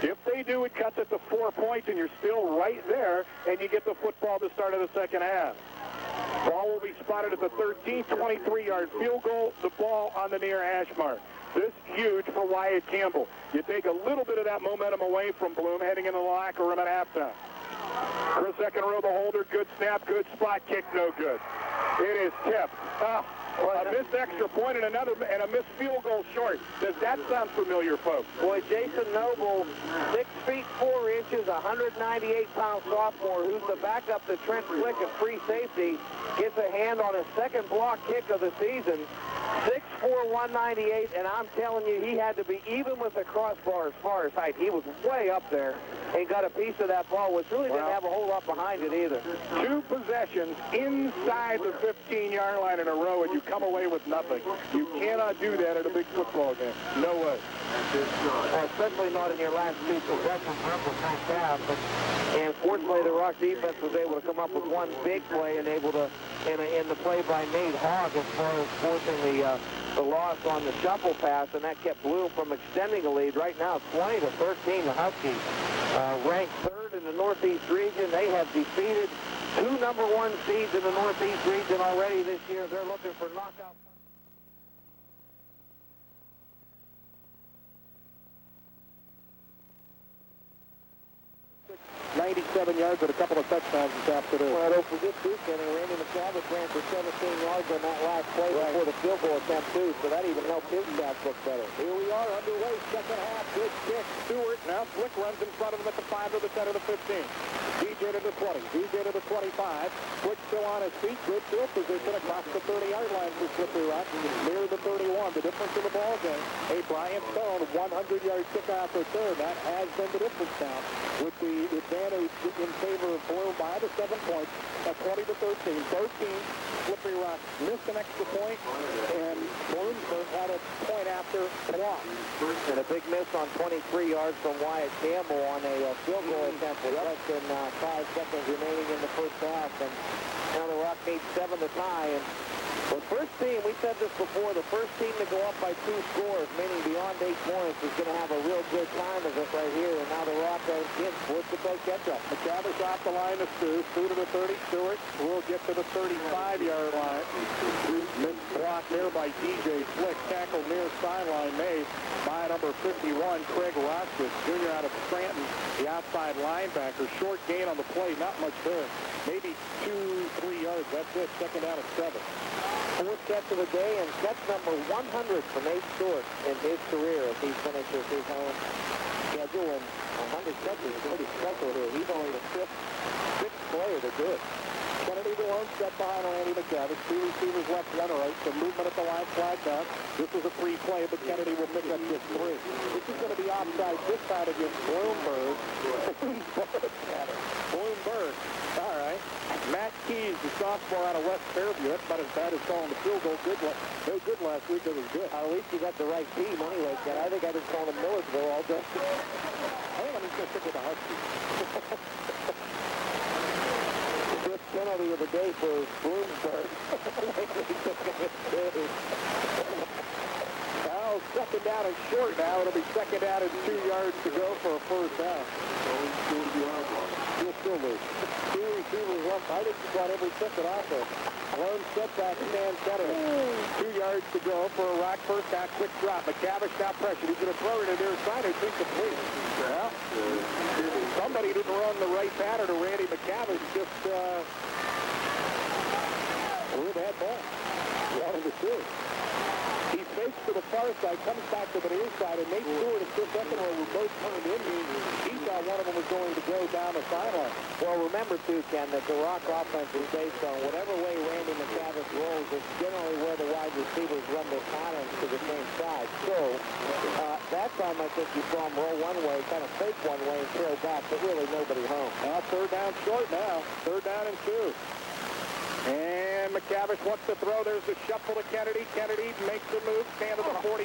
If they do, it cuts it to 4 points, and you're still right there, and you get the football to start of the second half. Ball will be spotted at the 13, 23-yard field goal, the ball on the near hash mark. This is huge for Wyatt Campbell. You take a little bit of that momentum away from Bloom heading into the locker room at halftime. Chris Eckenroe, the holder, good snap, good spot, kick, no good. It is tipped. A missed extra point and a missed field goal short. Does that sound familiar, folks? Boy, Jason Noble, 6 feet 4 inches, 198-pound sophomore, who's the backup to Trent Flick at free safety, gets a hand on his second block kick of the season. 6'4", 198, and I'm telling you, he had to be even with the crossbar as far as height. He was way up there and got a piece of that ball, which really didn't have a whole lot behind it either. 2 possessions inside the 15-yard line in a row, and you come away with nothing. You cannot do that at a big football game. No way. Especially not in your last 2 possessions of the first half. And fortunately, the Rock defense was able to come up with one big play and able to, in the play by Nate Hogg, as far as forcing the loss on the shuffle pass, and that kept Bloom from extending the lead. Right now, 20-13, the Huskies ranked 3rd in the Northeast region. They have defeated 2 number 1 seeds in the Northeast region already this year. They're looking for knockout. 97 yards and a couple of touchdowns this afternoon. Well, don't forget, too, Kenny, Randy McCavish ran for 17 yards on that last play before the field goal attempt, too, so that even helped his stats look better. Here we are, underway, second half, good kick. Stewart, now Flick runs in front of him at the 5 to the 10 to the 15. DJ to the 20, DJ to the 25. Flick still on his feet, good field position across the 30-yard line for Slippery Rock, near the 31. The difference in the ball game, a Brian Stone 100-yard kickoff return. That has been the difference now, with the advantage in favor of Bloom by the 7 points at 20-13. 13, Slippery Rock missed an extra point, and Bloomsburg had a point after block. And a big miss on 23 yards from Wyatt Campbell on a field goal attempt with less than 5 seconds remaining in the first half. And now the Rock needs 7 to tie. And the first team, we said this before, the first team to go up by 2 scores, meaning beyond 8 points, is going to have a real good time of it right here. And now the Rock are in forced to play catch-up. McCavish off the line to Stu. Stu to the 30. Stewart will get to the 35-yard line. Missed block there by DJ Flick. Tackle near sideline made by number 51, Craig Rosquith, junior out of Scranton, the outside linebacker. Short gain on the play, not much there. Maybe 2-3 yards. That's it. Second down at 7. 4th catch of the day, and catch number 100 for Nate Stewart in his career as he finishes his own schedule. And 100 catches is pretty special here. He's only the 6th player to do it. Kennedy the lone step behind Randy McCavish. 2 receivers left, 1 right. Some movement at the line, flag down. This is a free play, but Kennedy will pick up just 3. This is going to be offside this side against Bloomsburg. Bloomsburg. All right. Matt Keys, the sophomore out of West Fairview. That's about as bad as calling the field goal. No good last week. That was good. At least you got the right team anyway, Ken. I think I just called him Millersville all day. I think I'm just going to stick with the Huskies. Fifth penalty of the day for Bloomsburg. Foul second down and short now. It'll be second down and 2 yards to go for a first down. You'll still lose. Two receivers left. I think you got every ticket off there. Lone setback, Stan Kennedy. 2 yards to go for a Rock first down. Quick drop. McCavish now pressured. He's going to throw it to the near side. It's incomplete. Well, somebody didn't run the right pattern to Randy McCavish. Just with that ball. One of the two. He fakes to the far side, comes back to the near side, and Nate Stewart and Chris Eckenroy were both turned in. He thought one of them was going to go down the sideline. Well, remember, too, Ken, that the Rock offense is based on whatever way Randy McCavish rolls, it's generally where the wide receivers run their patterns to the same side. So, that time I think you saw him roll one way, kind of fake one way and throw back, but really nobody home. Now third down short now. Third down and 2. And McCavish wants to throw. There's the shuffle to Kennedy. Kennedy makes the move, stand to the 45.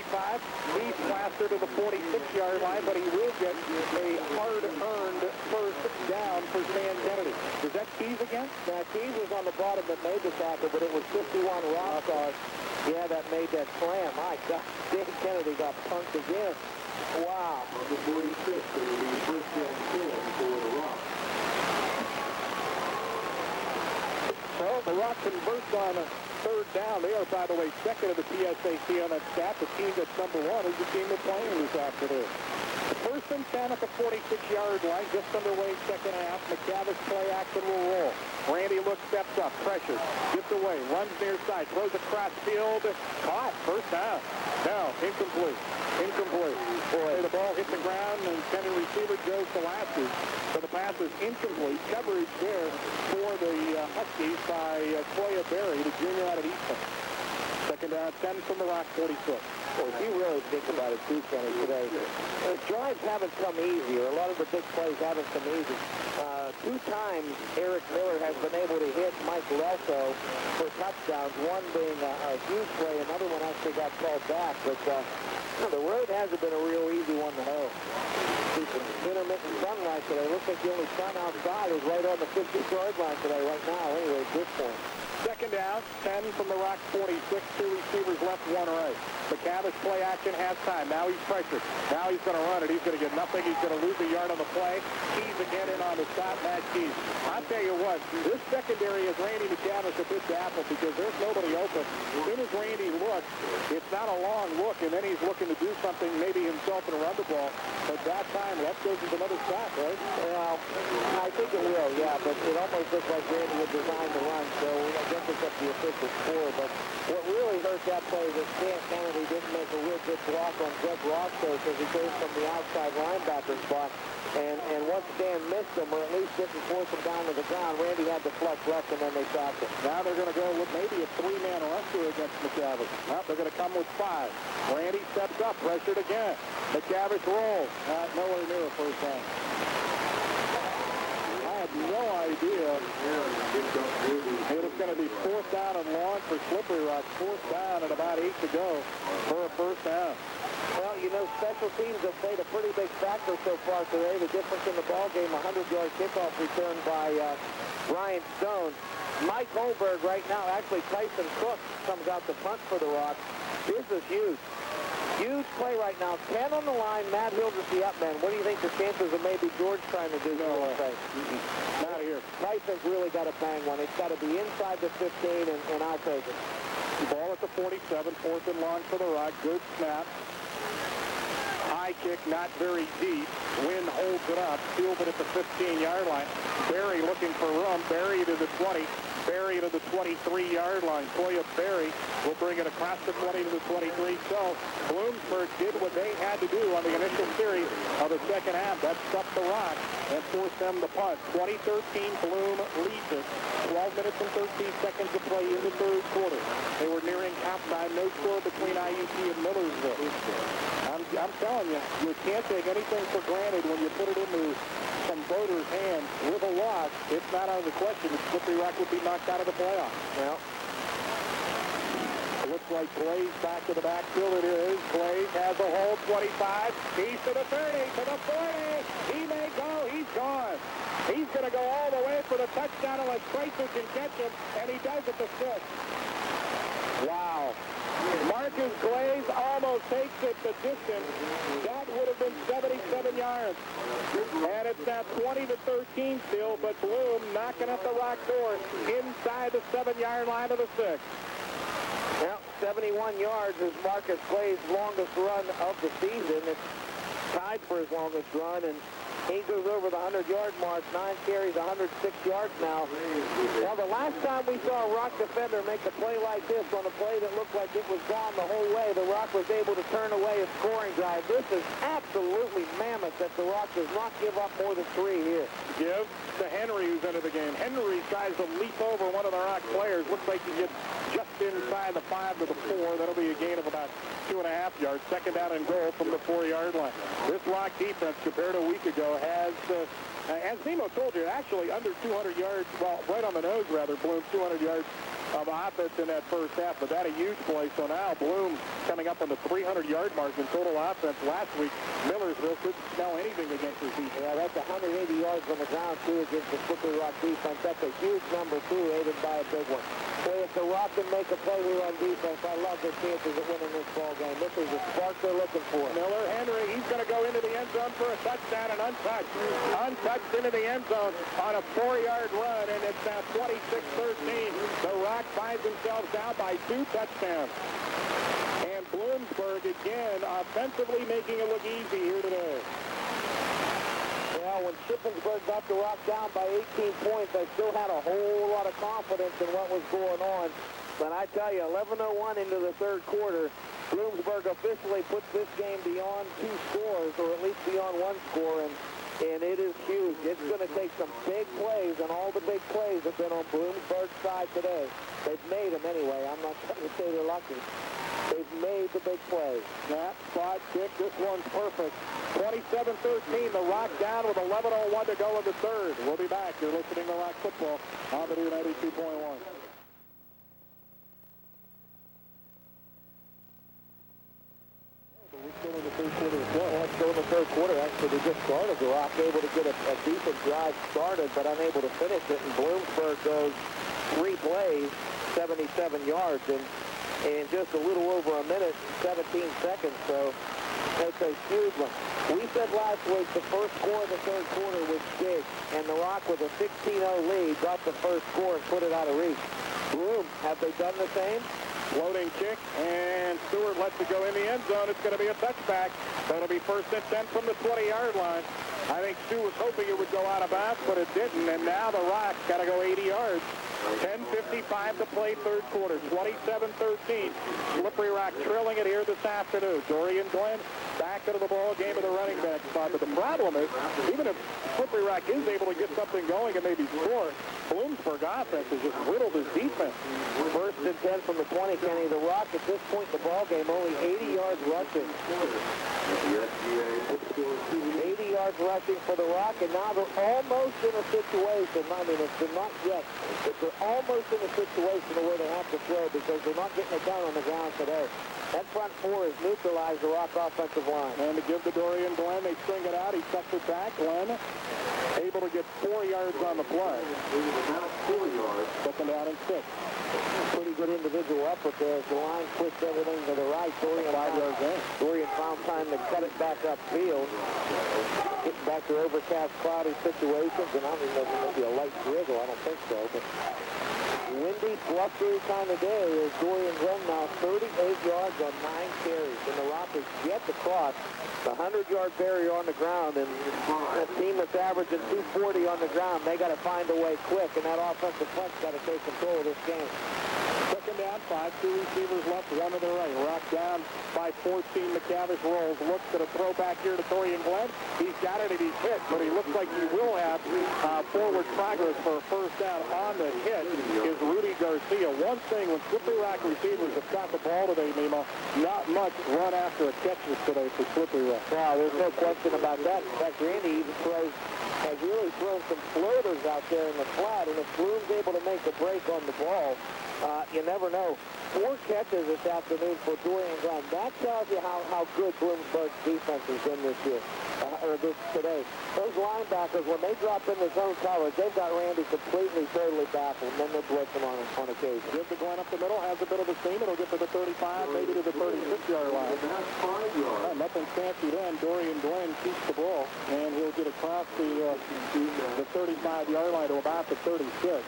He's plastered to the 46-yard line, but he will get a hard-earned first down for Stan Kennedy. Is that Keys again? Now, Keys was on the bottom that made the tackle, but it was 51 Rockstars. Yeah, that made that slam. My God, Stan Kennedy got punked again. Wow. On the 46, it'll be first and 10 for the Rock. Well, the Rock converts on a third down. They are, by the way, second of the PSAC on that stat. The team that's number 1 is the team that's playing this afternoon. The first and 10 at the 46-yard line, just underway second half. McCavish play action will roll. Randy looks, steps up, pressures, gets away, runs near side, throws across field, caught, first down. No, incomplete. Incomplete. Boy, the ball hit the ground, and intended receiver goes to Lasky. So the pass is incomplete. Coverage there for the Huskies by Toya Berry, the junior out of Easton. Second down, 10 from the Rock, 46. Well, if you really think about it, too, Kenny, today, the drives haven't come easy, or a lot of the big plays haven't come easy. 2 times Eric Miller has been able to hit Mike Lelso for touchdowns, one being a huge play, another one actually got called back. But the road hasn't been a real easy one to hoe. See some intermittent sunlight today. Looks like the only sun outside is right on the 50-yard line today right now, anyway, at this point. Second down, 10 from the Rock 46, 2 receivers left, 1 right. McCavish play action has time. Now he's pressured. Now he's going to run it. He's going to get nothing. He's going to lose a yard on the play. Keys again in on the stop. Matt Keys. I'll tell you what, this secondary is Randy McCavish a bit apple because there's nobody open. As soon as Randy looks, it's not a long look, and then he's looking to do something maybe himself and run the ball. But that time, that goes into another stop, right? Well, I think it will, yeah, but it almost looks like Randy was designed to run, so I guess it's up to the official score. But what really hurt that play is that Stan Kennedy didn't make a real good block on Greg Roscoe because he goes from the outside linebacker spot. And once Stan missed him, or at least didn't force him down to the ground, Randy had the flex left, and then they stopped him. Now they're going to go with maybe a 3-man rusher against McCavish. Well, they're going to come with 5. Randy steps up, pressured again. McCavish rolls. Nowhere near a first down. I had no idea it was going to be 4th down and long for Slippery Rock. 4th down and about 8 to go for a first down. Well, you know, special teams have played a pretty big factor so far today. The difference in the ball game, a 100-yard kickoff return by Ryan Stone. Mike Holberg right now, actually Tyson Cook comes out to punt for the Rock. This is huge. Huge play right now. 10 on the line. Matt Hildreth, the up man. What do you think the chances of maybe George trying to do? Not here. Tyson's really got to bang one. It's got to be inside the 15, and I'll take it. Ball at the 47, 4th and long for the Rock. Good snap. High kick, not very deep. Wind holds it up. Fielded at the 15-yard line. Berry looking for room. Berry to the 20. Berry to the 23-yard line. Toya Berry will bring it across the 20 to the 23. So Bloomsburg did what they had to do on the initial series of the second half. That stuffed the Rock and forced them to punt. 2013, Bloom leads it. 12 minutes and 13 seconds to play in the third quarter. They were nearing halftime. No score between IUP and Millersville. I'm telling you, you can't take anything for granted when you put it into some voters' hands. With a loss, it's not out of the question that Slippery Rock would be knocked out of the playoffs. Well, it looks like Blaze back to the backfield. It is. Blaze has a hold. 25. He's to the 30, to the 40. He may go. He's gone. He's going to go all the way for the touchdown unless Tracer can catch him, and he does at the 6. Wow. Mark Charges Glaze, almost takes it the distance. That would have been 77 yards. And it's now 20-13 still, but Bloom knocking at the Rock door inside the 7-yard line of the 6. Well, 71 yards is Marcus Clay's longest run of the season. It's tied for his longest run, and he goes over the 100-yard mark. 9 carries, 106 yards now. Now, the last time we saw a Rock defender make a play like this on a play that looked like it was gone the whole way, the Rock was able to turn away a scoring drive. This is absolutely mammoth that the Rock does not give up more than 3 here. Give to Henry, who's into the game. Henry tries to leap over one of the Rock players. Looks like he gets just inside the 5 to the 4. That'll be a gain of about 2.5 yards. Second down and goal from the 4-yard line. This Rock defense, compared to a week ago, has, as Nemo told you, actually under 200 yards, well, right on the nose, rather, Bloom, 200 yards of offense in that first half, but that a huge play. So now Bloom coming up on the 300-yard mark in total offense. Last week, Millersville couldn't smell anything against his defense. Yeah, that's 180 yards on the ground, too, against the Slippery Rock defense. That's a huge number, too, aided by a big one. Boy, if the Rock can make a play here on defense, I love their chances of winning this ball game. This is the spark they're looking for. Miller, Henry, he's going to go into the end zone for a touchdown and untouched. Untouched into the end zone on a 4-yard run, and it's now 26-13. The Rock finds themselves down by 2 touchdowns. And Bloomsburg, again, offensively making it look easy here today. Well, when Shippensburg got the Rock down by 18 points, I still had a whole lot of confidence in what was going on. But I tell you, 11:01 into the third quarter, Bloomsburg officially puts this game beyond 2 scores, or at least beyond 1 score, and it is huge. It's going to take some big plays, and all the big plays have been on Bloomsburg's side today. They've made them anyway. I'm not trying to say they're lucky. They've made the big plays. Snap, spot, kick. This one's perfect. 27-13. The Rock down with 11:01 to go in the third. We'll be back. You're listening to Rock Football on the new 92.1. We're still in the third quarter as well. Well, still in the third quarter. Actually, they just started. The Rock able to get a decent drive started, but unable to finish it. And Bloomsburg goes 3 plays, 77 yards, and in just a little over a minute, 17 seconds. So it's a huge one. We said last week the first score of the third quarter was big, and the Rock with a 16-0 lead got the first score and put it out of reach. Bloom, have they done the same? Floating kick, and Stewart lets it go in the end zone. It's going to be a touchback. So it'll be 1st and 10 from the 20-yard line. I think Stu was hoping it would go out of bounds, but it didn't, and now the Rock's got to go 80 yards. 10:55 to play third quarter, 27-13. Slippery Rock trailing it here this afternoon. Dorian Glenn back into the ball game of the running back spot. But the problem is, even if Slippery Rock is able to get something going and maybe score, Bloomsburg offense has just riddled his defense. 1st and 10 from the 20, Kenny. The Rock at this point in the ball game only 80 yards rushing. 80 yards rushing for the Rock, and now they're almost in a situation. I mean, they're not yet, but they're almost in a situation where they have to throw because they're not getting it done on the ground today. That front 4 has neutralized the Rock offensive line. And to give to Dorian Glenn, they string it out. He tucks it back. Glenn able to get 4 yards on the play. 4 yards. Second down and 6. Pretty good individual effort there as the line pushed everything to the right. Dorian found time to cut it back upfield. Getting back to overcast, cloudy situations, and I don't even know if maybe a light drizzle. I don't think so, but windy, blustery kind of day is Dorian Glenn now 38 yards on 9 carries, and the Rock is yet to cross the 100-yard barrier on the ground, and a team that's averaging 240 on the ground, they got to find a way quick, and that offensive front's got to take control of this game. Second down, 5, 2 receivers left, 1 to the right. Rock down by 14. McCavish rolls, looks at a throw back here to Dorian Glenn. He's got it and he's hit, but he looks like he will have forward progress for a first down. On the hit is Rudy Garcia. One thing, when Slippery Rock receivers have got the ball today, Nemo, not much run after a catches today for Slippery Rock. Wow, there's no question about that. In fact, Randy even has really thrown some floaters out there in the flat, and if Bloom's able to make a break on the ball, you never know. 4 catches this afternoon for Dorian Glenn. That tells you how good Bloomsburg's defense has been this year. today. Those linebackers, when they drop in the zone coverage, they've got Randy completely, totally baffled, and then they'll blitz him on occasion. Give the going up the middle, has a bit of a seam. It'll get to the 35, maybe to the 36-yard line. Nothing fancy then. Dorian Glenn keeps the ball, and he'll get across the 35-yard line to about the 36.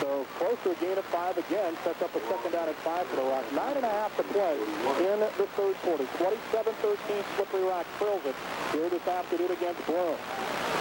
So close to a gain of 5 again, sets up a second down at 5 for the Rock. 9.5 to play in the third quarter. 27-13, Slippery Rock trails it here this afternoon against Bloom.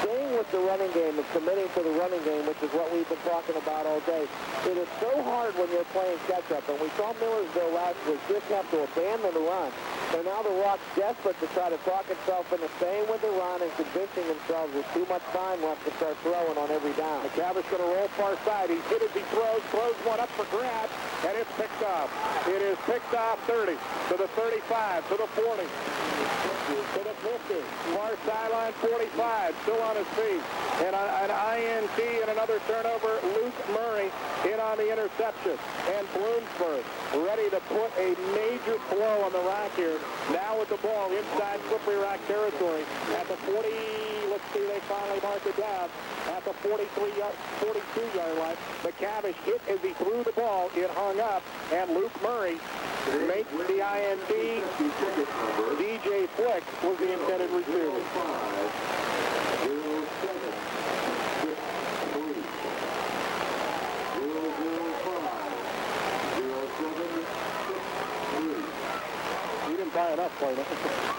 Staying with the running game and committing to the running game, which is what we've been talking about all day, it is so hard when you're playing catch-up. And we saw Millersville last week just have to abandon the run. So now the Rock's desperate to try to talk itself into staying with the run and convincing themselves there's too much time left to start throwing on every down. McCavish going to roll far side. He's hit as he throws one up for grabs, and it's picked off. It is picked off 30 to the 35, to the 40, to the 50. Far sideline 45, still on his feet. And an INT and another turnover. Luke Murray in on the interception. And Bloomsburg ready to put a major blow on the Rock here. Now with the ball inside Slippery Rock territory at the 40. Let's see, they finally mark it down at the 42-yard line. McCavish hit as he threw the ball. It hung up, and Luke Murray makes the INT. DJ Flick was the intended receiver. He didn't buy enough, Clayton.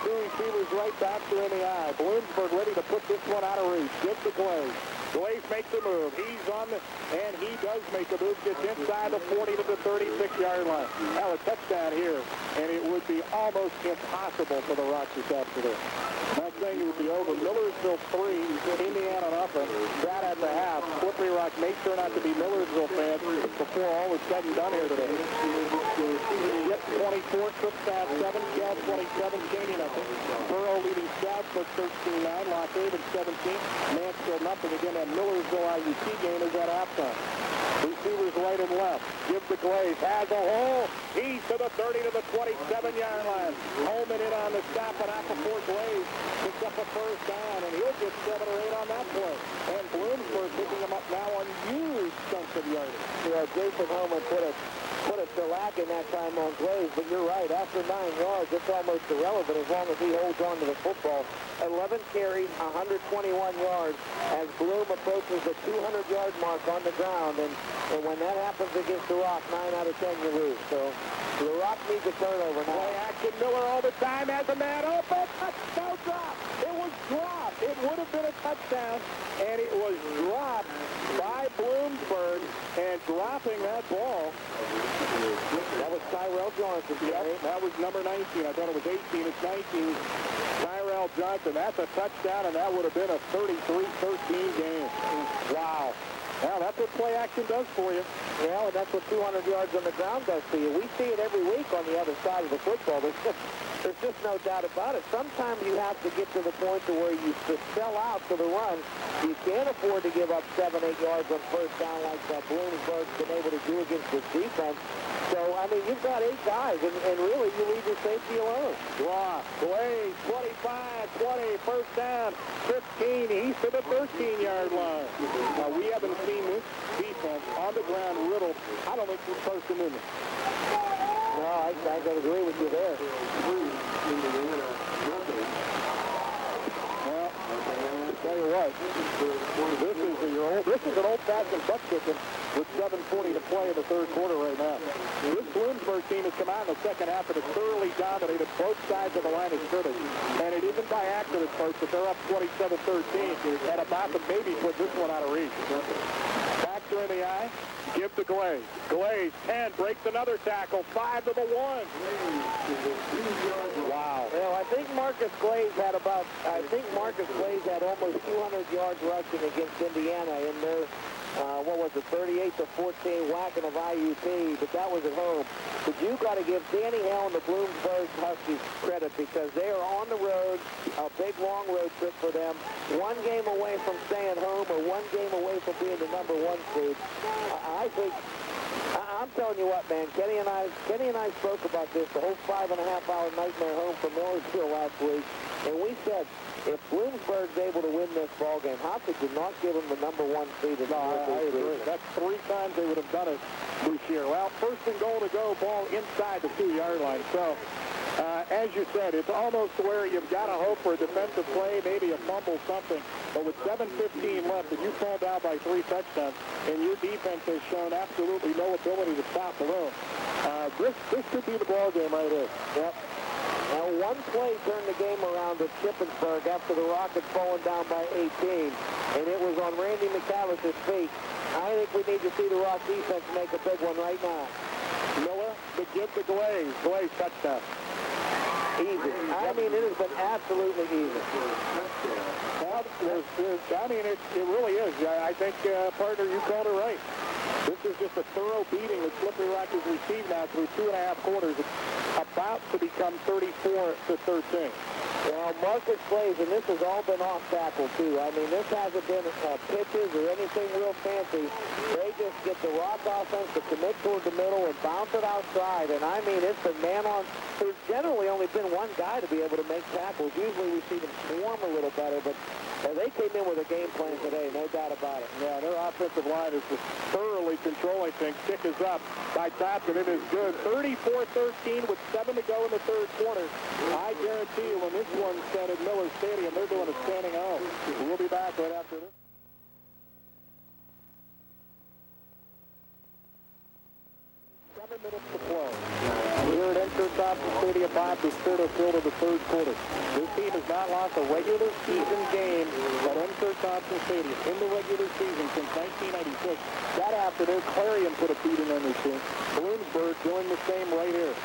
Two receivers right back there in the eye. Bloomsburg ready to put this one out of reach. Gives to Glaze. Glaze makes a move. He's on the, and he does make a move. Gets inside the 40 to the 36-yard line. Now a touchdown here, and it would be almost impossible for the Rock this afternoon. Not saying it would be over. Millersville 3, Indiana nothing. That at the half. Slippery Rock made sure not to be Millersville fans before all was said and done here today. Yep, 24, Trips past 7, Cal 27, Cheney nothing. Burrow leading Stroudsburg 13-9, Lock Haven 17, Mansfield nothing. Again, that Millersville IUT game is at halftime. Receivers right and left. Give the Glaze. Has a hole. He's to the 30 to the 27-yard line. Holman in on the stop, but out before Glaze picks up a first down, and he'll get 7 or 8 on that play. And Bloomsburg picking him up now on huge chunks of yardage. Yeah, Jason Holman put a shellac in that time on Glaze, but you're right. After 9 yards, it's almost irrelevant as long as he holds on to the football. 11 carries, 121 yards as Bloom approaches the 200-yard mark on the ground. And when that happens against the Rock, 9 out of 10 you lose. So the Rock needs a turnover now. Play action. Miller all the time has a man open. Touchdown drop. It was dropped. It would have been a touchdown, and it was dropped by Bloomsburg. And dropping that ball, that was Tyrell Johnson. Yep, that was number 19. I thought it was 18. It's 19. Tyrell Johnson. That's a touchdown, and that would have been a 33-13 game. Wow. Well, that's what play action does for you. Yeah, and that's what 200 yards on the ground does for you. We see it every week on the other side of the football. There's just no doubt about it. Sometimes you have to get to the point to where you sell out to the run. You can't afford to give up 7, 8 yards on first down like Bloomsburg's been able to do against this defense. So, I mean, you've got 8 guys, and really you leave your safety alone. Wow. Glaze, 25, 20, first down, 15. He's to the 13-yard line. Now, we haven't seen this defense on the ground riddled. I don't think this person in it. No, I got to agree with you there. Well, I'll tell you what, this is an old-fashioned butt kicking with 7:40 to play in the third quarter right now. This Bloomsburg team has come out in the second half and has thoroughly dominated both sides of the line of scrimmage. And it isn't by accident, folks, that they're up 27-13 and about to maybe put this one out of reach. Baxter in the eye. Give to Glaze. Glaze, 10, breaks another tackle, 5 to the 1. Wow. Well, I think Marcus Glaze had almost 200 yards rushing against Indiana in their, 38-14 whacking of IUP, but that was at home. But you got to give Danny Hale and the Bloomsburg Huskies credit because they are on the road, a big long road trip for them. 1 game away from staying home or 1 game away from being the #1 seed. I I'm telling you what, man, Kenny and I spoke about this, the whole 5.5-hour nightmare home from Millersville last week, and we said, if Bloomsburg's able to win this ball game, how could you not give them the #1 seed? No, I agree. That's 3 times they would have done it this year. Well, first and goal to go, ball inside the 2-yard line. So, as you said, it's almost where you've got to hope for a defensive play, maybe a fumble, something. But with 7:15 left, and you fall down by 3 touchdowns, and your defense has shown absolutely no ability to stop the run, this could be the ball game right here. Yep. Now, one play turned the game around at Shippensburg after the Rock had fallen down by 18, and it was on Randy McTavish's feet. I think we need to see the Rock defense make a big one right now. Miller to get the Glaze. Glaze touchdown. Easy. I mean, it has been absolutely easy. Well, it really is. I think, partner, you called it right. This is just a thorough beating that Slippery Rock has received now through 2.5 quarters. It's about to become 34-13. Well, Marcus Glaze, and this has all been off tackle, too. I mean, this hasn't been pitches or anything real fancy. They just get the Rock offense to commit toward the middle and bounce it outside. And, I mean, it's been man-on. There's generally only been one guy to be able to make tackles. Usually we see them swarm a little better, but they came in with a game plan today, no doubt about it. Yeah, their offensive line is just thoroughly controlling things. Kick is up by Thompson. It is good. 34-13 with 7 to go in the 3rd quarter. I guarantee you when this one's set at Miller Stadium, they're doing a standing home. We'll be back right after this. Minutes to play. Here at Enter Thompson Stadium, Bob Disperto Field of the 3rd quarter. This team has not lost a regular season game at Enter Thompson Stadium in the regular season since 1996. That afternoon, Clarion put a beating on this team. Bloomsburg doing the same right here.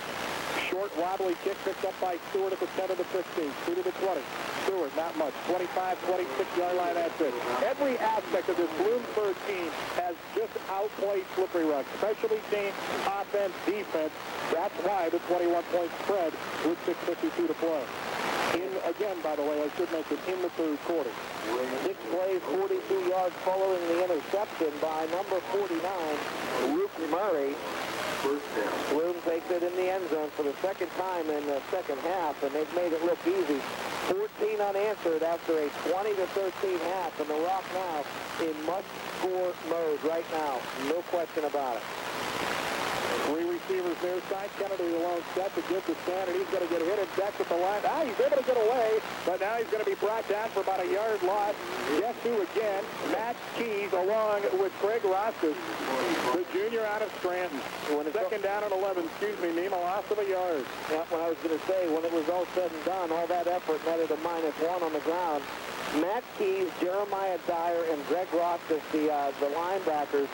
Short, wobbly kick picked up by Stewart at the 10 of the 15. 2 to the 20. Stewart, not much. 25, 26-yard line, that's it. Every aspect of this Bloomsburg team has just outplayed Slippery Rock. Specialty team, offense, defense. That's why the 21-point spread with 6:52 to play. Again, by the way, I should mention, in the 3rd quarter. 6 plays, 42 yards following the interception by number 49, Luke Murray. Bloom takes it in the end zone for the 2nd time in the 2nd half, and they've made it look easy. 14 unanswered after a 20-13 half, and the Rock now in must-score mode right now. No question about it. 3 receivers near side. Kennedy alone set to give to Stan, and he's going to get hit and decked at the line. He's able to get away, but now he's going to be brought down for about a yard loss. Guess who again? Matt Keys along with Craig Rostas, the junior out of Scranton. 2nd down and 11, mean a loss of a yard. Yeah, what I was going to say, when it was all said and done, all that effort netted a -1 on the ground. Matt Keys, Jeremiah Dyer, and Greg Rostas, the linebackers,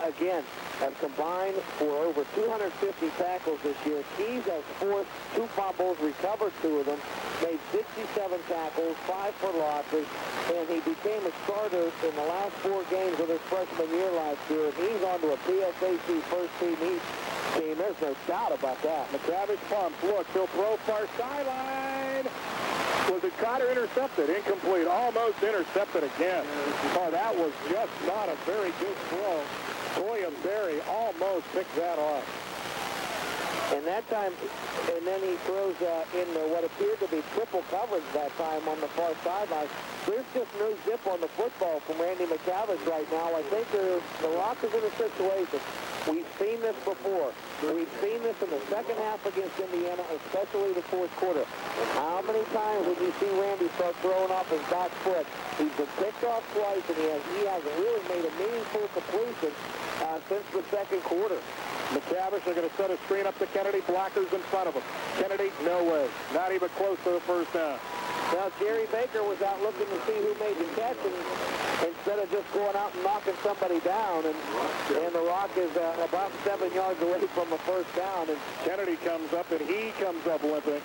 again, have combined for over 250 tackles this year. Keys has forced 2 fumbles, recovered 2 of them, made 67 tackles, 5 for losses, and he became a starter in the last 4 games of his freshman year last year. And he's on to a PSAC first-team team. There's no doubt about that. McTavish pumps. Look, he'll throw far sideline. Was it caught or intercepted? Incomplete. Almost intercepted again. Oh, that was just not a very good throw. William Berry almost picked that off. And that time, and then he throws in what appeared to be triple coverage that time on the far sideline. There's just no zip on the football from Randy McTavish right now. I think the Rock is in a situation. We've seen this before. We've seen this in the 2nd half against Indiana, especially the 4th quarter. And how many times did you see Randy start throwing off his back foot? He's been picked off twice, and he hasn't really made a meaningful completion since the 2nd quarter. McTavish are going to set a screen up to Kennedy. Blockers in front of him. Kennedy, no way. Not even close to the 1st down. Now, Jerry Baker was out looking to see who made the catch, and instead of just going out and knocking somebody down, and the Rock is about 7 yards away from the 1st down. And Kennedy comes up, and he comes up limping.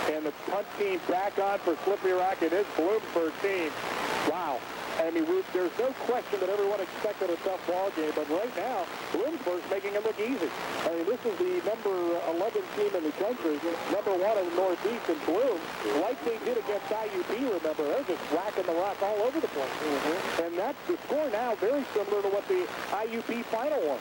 And the punt team back on for Slippery Rock. It is Bloomsburg team. Wow. I mean, there's no question that everyone expected a tough ball game, but right now, Bloomsburg's making it look easy. I mean, this is the number 11 team in the country, number 1 in the Northeast, and Bloom, like they did against IUP, remember, they're just whacking the Rock all over the place. And that's the score now, very similar to what the IUP final was.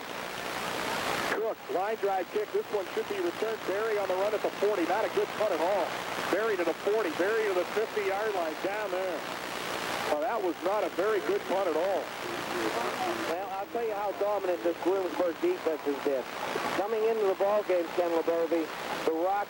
look. Line drive kick. This one should be returned. Barry on the run at the 40. Not a good punt at all. Barry to the 40. Barry to the 50-yard line down there. Well, that was not a very good punt at all. Well, I'll tell you how dominant this Bloomsburg defense has been. Coming into the ball game, Ken LeBovie, the Rock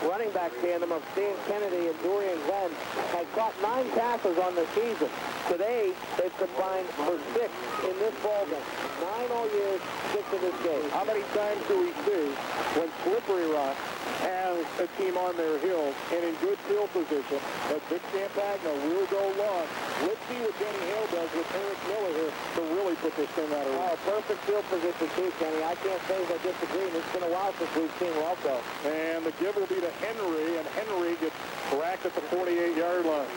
running back tandem of Stan Kennedy and Dorian Glenn had caught 9 passes on the season. Today, they've combined for 6 in this ball game. 9 all year, 6 in this game. How many times do we see when Slippery Rock has a team on their heels and in good field position that Vic Sampagno will go long? Let's see what Denny Hale does with Eric Miller here to really put this thing out of reach. Perfect field position too, Kenny. I can't say I disagree. It's been a while since we've seen Walco. And the give will be to Henry, and Henry gets racked at the 48-yard line.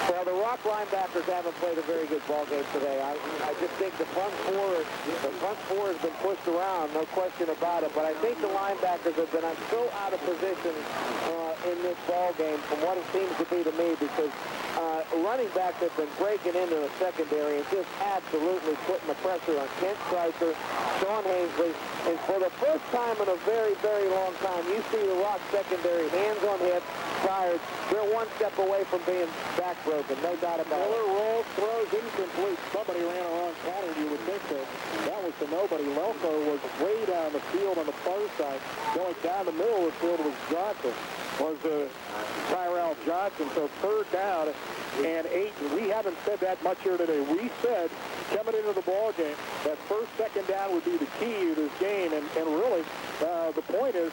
Well, the Rock linebackers haven't played a very good ball game today. I just think the front four has been pushed around, no question about it. But I think the linebackers have been so out of position in this ball game from what it seems to be to me, because running backs have been breaking into the secondary and just absolutely putting the pressure on Kent Stryker, Sean Hainsley, and for the first time in a very, very long time, you see the Rock secondary hands on hips, fired. They're one step away from being backbroken, no doubt about it. Miller rolls, throws incomplete. Somebody ran a wrong pattern, you would think that. That was to nobody. Lelko was way down the field on the far side. Going down the middle of the field was Johnson, was Tyrell Johnson. So third down and 8. We haven't said that much here today. We said coming into the ball game that first, second down would be the key to this game. And really, the point is,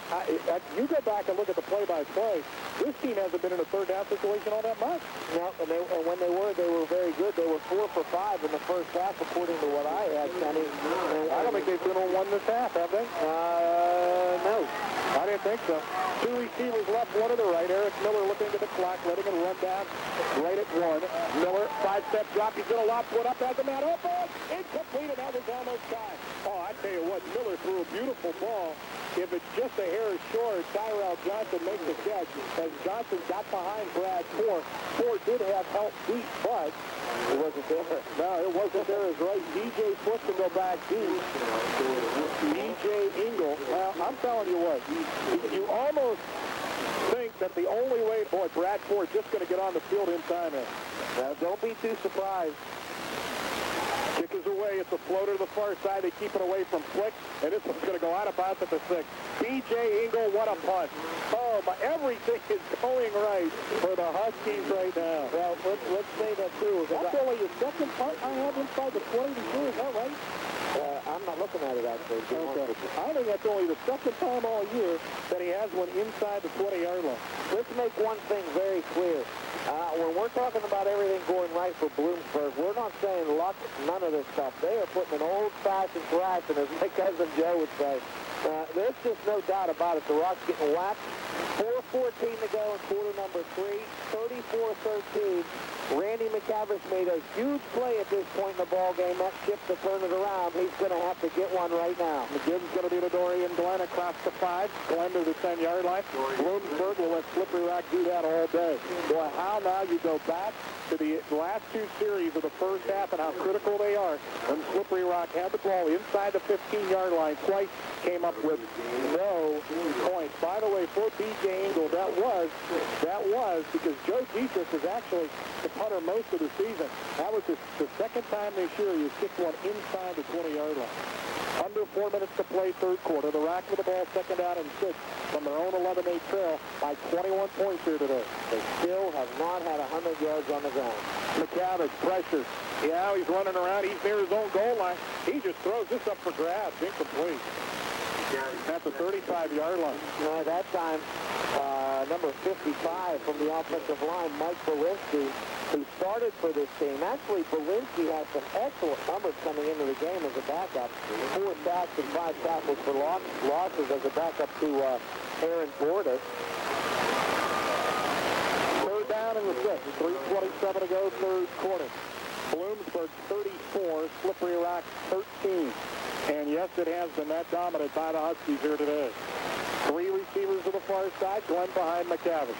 you go back and look at the play-by-play. This team hasn't been in a third down situation all that much. No, and when they were very good. They were 4 for 5 in the first half, according to what I had, Kenny. I don't think they've been on one this half, have they? No. I didn't think so. 2 receivers left, 1 to the right. Eric Miller looking at the clock, letting him run down right at 1. Miller, 5-step drop. He's going to lob one up as a man open. Incomplete, and that was almost time. Oh, I tell you what, Miller threw a beautiful ball. If it's just a hair short, Tyrell Johnson makes the catch as Johnson got behind Brad Ford. Ford did have help deep, but it wasn't there. No, it wasn't there. It's right. DJ flipped to go back deep. DJ Engel. Well, I'm telling you what, you almost think that the only way, boy, Brad Ford just going to get on the field in time here. Now, don't be too surprised. Kick is away. It's a floater to the far side. They keep it away from Flick, and this one's going to go out of bounds at the 6. B.J. Engel, what a punt. Oh, my, everything is going right for the Huskies right now. Well, let's say that, too. That's only the second punt I have inside the 20 this year. Is that right? I'm not looking at it, actually. Okay. I think that's only the second time all year that he has one inside the 20-yard line. Let's make one thing very clear. When we're talking about everything going right for Bloomsburg, we're not saying luck, none of this stuff. They are putting an old-fashioned thrashing, as my cousin Joe would say. There's just no doubt about it. The Rock's getting whacked. 4:14 to go in quarter number 3, 34-13. Randy McCavish made a huge play at this point in the ball game. That ship to turn it around. He's going to have to get one right now. McGinn's going to be to Dorian Glenn across the 5. Glenn to the 10-yard line. Bloomsburg will let Slippery Rock do that all day. Boy, how now you go back to the last 2 series of the first half and how critical they are. When Slippery Rock had the ball inside the 15-yard line, twice came up with no points. By the way, for B.J. Engel, that was because Joe Dietrich is actually the punter most of the season. That was the second time this year he has kicked one inside the 20-yard line. Under 4 minutes to play, third quarter. The Rock with the ball, second down and 6 from their own 11-8 trail by 21 points here today. They still have not had 100 yards on the ground. McCavish, pressure. Yeah, he's running around. He's near his own goal line. He just throws this up for grabs. Incomplete. At the 35-yard line. That time, number 55 from the offensive line, Mike Belinsky, who started for this team. Actually, Belinsky has some excellent numbers coming into the game as a backup. 4 sacks and 5 tackles for losses as a backup to Aaron Bordas. Third down in the 6. 3:27 to go, third quarter. Bloomsburg 34, Slippery Rock 13. And yes, it has been that dominant by the Huskies here today. 3 receivers to the far side, Glenn behind McCavish.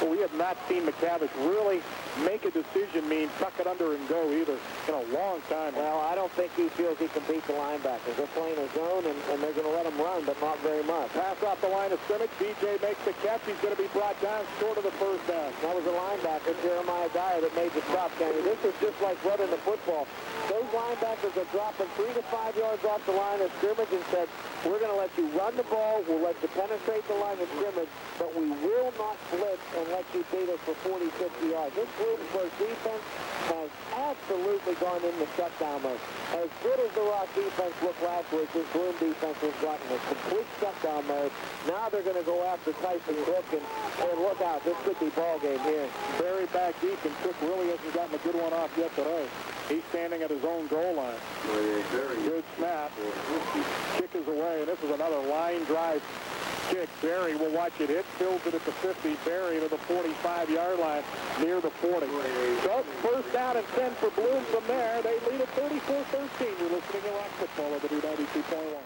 Well, we have not seen McCavish really make a decision mean tuck it under and go either in a long time. Well, I don't think he feels he can beat the linebackers. They're playing a zone, and they're going to let him run, but not very much. Pass off the line of scrimmage. DJ makes the catch. He's going to be brought down short of the first down. That was a linebacker, Jeremiah Dyer, that made the stop, Kenny. This is just like running the football. Those linebackers are dropping 3 to 5 yards off the line of scrimmage and said, we're going to let you run the ball, we'll let you penetrate the line of scrimmage, but we will not blitz and let you beat us for 40, 50 yards. This Bloomsburg defense has absolutely gone into shutdown mode. As good as the Rock defense looked last week, this Bloom defense has gotten a complete shutdown mode. Now they're going to go after Tyson Cook, and look out, this could be ball game here. Very back deep, and Cook really hasn't gotten a good one off yet today. He's standing at his own goal line. Good snap. Kick is away, and this is another line drive kick. Barry will watch it hit, fills it at the 50, Barry to the 45-yard line near the 40. So first down and 10 for Bloom from there. They lead at 34-13. You're listening to Rock Football at the 92.1.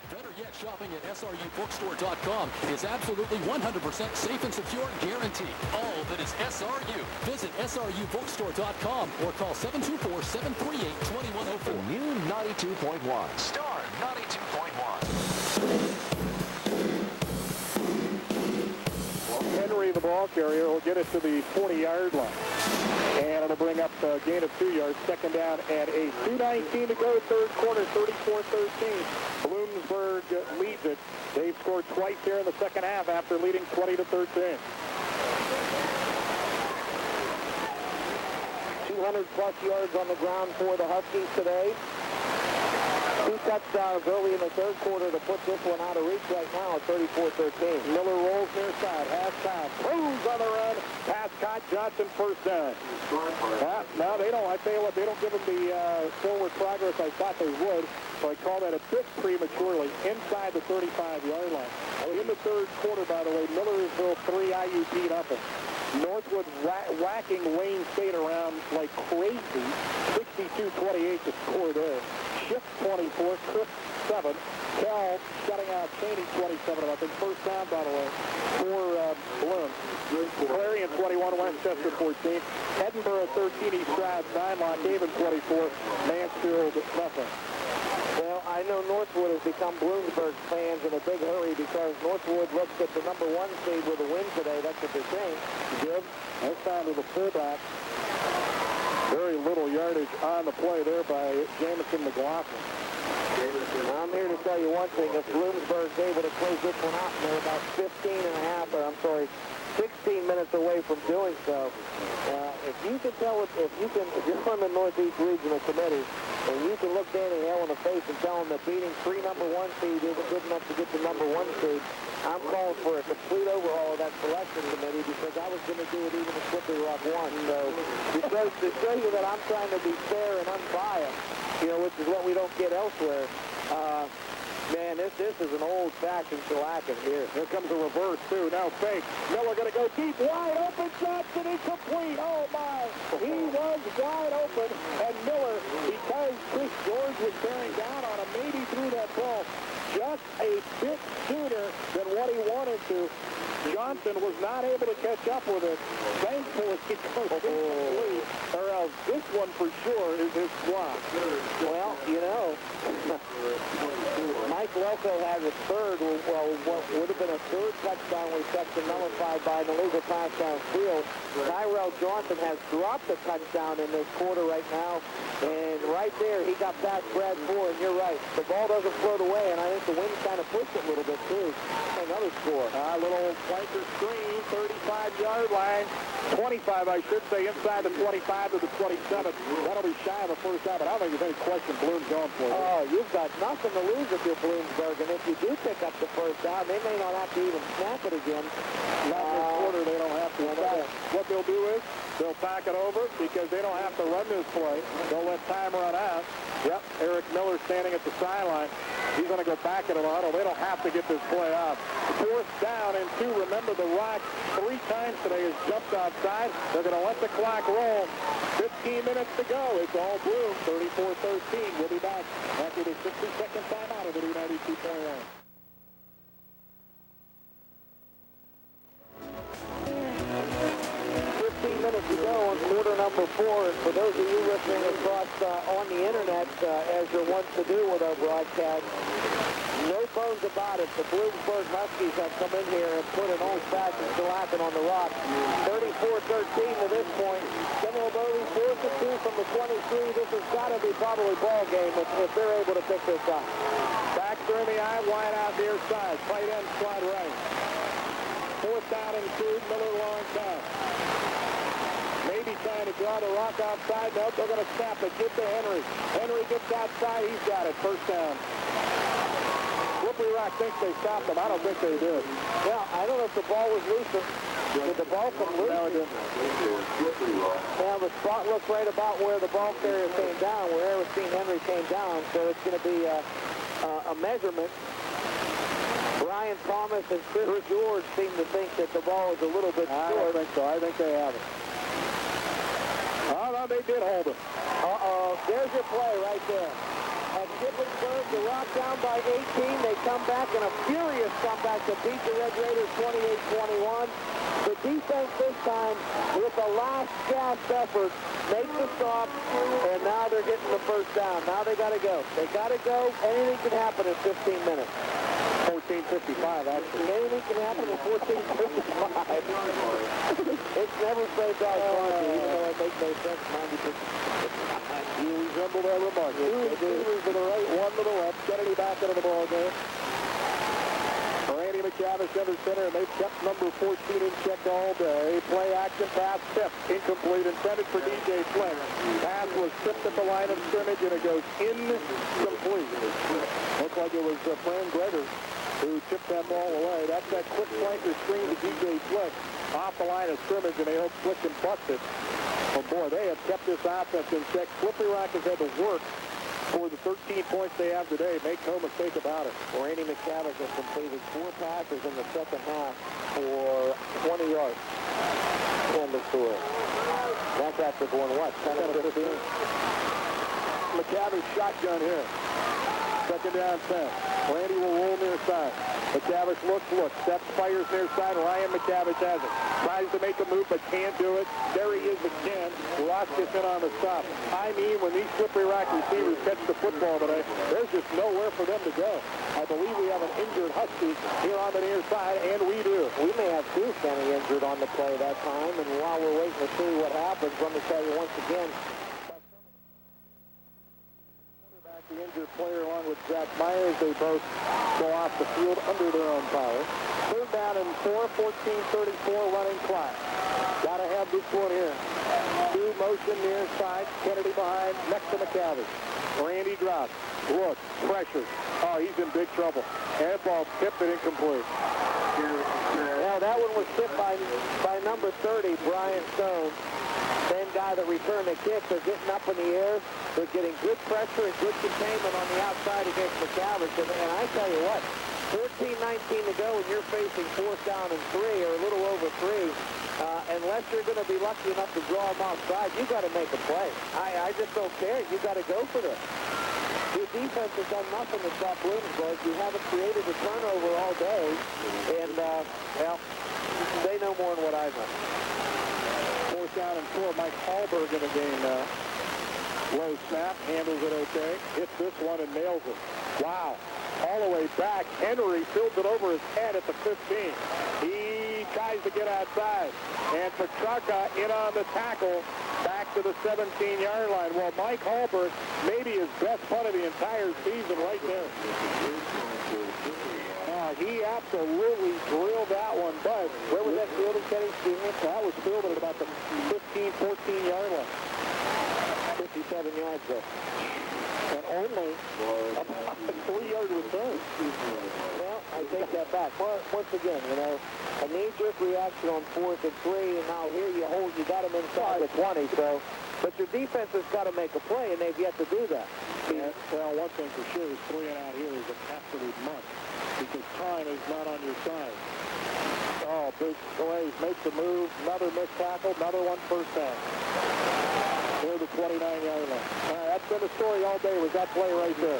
Better yet, shopping at SRUbookstore.com is absolutely 100% safe and secure, guaranteed. All that is SRU. Visit SRUbookstore.com or call 724-738-2104. New 92.1. Star 92.1. Henry, the ball carrier, will get it to the 40-yard line. And it'll bring up a gain of 2 yards. Second down and 8. 2:19 to go, third quarter, 34-13. Bloomsburg leads it. They've scored twice here in the second half after leading 20-13. 200-plus yards on the ground for the Huskies today. 2 touchdowns early in the third quarter to put this one out of reach right now at 34-13. Miller rolls near side, half time. Cruz on the run. Pass caught. Johnson first down. No, they don't. I tell you what, they don't give them the forward progress I thought they would. So I call that a bit prematurely inside the 35-yard line. In the third quarter, by the way, Millersville 3, IUP nothing. Northwood whacking Wayne State around like crazy. 62-28 to score there. Shift 24, Chris 7. Kell shutting out Cheney 27. I think first down, by the way, for Bloom. Clarion 21, Westchester 14. Edinburgh 13, East Stroud 9, Lockhaven 24. Mansfield nothing. Well, I know Northwood has become Bloomsburg fans in a big hurry because Northwood looks at the number 1 seed with a win today. That's what they're saying. Good. That's down to the fullback. Very little yardage on the play there by Jamison McLaughlin. I'm here to tell you one thing. If Bloomsburg's able to close this one out, and they're about 16 minutes away from doing so. If you can tell, if you're on the Northeast Regional Committee, and you can look Danny Hale in the face and tell him that beating 3 number 1 seed isn't good enough to get the number 1 seed, I'm calling for a complete overhaul of that selection committee because I was going to do it even if Slippery Rock won. So to show you that I'm trying to be fair and unbiased, which is what we don't get elsewhere. Man, this is an old-fashioned shellacking here. Here comes a reverse, too. Now fake. Miller going to go deep. Wide open. Johnson incomplete. Oh, my. He was wide open. And Miller, because Chris George was bearing down on him, maybe threw that ball just a bit sooner than what he wanted to. Johnson was not able to catch up with it. Thankfully, he goes incomplete. Or else this one for sure is his block. Well, Mike Lelko has a third, what would have been a third touchdown reception nullified by an illegal pass downfield. Tyrell Johnson has dropped a touchdown in this quarter right now. And right there, he got past Brad Moore, and you're right. The ball doesn't float away, and I think the wind kind of pushed it a little bit, too. Another score. A little flanker screen, 35-yard line. 25, I should say, inside the 25 to the 27. That'll be shy of the first down, but I don't think there's any question Bloom's going for it. Oh, you've got nothing to lose if you're Bloomsburg, and if you do pick up the first down, they may not have to even snap it again. Not this quarter, they don't have to. What they'll do is they'll pack it over because they don't have to run this play. They'll let time run out. Yep, Eric Miller standing at the sideline. He's going to go back at an auto. They don't have to get this play out. Fourth down and 2. Remember, the Rock 3 times today has jumped outside. They're going to let the clock roll. 15 minutes to go. It's all Bloom, 34-13. We'll be back after the 60-second timeout of the 92.1. number 4. And for those of you listening across on the internet, as you're wont to do with our broadcast, no bones about it. The Bloomsburg Huskies have come in here and put an old-fashioned shellacking on the rock. 34-13 to this point. Kenny Bowley 4-2 from the 23. This has got to be probably ball game if they're able to pick this up. Backs are in the eye, wide out near side. Tight end slide right. 4th down and 2. Miller long time. Maybe trying to draw the rock outside. Nope, they're going to snap it. Get to Henry. Henry gets outside. He's got it. First down. Slippery Rock thinks they stopped him. I don't think they did. Yeah, I don't know if the ball was loose. Did the ball come loose? No, it didn't. Now, the spot looks right about where the ball carrier came down, where Ernestine Henry came down, so it's going to be a measurement. Brian Thomas and Chris George seem to think that the ball is a little bit short. I don't think so. I think they have it. Oh, no, they did hold it. Uh-oh. There's your play right there. At Shippensburg, the Rock down by 18. They come back in a furious comeback to beat the Red Raiders 28-21. The defense this time, with a last-gasp effort, makes the stop, and now they're getting the first down. Now they got to go. They got to go. Anything can happen in 15 minutes. 14:55, actually. Anything can happen in 14:55. It's never played by Swansea, even though it makes no sense 90%. You resemble that remark. 2 receivers to the right, 1 to the left. Kennedy back into the ball game. Randy McCavish under center, and they've kept number 14 in check all day. Play action pass tipped, incomplete, intended for DJ Flynn. Pass was tipped at the line of scrimmage, and it goes incomplete. Looks like it was Fran Greger who tipped that ball away. That's that quick flanker screen to DJ Flick off the line of scrimmage, and they hope Flick can bust it. Oh boy, they have kept this offense in check. Slippery Rock has had to work for the 13 points they have today. Make no mistake about it. Randy McCavish has completed 4 passes in the second half for 20 yards. End of story. That's after going, what, 10 out of 15? McCavish shotgun here. Second down 10. Randy will roll near side. McCavish looks, steps, fires near side. Ryan McCavish has it. Tries to make a move, but can't do it. There he is again. Ross gets in on the stop. I mean, when these Slippery Rock receivers catch the football today, there's just nowhere for them to go. I believe we have an injured Husky here on the near side, and we do. We may have 2 Kenny injured on the play that time, and while we're waiting to see what happens, let me tell you once again, the injured player along with Jack Myers, they both go off the field under their own power. 3rd down and 4, 14-34 running clock. Gotta have this one here. 2 motion near side, Kennedy behind, next to McCavish. Randy drops, looks, pressure. Oh, he's in big trouble. And ball tipped and incomplete. Now that one was tipped by number 30, Brian Stone. Same guy that returned the kick. They're getting up in the air. They're getting good pressure and good containment on the outside against McCavish. And I tell you what, 14-19 to go, and you're facing 4th down and 3, or a little over 3. Unless you're going to be lucky enough to draw them outside, you got to make a play. I just don't care. You got to go for this. Your defense has done nothing to stop Bloomsburg. You haven't created a turnover all day, and well, they know more than what I know. 4th down and 4. Mike Hallberg in the game now. Low snap, handles it okay. Hits this one and nails it. Wow. All the way back. Henry fields it over his head at the 15. He tries to get outside. And Petrarca in on the tackle back to the 17-yard line. Well, Mike Hallberg, maybe his best punt of the entire season right there. He absolutely drilled that one, but where was that fielded, Kenny? That was fielded at about the 15, 14-yard line. 57 yards though. And only about a 3-yard return. Well, I take that back. Once again, you know, a knee-jerk reaction on 4th and 3, and now here you got them inside the 20, so. But your defense has got to make a play, and they've yet to do that. Yeah, well, one thing for sure is 3 and out here is an absolute must, because time is not on your side. Oh, big plays, makes a move, another missed tackle, another one first down. Here the 29-yard line. That's been the story all day, was that play right there.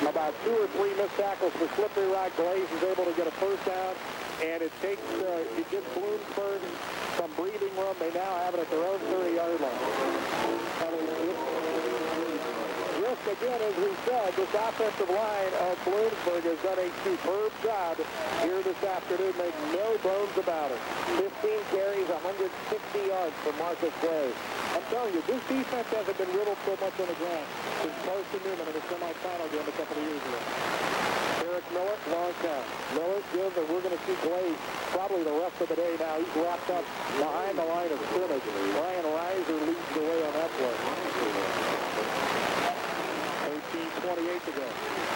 About 2 or 3 missed tackles for Slippery Rock. Glaze is able to get a first down, and it takes, it gives Bloomsburg some breathing room. They now have it at their own 30-yard line. Just again, as we said, this offensive line of Bloomsburg has done a superb job here this afternoon. Make no bones about it. 15 carries, 160 yards for Marcus Glaze. I'm telling you, this defense hasn't been riddled so much on the ground since Carson Newman in the semifinal game a couple of years ago. Eric Miller, long count. Miller gives, and we're going to see Glaze probably the rest of the day now. He's wrapped up behind the line of scrimmage. Ryan Reiser leads the way on that play. 28 to go.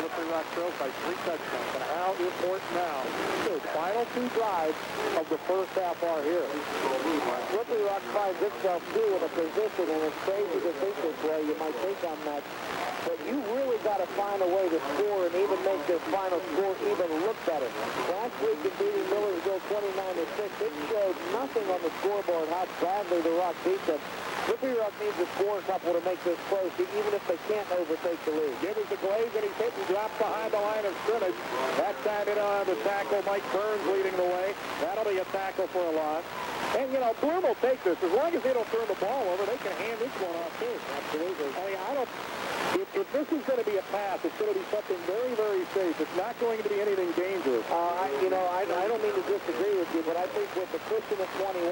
Slippery Rock trails by 3 touchdowns. And how important now. The final 2 drives of the first half are here. Slippery Rock finds itself too in a position, and it's crazy to think this way. You might think I'm not. But you really got to find a way to score and even make this final score even look better. Last week in beating Millersville 29-6, it showed nothing on the scoreboard how badly the Rock beat them. Slippery Rock needs to score a couple to make this close, even if they can't overtake the lead. Give us the Glaze, and he's hit and dropped behind the line of scrimmage. That time in on the tackle, Mike Burns leading the way. That'll be a tackle for a loss. And, you know, Bloom will take this. As long as they don't turn the ball over, they can hand this one off, too. Absolutely. I mean, I don't... If this is going to be a pass, it's going to be something very, very safe. It's not going to be anything dangerous. I don't mean to disagree with you, but I think with the cushion of 21,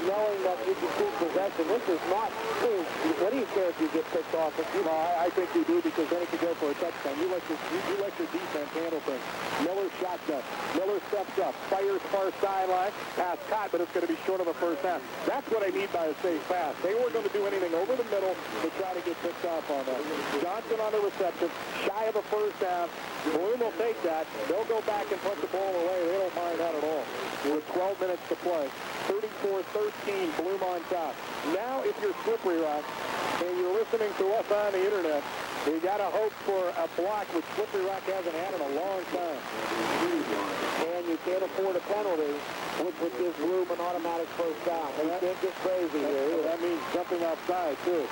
knowing that you can keep possession, this is not true. What do you care if you get picked off? You know, I think you do, because then it could go for a touchdown. You let your defense handle things. Miller shotgun. Miller steps up, fires far sideline, pass caught, but it's going to be short of a first down. That's what I need by a safe pass. They weren't going to do anything over the middle to try to get picked off on that. Johnson on the reception, shy of a first down. Bloom will take that. They'll go back and put the ball away. They don't mind that at all. With 12 minutes to play. 34-13, Bloom on top. Now, if you're Slippery Rock and you're listening to us on the internet, you got to hope for a block, which Slippery Rock hasn't had in a long time. And you can't afford a penalty, which would give Bloom an automatic first down. You can't get crazy here. That means jumping outside, too.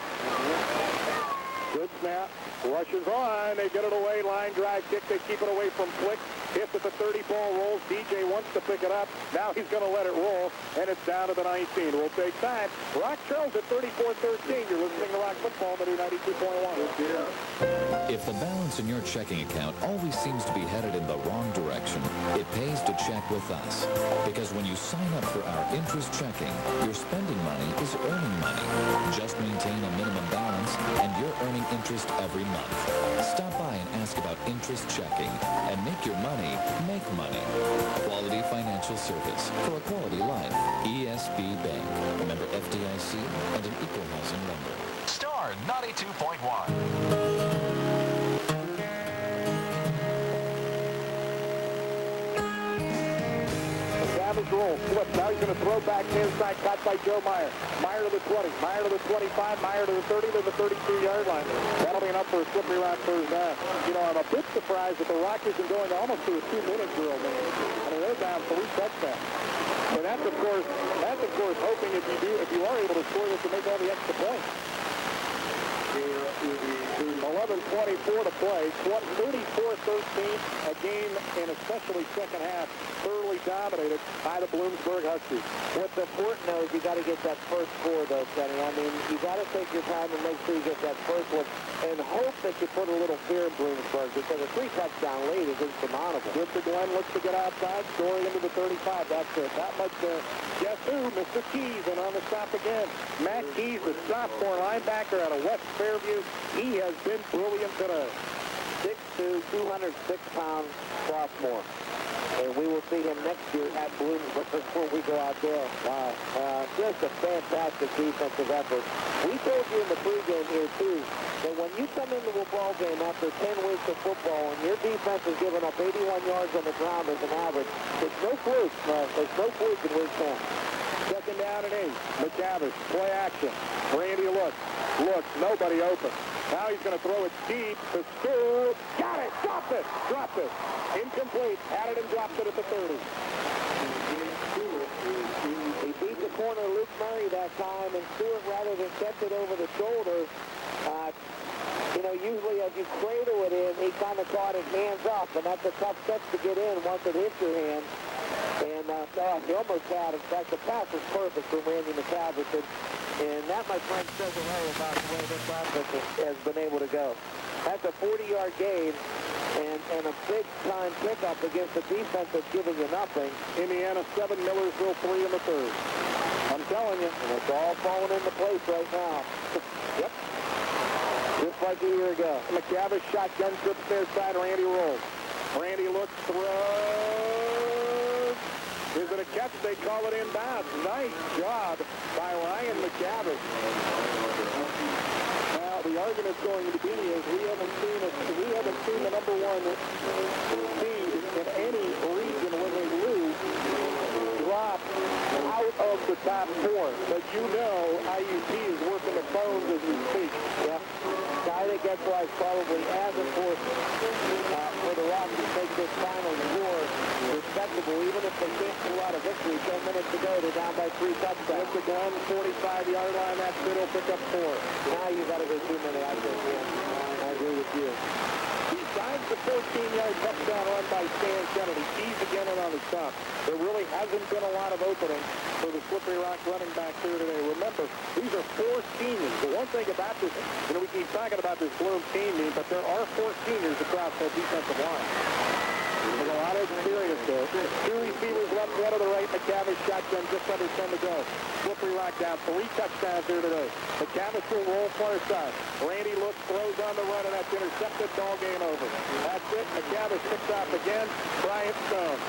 Good snap. Rushes on. They get it away. Line drive kick. They keep it away from Flick. Hits at the 30. Ball rolls. DJ wants to pick it up. Now he's going to let it roll. And it's down to the 19. We'll take time. Rock trails at 34-13. You're listening to Rock Football, the 92.1. If the balance in your checking account always seems to be headed in the wrong direction, it pays to check with us. Because when you sign up for our interest checking, your spending money is earning money. Just maintain a minimum balance, and you're earning interest every month. Stop by and ask about interest checking, and make your money make money. Quality financial service for a quality life. ESB Bank. Member FDIC and an equal housing lender. Star 92.1. Savage roll, flip. Now he's going to throw back inside, caught by Joe Meyer. Meyer to the 20, Meyer to the 25, Meyer to the 30, to the 32-yard line. That'll be enough for a Slippery Rock first down. You know, I'm a bit surprised that the Rockets are going almost to a 2-minute drill, man. I mean, they're down 3 touchdowns. And that's of course hoping if you are able to score this to make all the extra points. 11:24 to play, 34-13, a game, and especially second half, thoroughly dominated by the Bloomsburg Huskies. What's important, though, is you got to get that first score, though, Kenny. I mean, you got to take your time and make sure you get that first one, and hope that you put a little fear in Bloomsburg, because a 3-touchdown lead is insurmountable. Mr. Glenn looks to get outside, scoring into the 35. That's it. That much there. Guess who? Mr. Keys, and on the stop again. Matt Keys, the sophomore linebacker out of West Fairview. He has been brilliant today. 6'2", 206-pound sophomore. And we will see him next year at Bloomsburg when we go out there. Wow. Just a fantastic defensive effort. We told you in the pregame here, too, that when you come into a ball game after 10 weeks of football and your defense is giving up 81 yards on the ground as an average, there's no fluke. There's no fluke in week 10. Second down and 8. McCavish, play action. Randy looks, nobody open. Now he's going to throw it deep to Stu. Got it, dropped it. Incomplete, had it and dropped it at the 30. He beat the corner, Luke Murray, that time, and Stewart, rather than catch it over the shoulder, usually as you cradle it in, he kind of caught his hands up, and that's a tough catch to get in once it hits your hand. And he almost had, in fact, the pass was perfect from Randy McCavish, and that, my friend, says a lot about the way this offense has been able to go. That's a 40-yard gain and a big-time pickup against a defense that's giving you nothing. Indiana 7, Millersville 3 in the third. I'm telling you, and it's all falling into place right now. Yep. Just like a year ago. McCavish shotgun trips near side. Randy rolls. Randy looks, throws. Is it a catch? They call it inbounds. Nice job by Ryan McCavish. Now the argument's going to be is we haven't seen the number one seed in any region when they lose drop out of the top four. But IUP is working the phones as we speak. Yeah. I think that's why it's probably as important for the Rockies to make this final score respectable, even if they can't pull out a victory. 10 minutes to go, they're down by 3 touchdowns. At the gun, 45-yard line, that's it. He'll pick up 4. Now you got to go too many, I think. Yeah. I agree with you. Besides the 14-yard touchdown run by Stan Kennedy, he's again on the stop. There really hasn't been a lot of opening for the Slippery Rock running back here today. Remember, these are 4 seniors. The one thing about this, we keep talking about this Bloom team, but there are 4 seniors across that defensive line. There's a lot of experience there. 2 receivers left, 1 to the right. McCavish shotgun, just under 10 to go. Slippery Rock down 3 touchdowns here today. McCavish will roll far side. Randy looks, throws on the run, and that's intercepted. Ball game over. That's it. McCavish picks off again. Bryant Stone.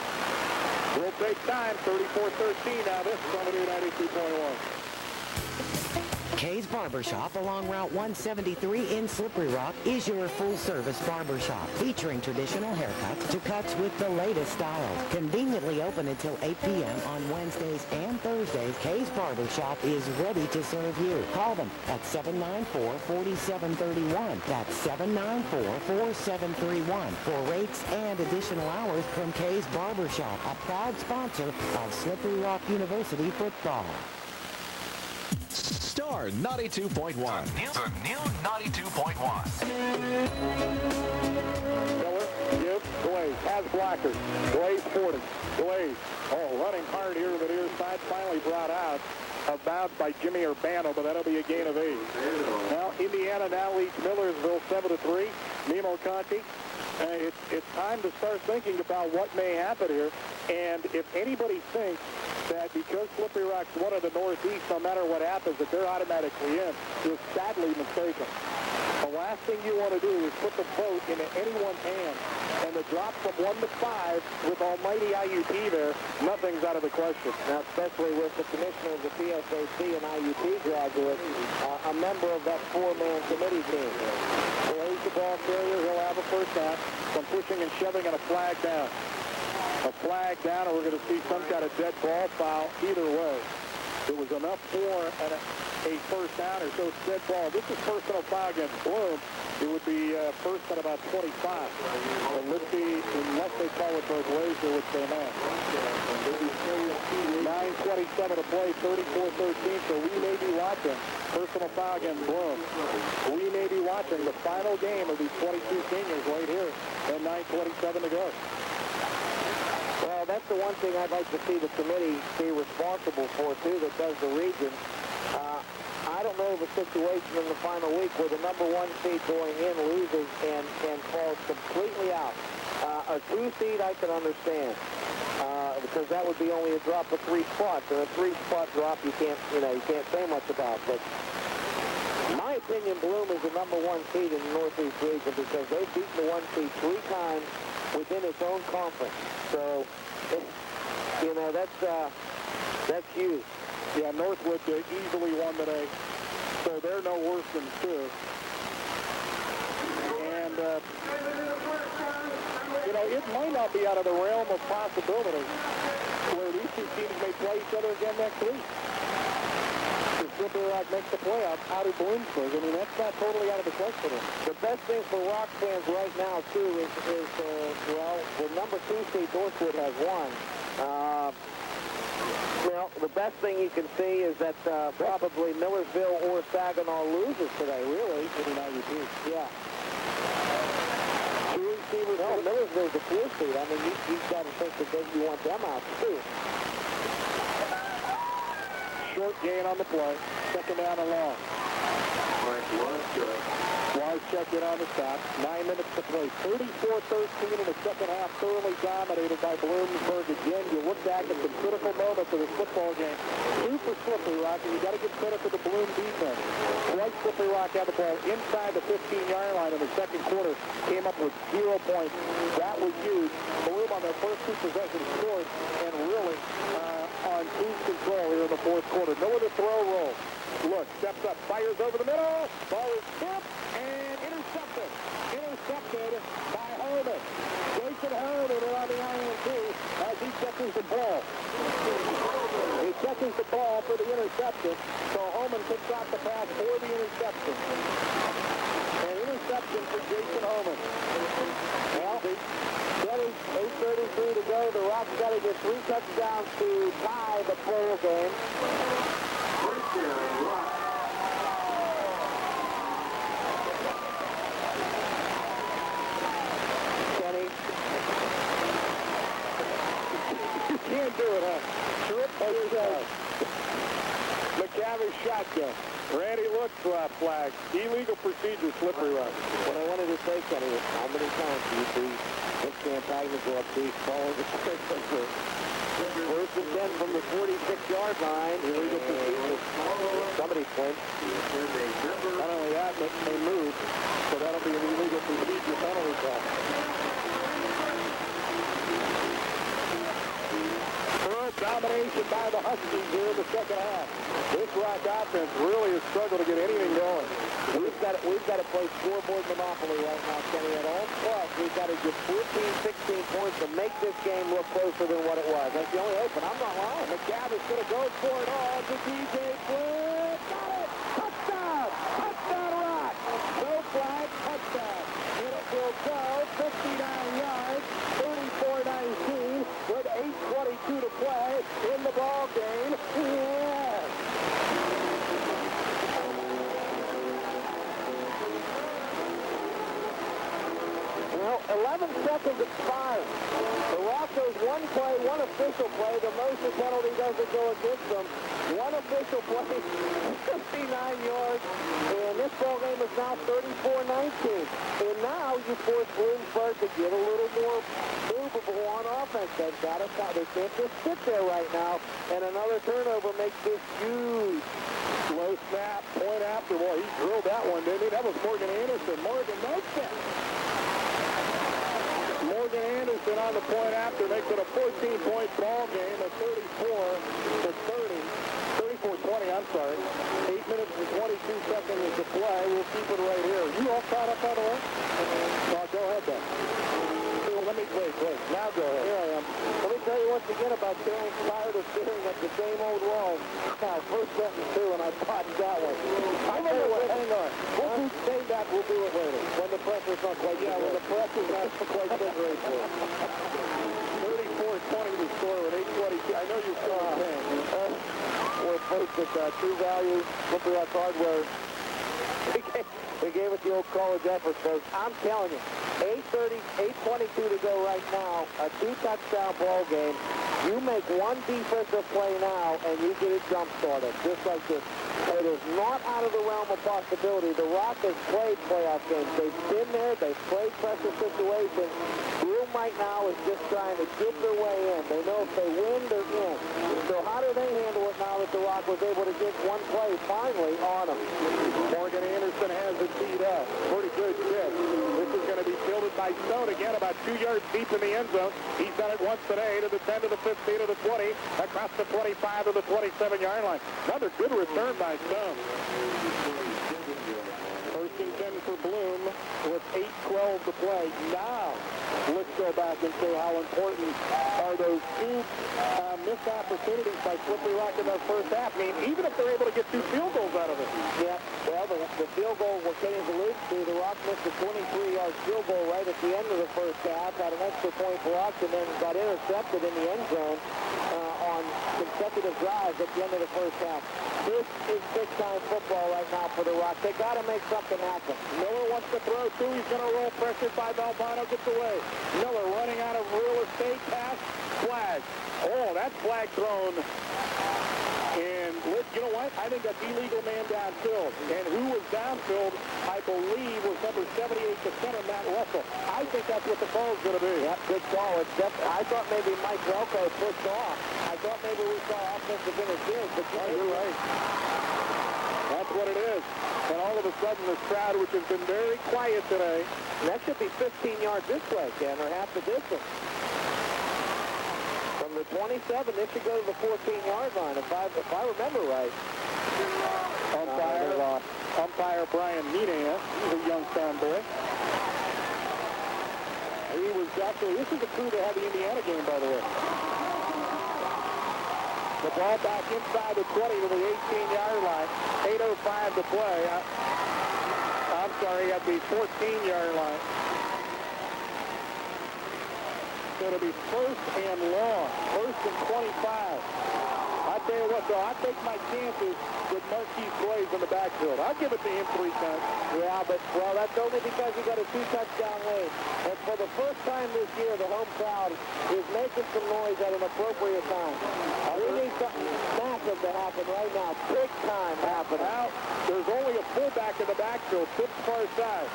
Will take time. 34-13 now. This is on the new 92.1. Kay's Barbershop along Route 173 in Slippery Rock is your full-service barbershop featuring traditional haircuts to cuts with the latest styles. Conveniently open until 8 p.m. on Wednesdays and Thursdays, Kay's Barbershop is ready to serve you. Call them at 794-4731. That's 794-4731 for rates and additional hours from Kay's Barbershop, a proud sponsor of Slippery Rock University football. Star 92.1. The new 92.1. Miller, gives, Glaze, has blockers. Glaze 40. Glaze, running hard here to the near side, finally brought out of bounds by Jimmy Urbano, but that'll be a gain of 8. Now, Indiana now leads Millersville 7-3. Nemo Conti. It's time to start thinking about what may happen here. And if anybody thinks that because Slippery Rock's one of the Northeast, no matter what happens, that they're automatically in, is sadly mistaken. The last thing you want to do is put the vote into anyone's hand. And the drop from 1 to 5 with almighty IUP there, nothing's out of the question. Now, especially with the commissioner of the PSAC and IUP graduate, a member of that 4-man committee team. Plays the ball carrier, he'll have a first down. Some pushing and shoving and a flag down. A flag down, and we're going to see some kind of dead ball foul either way. It was enough for a first down or so dead ball. This is personal foul against Bloom. It would be first at about 25. And let's see, unless they call it both ways, they would say no. 9:27 to play, 34-13, so we may be watching personal foul against Bloom. We may be watching the final game of these 22 seniors right here, and 9:27 to go. Well, that's the one thing I'd like to see the committee be responsible for, too, that does the region. I don't know of a situation in the final week where the number 1 seed going in loses and falls completely out. A 2 seed I can understand, because that would be only a drop of 3 spots, and a 3-spot drop you can't say much about. But in my opinion, Bloom is the number 1 seed in the Northeast region because they've beaten the 1 seed 3 times within its own conference. So, that's huge. Yeah, Northwood easily won today, so they're no worse than 2. And, it might not be out of the realm of possibility where these 2 teams may play each other again next week. If Slippery Rock makes the playoff out of Bloomsburg, that's not totally out of the question. The best thing for Rock fans right now, too, is the number 2 seed Northwood has won. the best thing you can see is that probably Millersville or Saginaw loses today, really. Yeah. Two receivers. No, Millersville's the 4 seed. I mean, you've got to think that you want them out, too. Short gain on the play. Second down and long. Wise check in on the stop. 9 minutes to play. 34-13 in the second half. Thoroughly dominated by Bloomsburg. Again, you look back at some critical moments of this football game. 2 for Slippery Rock, and you got to give credit to the Bloom defense. Twice Slippery Rock had the ball inside the 15-yard line in the second quarter. Came up with 0 points. That was huge. Bloom on their first 2 possessions scored, and really on cruise control here in the fourth quarter. Miller to throw roll. Look, steps up, fires over the middle. Ball is tipped and intercepted. Intercepted by Holman. Jason Holman on the INT as he catches the ball. He catches the ball for the interception. So Holman picks out the pass for the interception. An interception for Jason Holman. Well, 8:33 to go. The Rocks got to get 3 touchdowns to tie the bowl game. Kenny. You can't do it, huh? Trip McCavish shotgun. Randy looks flag. Illegal procedure, Slippery Rock. What I wanted to say, Kenny, is how many times do you see this antagonist go up these balls? First and 10 from the 46-yard line. Illegal procedure. Somebody flinched. Not only that, but they moved. So that'll be an illegal procedure penalty call. Domination by the Huskies here in the second half. This Rock offense really has struggled to get anything going. We've got to play scoreboard monopoly right now, Kenny. At all costs, we've got to get 14, 16 points to make this game look closer than what it was. That's the only hope, and I'm not lying. McGavin's going to go for it all to DJ Flynn. Got it! Touchdown! Touchdown Rock! No flag, touchdown. And it will go 59 yards, 34-19 with 8:22 to play in the ball game. Yes! Well, 11 seconds expired. The Rockos, one play, one official play. The motion penalty doesn't go against them. One official play, 59 yards, and this ball game is now 34-19. And now you force Bloomsburg to get a little more movable on offense. They've got to stop. They can't just sit there right now, and another turnover makes this huge. Low snap, point after. Boy, he drilled that one, didn't he? That was Morgan Anderson. Morgan makes it. Morgan Anderson on the point after makes it a 14-point ball game at 34-20, I'm sorry. 8 minutes and 22 seconds to play. We'll keep it right here. You all caught up, by the way? Go ahead, then. Let me wait. Now go ahead. Here I am. Let me tell you once again about feeling tired of staring at the same old wall. First sentence, too, and I botched that one. Hang on. We'll say that. We'll do it later. When the pressure's not quite when the pressure's not quite so great for it. 34-20 to score with 8:22. I know you're still in pain. We're folks at True Value, Slippery Rock Hardware. They gave it the old college effort, folks. I'm telling you, 8:22 to go right now, a 2-touchdown ball game. You make one defensive play now, and you get it jump-started, just like this. It is not out of the realm of possibility. The Rock has played playoff games. They've been there. They've played pressure situations. Bloom right now is just trying to get their way in. They know if they win, they're in. So how do they handle it now that the Rock was able to get one play finally on them? Morgan Anderson has it teed up. Pretty good fit. This is going to be fielded by Stone again, about 2 yards deep in the end zone. He's done it once today to the 10, to the 15, to the 20, across the 25 to the 27-yard line. Another good return by Stone. First and 10 for Bloom with 8:12 to play. Now, let's go back and say how important are those 2 missed opportunities by Slippery Rock in their first half. I mean, even if they're able to get 2 field goals out of it. Yeah, well, the field goal what Kenny's alluded to, the Rock missed a 23-yard field goal right at the end of the first half, had an extra point blocked, and then got intercepted in the end zone on consecutive drives at the end of the first half. This is big-time football right now for the Rock. They got to make something happen. Miller wants to throw, too. He's going to roll, pressured by Valvano, gets away. Miller running out of real estate, pass, flag. Oh, that flag thrown. And you know what? I think that's illegal man downfield. And who was downfield, I believe, was number 78, the center, Matt Russell. I think that's what the call is going to be. Yep, good call. I thought maybe Mike Velko pushed off. I thought maybe we saw offensive interference, but you're right. That's what it is. And all of a sudden, this crowd, which has been very quiet today. And that should be 15 yards this way, Ken, or half the distance. From the 27, this should go to the 14-yard line, if I remember right. Umpire Brian Minahan, he's a Youngstown boy. He was actually, this is the crew that had the Indiana game, by the way. The ball back inside the 20 to the 18-yard line. 8:05 to play. I'm sorry, at the 14-yard line. So it'll be first and long, first and 25. I tell you what, though, I take my chances with Marquise Blaze in the backfield. I'll give it to him 3 times. Yeah, but, well, that's only because he got a 2-touchdown lead. And for the first time this year, the home crowd is making some noise at an appropriate time. We need something massive to happen right now. Big time happening. Now, there's only a fullback in the backfield, Phipps far side.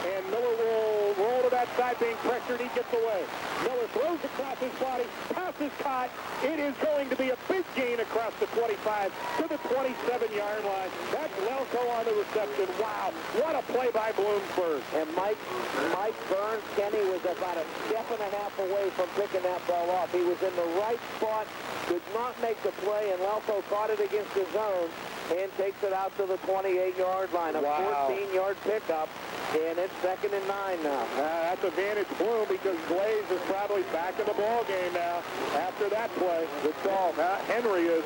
And Miller will roll to that side, being pressured. He gets away. Miller throws across his body. Pass is caught. It is going to be a big gain across the 25 to the 27-yard line. That's Lelko on the reception. Wow, what a play by Bloomsburg. And Mike Burns, Kenny, was about a step and a half away from picking that ball off. He was in the right spot, did not make the play, and Lelko caught it against the zone and takes it out to the 28-yard line. A 14-yard pickup. And it's 2nd and 9 now. That's advantage Bloom because Glaze is probably back in the ball game now after that play. Good call. Henry is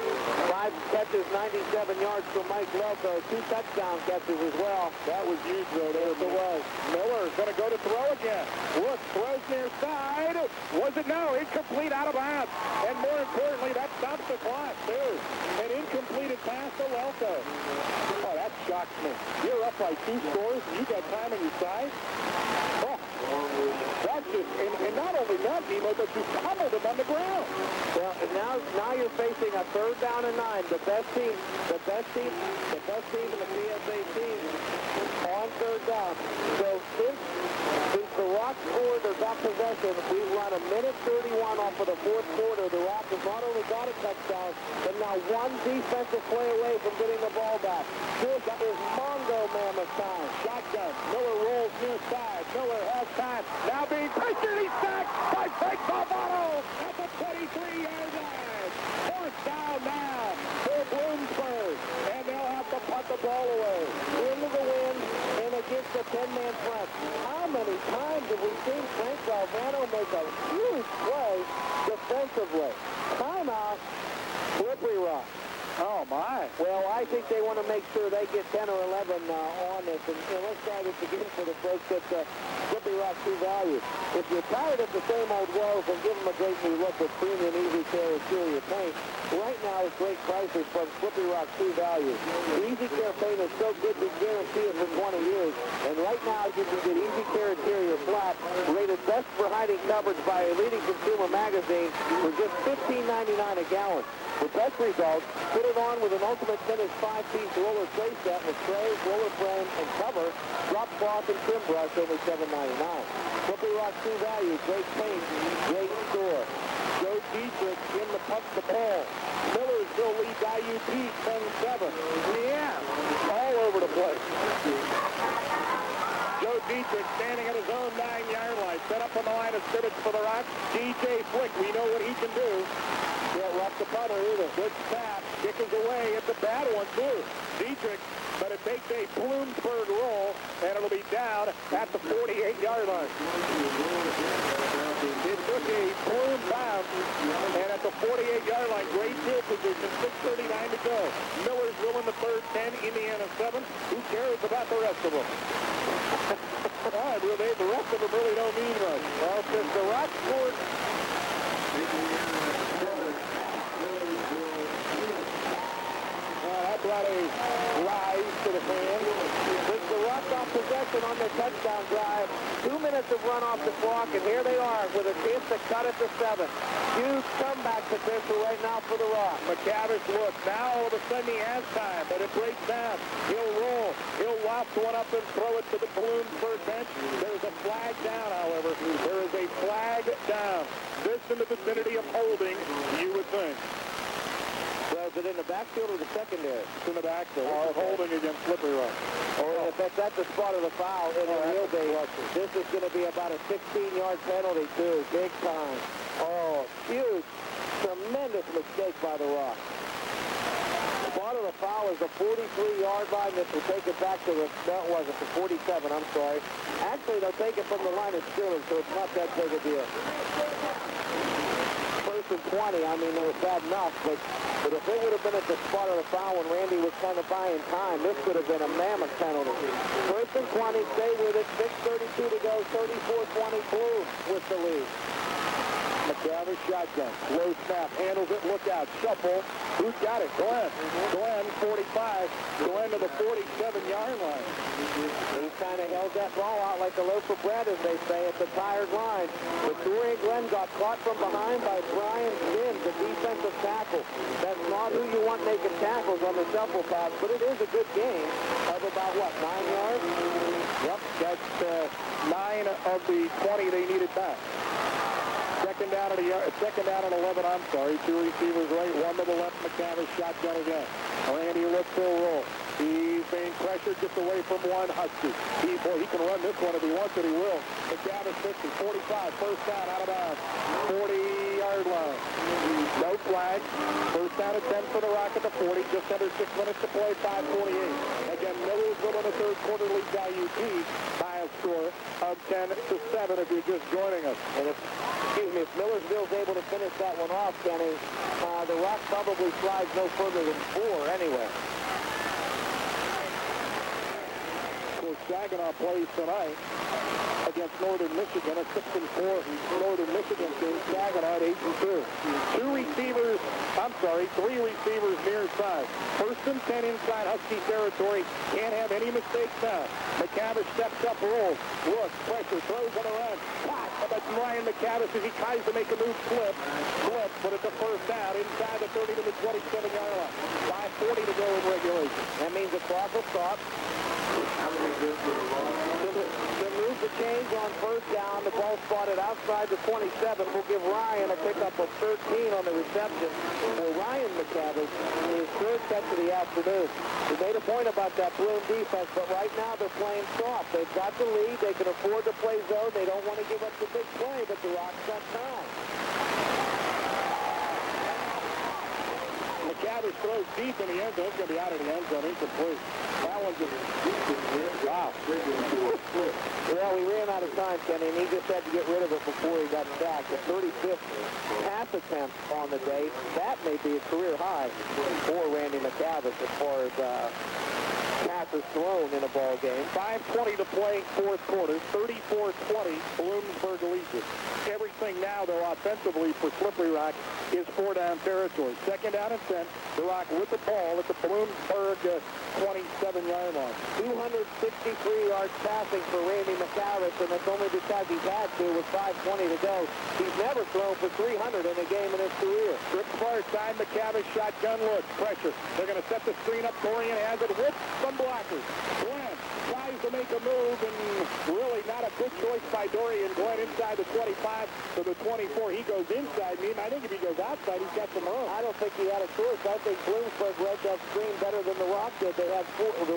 5 catches, 97 yards for Mike Lelko. 2 touchdown catches as well. That was huge, though. There it was. Miller's going to go to throw again. Look, throws near side. Was it? No. Incomplete, out of bounds. And more importantly, that stops the clock, too. An incompleted pass to Lelko. Oh, that shocks me. You're up by 2 scores. You got time on your side. Oh, that's just, and not only that, Nemo, but you pummeled him on the ground. Well, and now you're facing a 3rd down and 9. The best team in the PSA team on 3rd down. So since the Rock scored or got possession, we've run a minute 31 off of the 4th quarter. The Rock has not only got a touchdown, but now 1 defensive play away from getting the ball back. This is Mongo Mammoth time. Shotgun. Miller rolls near side. Miller has time. Now being pressured. He's sacked by Frank Valvano at the 23-yard line. 4th down now for Bloomsburg. And they'll have to punt the ball away. Into the wind and against the 10-man front. How many times have we seen Frank Valvano make a huge play defensively? Timeout, Slippery Rock. Oh, my. Well, I think they want to make sure they get 10 or 11 on this. And let's try this again for the folks at Slippery Rock True Value. If you're tired of the same old woes, and give them a great new look with premium Easy Care Interior paint. Right now, it's great prices from Slippery Rock True Value. The Easy Care paint is so good we guarantee it for 20 years. And right now, you can get Easy Care Interior flat, rated best for hiding coverage by a leading consumer magazine for just $15.99 a gallon. For best results, put it on with an Ultimate Finish 5-piece roller tray set with trays, roller frame, and cover. Drop cloth and trim brush, only $7.99. Slippery Rock True Value, great paint, great store. Joe Dietrich in the punt the ball. Millersville leads IUP 10-7. Yeah, all over the place. Joe Dietrich standing at his own 9-yard line. Set up on the line of scrimmage for the Rock. DJ Flick, we know what he can do. Can't rock the punter either. Good snap. Kick is away. It's a bad one, too. Dietrich, but it takes a Bloomsburg roll, and it'll be down at the 48-yard line. It took a Bloom bounce, and at the 48-yard line, great field position, 6:39 to go. Millersville in the third, 10, Indiana 7. Who cares about the rest of them? All right, well, the rest of them really don't mean much. Well, since the Rock scored... got a rise to the fans. It's the Rock off possession on their touchdown drive. 2 minutes have run off the clock, and here they are with a chance to cut it to 7. Huge comeback potential right now for the Rock. McCavish looks. Now all of a sudden he has time, but it breaks down. He'll roll. He'll loft one up and throw it to the Bloomsburg bench. There's a flag down, however. There is a flag down. This in the vicinity of holding, you would think. So is it in the backfield or the secondary? It's in the backfield. Holding against Slippery Rock. Or if it's at the spot of the foul, it will be. This is going to be about a 16-yard penalty, too. Big time. Oh, huge, tremendous mistake by the Rock. The spot of the foul is the 43-yard line. This will take it back to the, no, it wasn't, the 47, I'm sorry. Actually, they'll take it from the line of scrimmage, so it's not that big a deal. First and 20, I mean, it was bad enough, but if it would have been at the spot of the foul when Randy was kind of buying time, this could have been a mammoth penalty. First and 20, stay with it, 6:32 to go, 34-20, Blue with the lead. McCavish shotgun. Low snap. Handles it. Look out. Shuffle. Who's got it? Glenn. Glenn, 45. Glenn to the 47-yard line. He kind of held that ball out like a loaf of bread, as they say, at the tired line. But Dorian Glenn got caught from behind by Brian Sims, the defensive tackle. That's not who you want making tackles on the shuffle pass, but it is a good game of about, what, 9 yards? Yep, that's 9 of the 20 they needed back. Second down and 11, I'm sorry. 2 receivers right, 1 to the left. McCavish shotgun again. Randy looks to roll. He's being pressured just away from one Husky. He can run this one if he wants it, he will. McCavish 50, 45, first down, out of bounds. 40-yard line. No flag. First down at 10 for the Rock at the 40. Just under 6 minutes to play, 5:48. Again, Millersville in the third quarter leads IUP by a score of 10-7 if you're just joining us. And if Millersville's able to finish that one off, Kenny, the Rock probably slides no further than 4 anyway. Saginaw plays tonight against Northern Michigan, a 6-4 Northern Michigan team. Saginaw at 8-2. 3 receivers near side. First and 10 inside Husky territory. Can't have any mistakes now. McCavish steps up, rolls, looks, pressure, throws on a run. Caught by Ryan McCavish as he tries to make a move, slip, but it's a first down inside the 30 to the 27-yard line. 5:40 to go in regulation. That means the clock will stop. The move to change on first down. The ball spotted outside the 27 will give Ryan a pickup of 13 on the reception. Well, Ryan McCavish is third catch of the afternoon. He made a point about that Bloom defense, but right now they're playing soft. They've got the lead. They can afford to play zone. They don't want to give up the big play, but the Rock's got time. McCavish throws deep in the end zone. It's going to be out of the end zone. Incomplete. That one's just wow. Well, we ran out of time, Kenny, and he just had to get rid of it before he got sacked. The 35th pass attempt on the day. That may be a career high for Randy McCavish as far as passes thrown in a ball game. 5:20 to play, fourth quarter. 34-20, Bloomsburg leads it. Everything now, though, offensively for Slippery Rock is 4-down territory. Second down and 10. The Rock with the ball at the Bloomsburg 27-yard line. 263 yards passing for Randy McCavish, and that's only because he's had to with 5:20 to go. He's never thrown for 300 in a game in his career. Trips far side, McCavish shotgun look, pressure. They're going to set the screen up. Dorian has it with some blockers. Glenn tries to make a move, and really not a good choice by Dorian. Glenn inside the 25 to the 24. He goes inside. I think if he goes outside, he's got some room. I don't think he had a choice. I think Bloomsburg read that screen better than the Rock did. The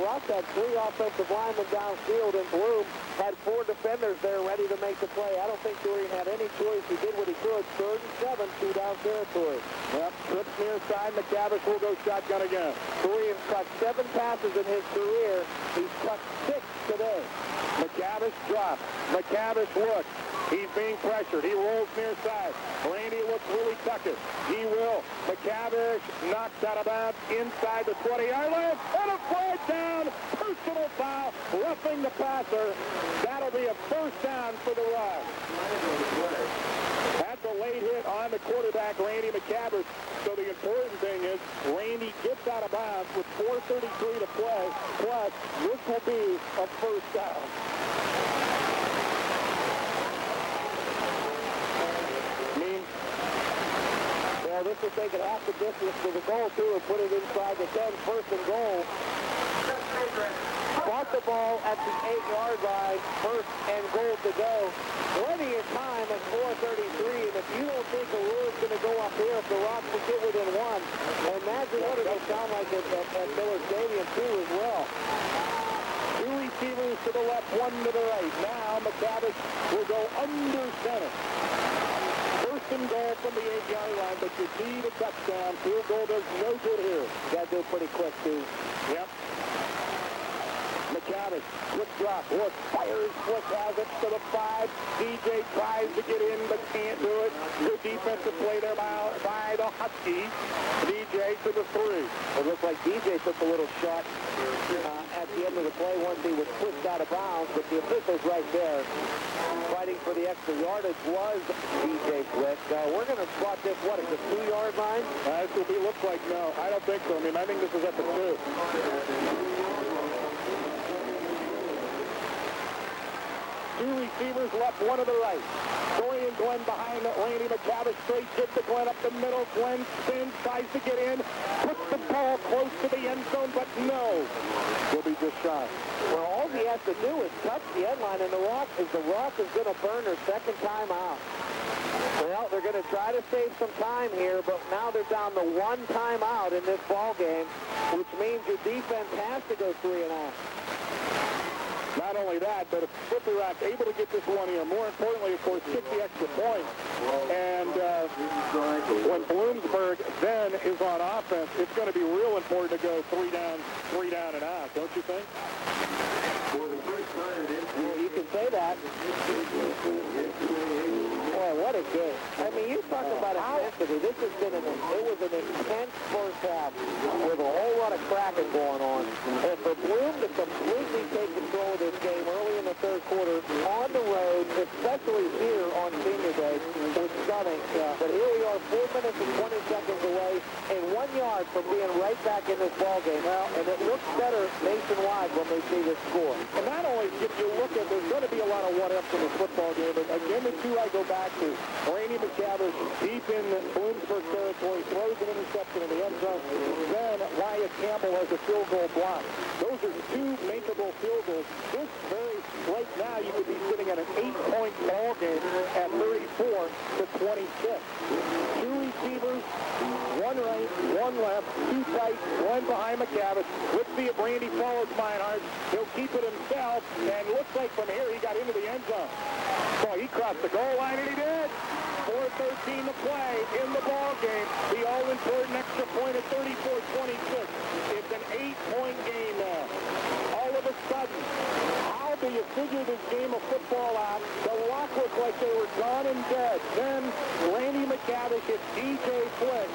Rock had 3 offensive linemen downfield, and Bloom had 4 defenders there ready to make the play. I don't think Dorian had any choice. He did what he could. 3rd and 7, 2-down territory. Yep, trips near side. McCavish will go shotgun again. Dorian's caught 7 passes in his career. He's caught 6 today. McCavish drops. McCavish looks. He's being pressured. He rolls near side. Randy looks really tucking. He will. McCavish knocks out of bounds inside the 20-yard line. And a flag down. Personal foul. Roughing the passer. That'll be a first down for the Rock. That's a late late hit on the quarterback, Randy McCavish. So the important thing is Randy gets out of bounds with 4:33 to play. Plus, this will be a first down. Well, this will take it half the distance to the goal, too, and put it inside the 10, first and goal. Bought the ball at the 8-yard line, first and goal to go. Plenty of time at 4:33, and if you don't think the Roar's going to go up here, if the Rocks will get within one, imagine what it'll sound like at Miller Stadium, too, as well. Two receivers to the left, one to the right. Now McCavish will go under center. First and goal from the 8-yard line, but you need a touchdown. Field goal does no good here. You got to do it pretty quick, too. Yep. McCavish, quick drop. Wood fires, Flick has it to the 5. DJ tries to get in, but can't do it. Good defensive play there by the Huskies. DJ to the 3. It looks like DJ took a little shot at the end of the play once he was pushed out of bounds, but the official's right there. Fighting for the extra yardage was DJ Flick. We're going to spot this, what, at the 2-yard line? This will be, looks like no. I don't think so. I mean, I think this is at the 2. Two receivers left, one to the right. Dorian Glenn behind Randy McCavish, straight hit to Glenn up the middle. Glenn spins, tries to get in, puts the ball close to the end zone, but no. Will be just shy. Well, all he has to do is touch the end line, and the Rock is going to burn their second time out. Well, they're going to try to save some time here, but now they're down to one timeout in this ball game, which means your defense has to go 3 and out. Not only that, but if Slippery Rock's able to get this one here, more importantly, of course, kick the extra point. And when Bloomsburg then is on offense, it's going to be real important to go 3 down and out, don't you think? Well, you can say that. Boy, what a game. I mean, you talk about intensity. This has been it was an intense first half with a whole lot of cracking going on. And for Bloom to completely take control of this game early in the third quarter on the road, especially here on Senior Day, was stunning. But here we are 4 minutes and 20 seconds away and 1 yard from being right back in this ball game. Well, and it looks better nationwide when they see this score. And not only if you look at, there's going to be a lot of what-ifs in this football game, but again, the two I go back to, Randy McCavish deep in Bloomsburg territory, throws an interception in the end zone. Then Wyatt Campbell has a field goal block. Those are 2 makeable field goals. This right now, you could be sitting at an 8-point ball game at 34-26. 2 receivers, 1 right, 1 left, 2 tight, 1 behind McCavish. Let's see if Randy follows Meinhardt. He'll keep it himself, and looks like from here he got into the end zone. So he crossed the goal line, and he did. 4:13 to play in the ball game. The all-important extra point at 34-26. It's an 8-point game now. All of a sudden, how do you figure this game of football out? The Rock looked like they were gone and dead. Then Randy McCavish hit DJ Flick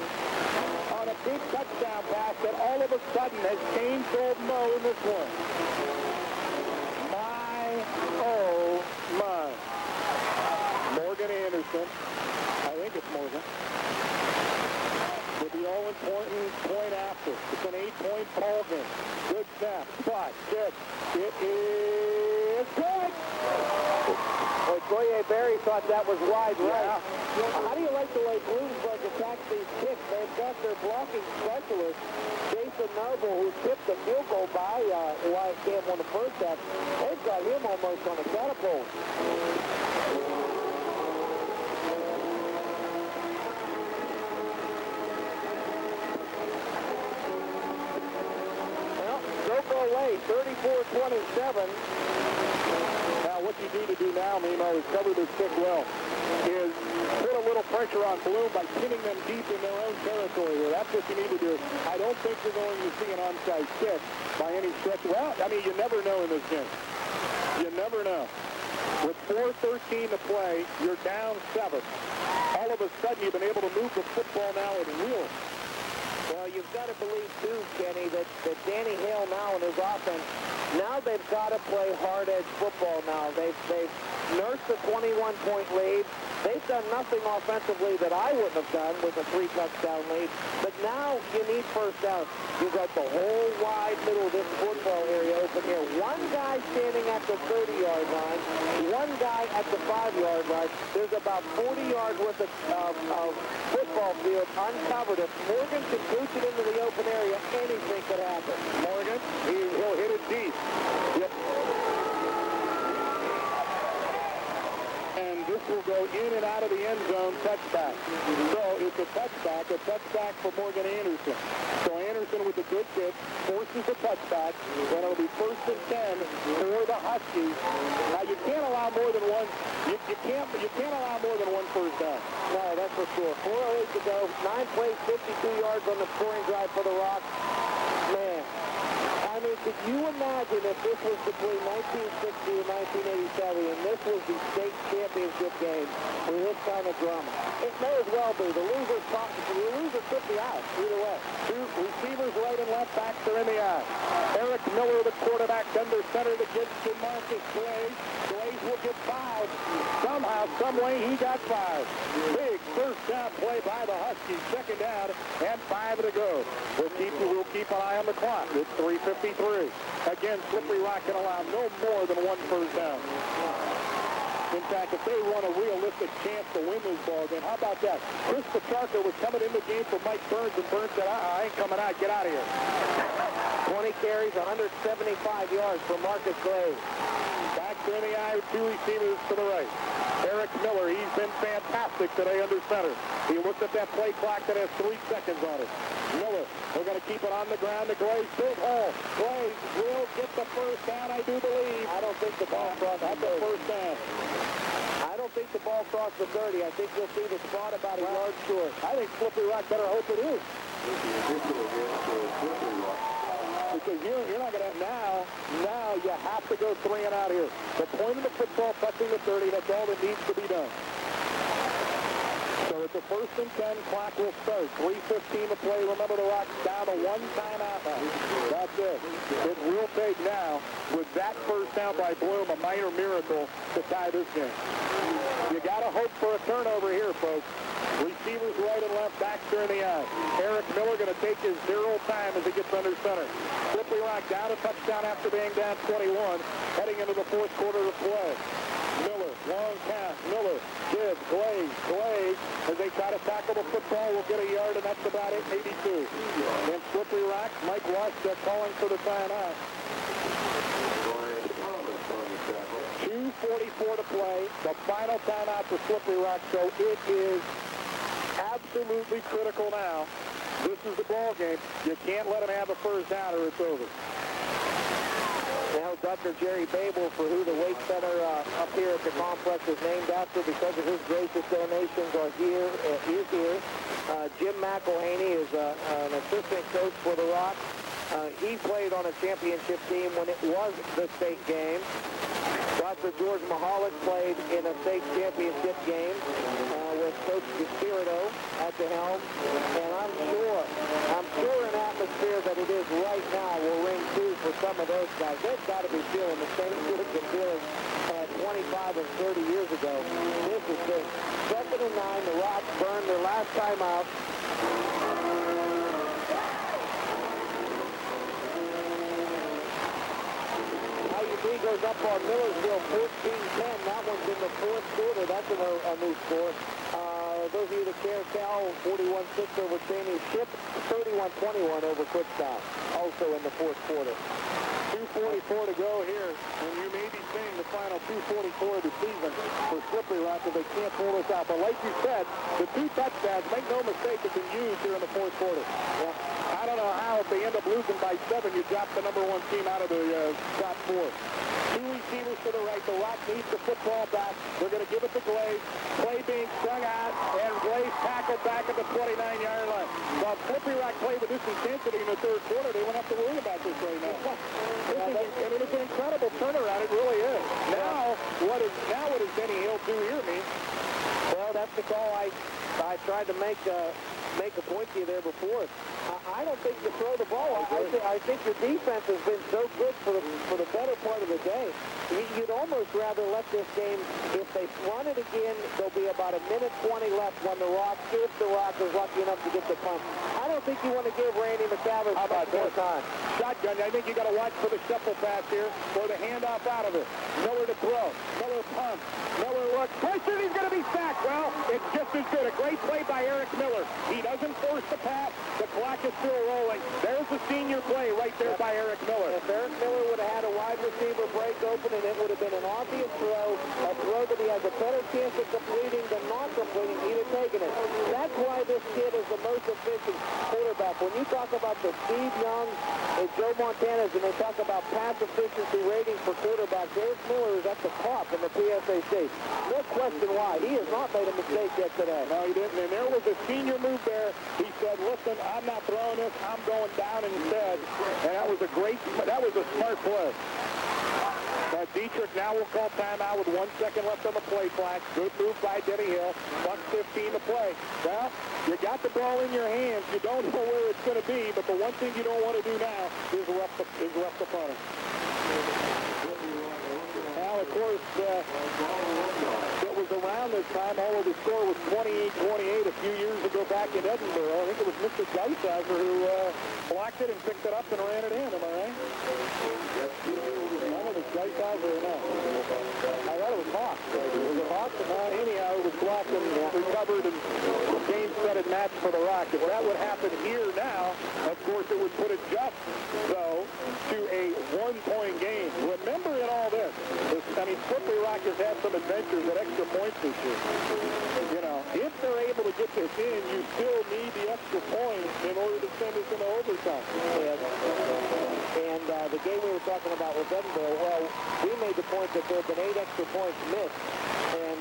on a big touchdown pass that all of a sudden has changed old Mo in this one. Oh my. Morgan Anderson. I think it's Morgan. With the all-important point after. It's an 8-point ball game. Good snap. Spot. Good. It is good. Well, Goye Berry thought that was wide right. How do you like the way Bloomsburg attacks these kicks? They've got their blocking specialist, Jason Noble, who tipped the field goal by Wyatt Campbell in the first half. They've got him almost on a catapult. Well, don't go away, 34-27. Now, what you need to do now, Mimo, is cover this kick well, is put a little pressure on Bloom by pinning them deep in their own territory here. That's what you need to do. I don't think you're going to see an onside kick by any stretch. Well, I mean, you never know in this game. You never know. With 4:13 to play, you're down 7. All of a sudden, you've been able to move the football now at will. Well, you've got to believe, too, Kenny, that Danny Hale now in his offense, now they've got to play hard-edge football now. They've nursed a 21-point lead. They've done nothing offensively that I wouldn't have done with a 3-touchdown lead. But now you need first down. You've got the whole wide middle of this football area open here. One guy standing at the 30-yard line, one guy at the 5-yard line. There's about 40 yards worth of football field uncovered. If Morgan can boost it into the open area, anything could happen. Morgan, he'll hit it deep. Yep. And this will go in and out of the end zone, touchback. So it's a touchback for Morgan Anderson. So Anderson with a good pitch forces a touchback, and it'll be 1st and 10 for the Huskies. Now you can't allow more than one. You can't allow more than one first down. No, that's for sure. 4:08 to go. 9 plays, 52 yards on the scoring drive for the Rock. Man. I mean, could you imagine if this was between 1960 and 1987 and this was the state championship game with this kind of drama? It may as well be. The loser could be out either way. Two receivers right and left, backs are in the eye. Eric Miller, the quarterback, under center to get to Marcus Glaze. Glaze will get 5. Somehow, some way, he got 5. Big first down play by the Huskies. 2nd down and 5 to go. We'll keep an eye on the clock. It's 3:53. Again, Slippery Rock can allow no more than one first down. In fact, if they want a realistic chance to win this ball game, how about that? Chris Pacharka was coming in the game for Mike Burns, and Burns said, I ain't coming out. Get out of here. 20 carries, 175 yards for Marcus Glaze. Back to the eye with 2 receivers to the right. Eric Miller, he's been fantastic today under center. He looked at that play clock that has 3 seconds on it. Miller, we're going to keep it on the ground to Glaze. Big hole. Glaze will get the first down, I do believe. I don't think the ball crossed the first down. I don't think the ball crossed the 30. I think you'll see the spot about a yard short. I think Slippery Rock better hope it is. Because you're not going to, now you have to go 3 and out here. The point of the football touching the 30, that's all that needs to be done. So it's a 1st and 10, clock will start. 3:15 to play. Remember, the Rock's down to 1 timeout now. That's it. It will take now, with that first down by Bloom, a minor miracle to tie this game. You got to hope for a turnover here, folks. Receivers right and left, backs are in the eye. Eric Miller going to take his 0 time as he gets under center. Slippery Rock down a touchdown after being down 21, heading into the 4th quarter to play. Miller, long pass, Miller, gives, Glaze, as they try to tackle the football, will get a yard, and that's about it, 82. And Slippery Rock, Mike Rush, they're calling for the timeout. 2:44 to play, the final timeout for Slippery Rock, so it is absolutely critical now. This is the ball game. You can't let them have a first down or it's over. Now Dr. Jerry Babel, for who the Wake Center up here at the complex is named after because of his gracious donations, is here. Jim McElhaney is an assistant coach for the Rock. He played on a championship team when it was the state game. Dr. George Mahalik played in a state championship game with Coach Spirito at the helm. And I'm sure an atmosphere that it is right now will ring true for some of those guys. They've got to be feeling the same good as feeling 25 and 30 years ago. This is big. 2nd and 9, the Rocks burned their last time out. IUB goes up on Millersville 14-10. That one's in the 4th quarter. That's a new score. Those of you that care, Cal 41-6 over Cheney. Ship 31-21 over Kutztown. Also in the 4th quarter. 2:44 to go here, and you may be seeing the final 2:44 of the season for Slippery Rock if they can't pull this out. But like you said, the 2 touchdowns, make no mistake, have been used here in the 4th quarter. Yeah. I don't know how, if they end up losing by 7, you drop the #1 team out of the top 4. 2 receivers to the right. The Rock needs the football back. They're going to give it to Glaze. Play being strung out, and Glaze tackled back at the 29-yard line. While Slippery Rock played with this intensity in the 3rd quarter, they won't have to worry about this right now. And it is an incredible turnaround. It really is. Now, what does Denny Hill do here mean? Well, that's the call I tried to make make a point to you there before. I don't think you throw the ball. I think your defense has been so good for the better part of the day. You'd almost rather let this game, if they run it again, there'll be about a minute 20 left when the Rock, if the Rock is lucky enough to get the punt. I don't think you want to give Randy McCavish more time. Shotgun, I think you got to watch for the shuffle pass here, or the handoff out of it. Miller to throw. Miller pumps. Miller looks. Pressure, he's going to be sacked. Well, it's just as good. A great play by Eric Miller. He doesn't force the pass. The clock is still rolling. There's the senior play right there by Eric Miller. If Eric Miller would have had a wide receiver break open, and it would have been an obvious throw, a throw that he has a better chance of completing than not completing, he'd have taken it. That's why this kid is the most efficient quarterback. When you talk about the Steve Young and Joe Montana's, and they talk about pass efficiency ratings for quarterbacks, Eric Miller is at the top in the PSAC. No question why. He has not made a mistake yet today. No, he didn't. And there was a senior move there. He said, listen, I'm not throwing this. I'm going down instead. And that was a smart play. Dietrich now will call timeout with 1 second left on the play clock. Good move by Denny Hill. Buck 15 to play. Well, you got the ball in your hands. You don't know where it's going to be, but the one thing you don't want to do now is rough the punter. Now, of course, it was around this time, although the score was 28-28 a few years ago back in Edinburgh. I think it was Mr. Geisizer who blocked it and picked it up and ran it in. Am I right? Geisizer or not? I thought it was Hawk. Was it Hawk? Anyhow, it was blocked and recovered, and game set and match for the Rock. If that would happen here now, of course, it would put it just, though, to a one-point game. Remember in all this, Slippery Rock has had some adventures at extra points this year. You know, if they're able to get this in, you still need the extra points in order to send us into overtime. Yes. And the game we were talking about with Edinburgh, well, we made the point that there have been 8 extra points missed. And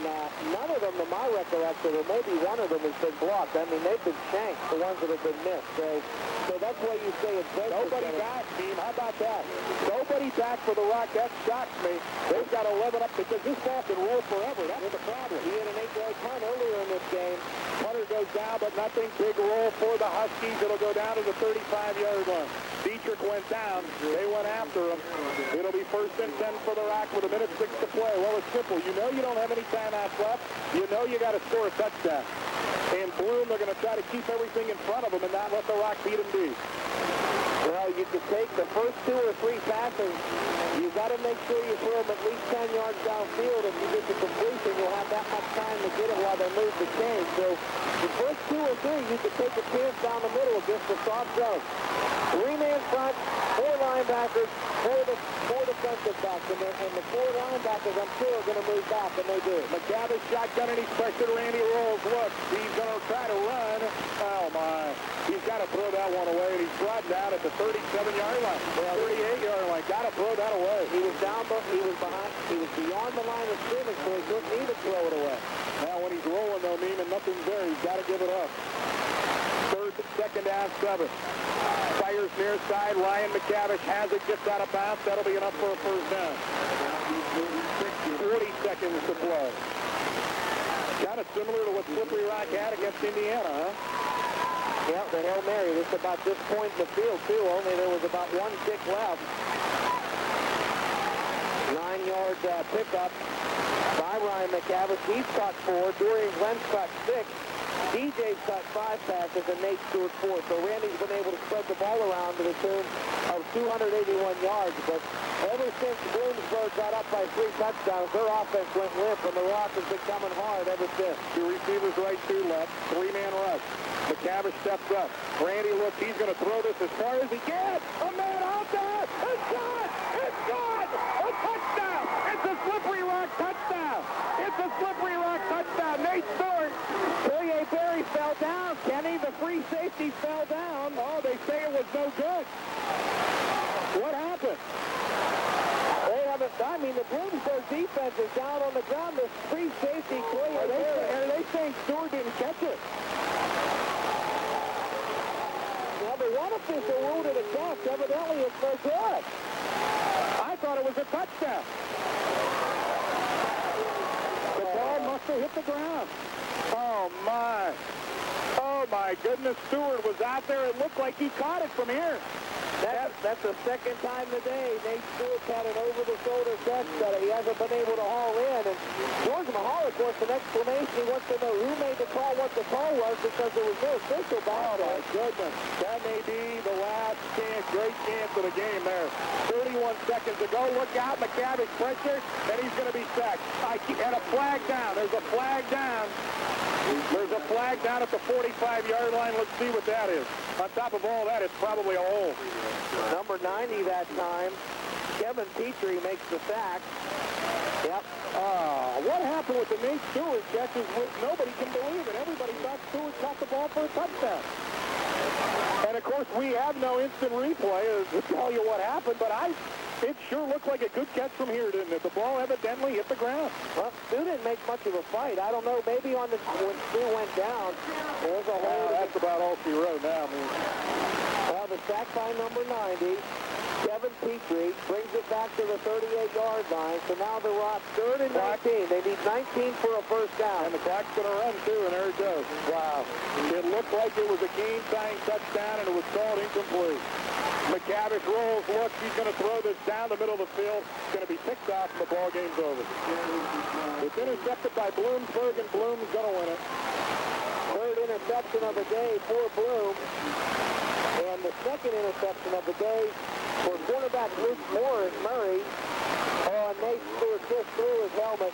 none of them, to my recollection, or maybe one of them has been blocked. I mean, they've been shanked, the ones that have been missed. So that's why you say it's nobody back, team. How about that? Nobody back for the Rock. That shocks me. They've got 11 up because this ball can roll forever. That's the problem. He had an 8-yard punt earlier in this game. Punter goes down, but nothing. Big roll for the Huskies. It'll go down to the 35-yard line. Dietrich went down. They went after him. It'll be 1st and 10 for the Rock with 1:06 to play. Well, it's simple. You know you don't have any timeouts left. You know you got to score a touchdown. And Bloom, they're going to try to keep everything in front of them and not let the Rock beat them deep. Well, you could take the first 2 or 3 passes. You've got to make sure you throw them at least 10 yards downfield. If you get the completion, you'll have that much time to get it while they move the chain. So the first 2 or 3, you could take a chance down the middle against the soft zone. 3-man front, 4 linebackers, 4 defensive backs. And the 4 linebackers, I'm sure, are going to move back, and they do. McGavish shotgun, and he's pressured Randy Rolls. Look, he's going to try to run. Oh, my. He's got to throw that one away, and he's brought down at the 37-yard line. 38-yard line. Got to throw that away. He was down, but he was behind. He was beyond the line of scrimmage, so he couldn't even throw it away. Now, when he's rolling, though, Neiman, nothing's there. He's got to give it up. 2nd down, 7. Fires near side. Ryan McCavish has it, gets out of bounds. That'll be enough for a 1st down. 40 seconds to play. Kind of similar to what Slippery Rock had against Indiana, huh? Yeah, the Hail Mary. This is about this point in the field, too. Only there was about 1 tick left. 9-yard pickup by Ryan McCavish. He's caught 4. Dorian Glenn's caught 6. DJ's got 5 passes, and Nate Stewart 4. So Randy's been able to spread the ball around to the tune of 281 yards. But ever since Bloomsburg got up by 3 touchdowns, their offense went limp, and the Rock has been coming hard ever since. 2 receivers right, 2 left. 3-man rush. McCavish steps up. Randy looks. He's going to throw this as far as he can. A man out there. It's gone. It's gone. A touchdown. It's a Slippery Rock touchdown. It's a Slippery Rock touchdown. Nate Stewart. Berry fell down. Kenny, the free safety fell down. Oh, they say it was no good. What happened? They haven't. I mean, the Bloomsburg defense is down on the ground. The free safety play. Are they saying Stewart didn't catch it? Well, the one official ruled it a catch. Evidently, it's no good. I thought it was a touchdown. The ball must have hit the ground. Oh, my. Oh, my goodness, Stewart was out there. It looked like he caught it from here. That's the second time today Nate Stewart's had an over-the-shoulder catch that he hasn't been able to haul in. And George Mahalik wants an explanation. He wants to know who made the call, what the call was, because there was no official back. Oh, my goodness. That may be the last chance, great chance of the game there. 31 seconds to go. Look out, McCavish pressure, and he's going to be sacked. And a flag down. There's a flag down. There's a flag down at the 45-yard line. Let's see what that is. On top of all that, it's probably a hole. Number 90 that time, Kevin Petrie makes the sack. Yep. What happened with the Nate Stewart catches? Nobody can believe it. Everybody thought Stewart caught the ball for a touchdown. And, of course, we have no instant replay to tell you what happened, but it sure looked like a good catch from here, didn't it? The ball evidently hit the ground. Well, Stu didn't make much of a fight. I don't know. Maybe when Stu went down, there was a hole. That's about all she wrote now. Well, the sack by number 90, Kevin Petrie, brings it back to the 38-yard line. So now the Rock 3rd and 19. They need 19 for a first down. And the clock's going to run, too, and there it goes. Wow. It looked like it was a game-tying touchdown, and it was called incomplete. McCavish rolls, look, he's going to throw this down the middle of the field. It's going to be picked off, and the ball game's over. It's intercepted by Bloomsburg, and Bloom's going to win it. Third interception of the day for Bloom. And the second interception of the day for quarterback Luke Murray. Nate Stewart just threw his helmet.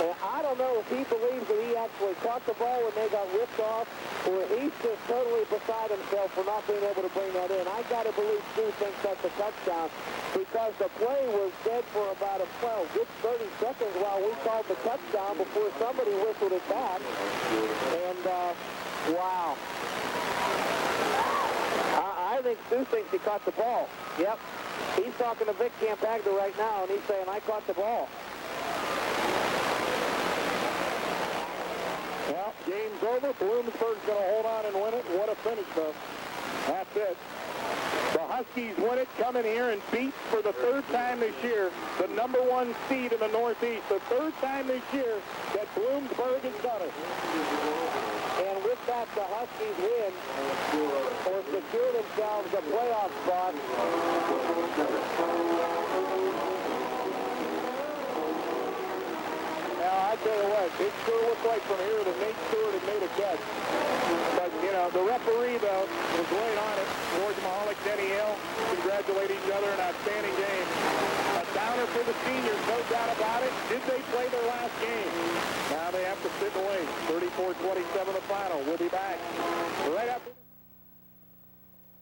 And I don't know if he believes that he actually caught the ball when they got ripped off, or he's just totally beside himself for not being able to bring that in. I got to believe Stu thinks that's a touchdown, because the play was dead for about a good 30 seconds while we called the touchdown before somebody whistled it back. And, wow. I think Stu thinks he caught the ball. Yep. He's talking to Vic Campagna right now, and he's saying, I caught the ball. Well, game's over. Bloomsburg's going to hold on and win it. What a finish, though. That's it. The Huskies win it, come in here and beat for the third time this year the #1 seed in the Northeast. The third time this year that Bloomsburg has done it. And with that, the Huskies win or secure themselves a playoff spot. Now, I tell you what, it sure looked like from here that Nate Stewart had made a catch. But, you know, the referee, though, was right on it. George Mahalik, Denny Hill congratulate each other. An outstanding game. A downer for the seniors, no doubt about it. Did they play their last game? Now they have to sit and wait. 34-27 the final. We'll be back right after.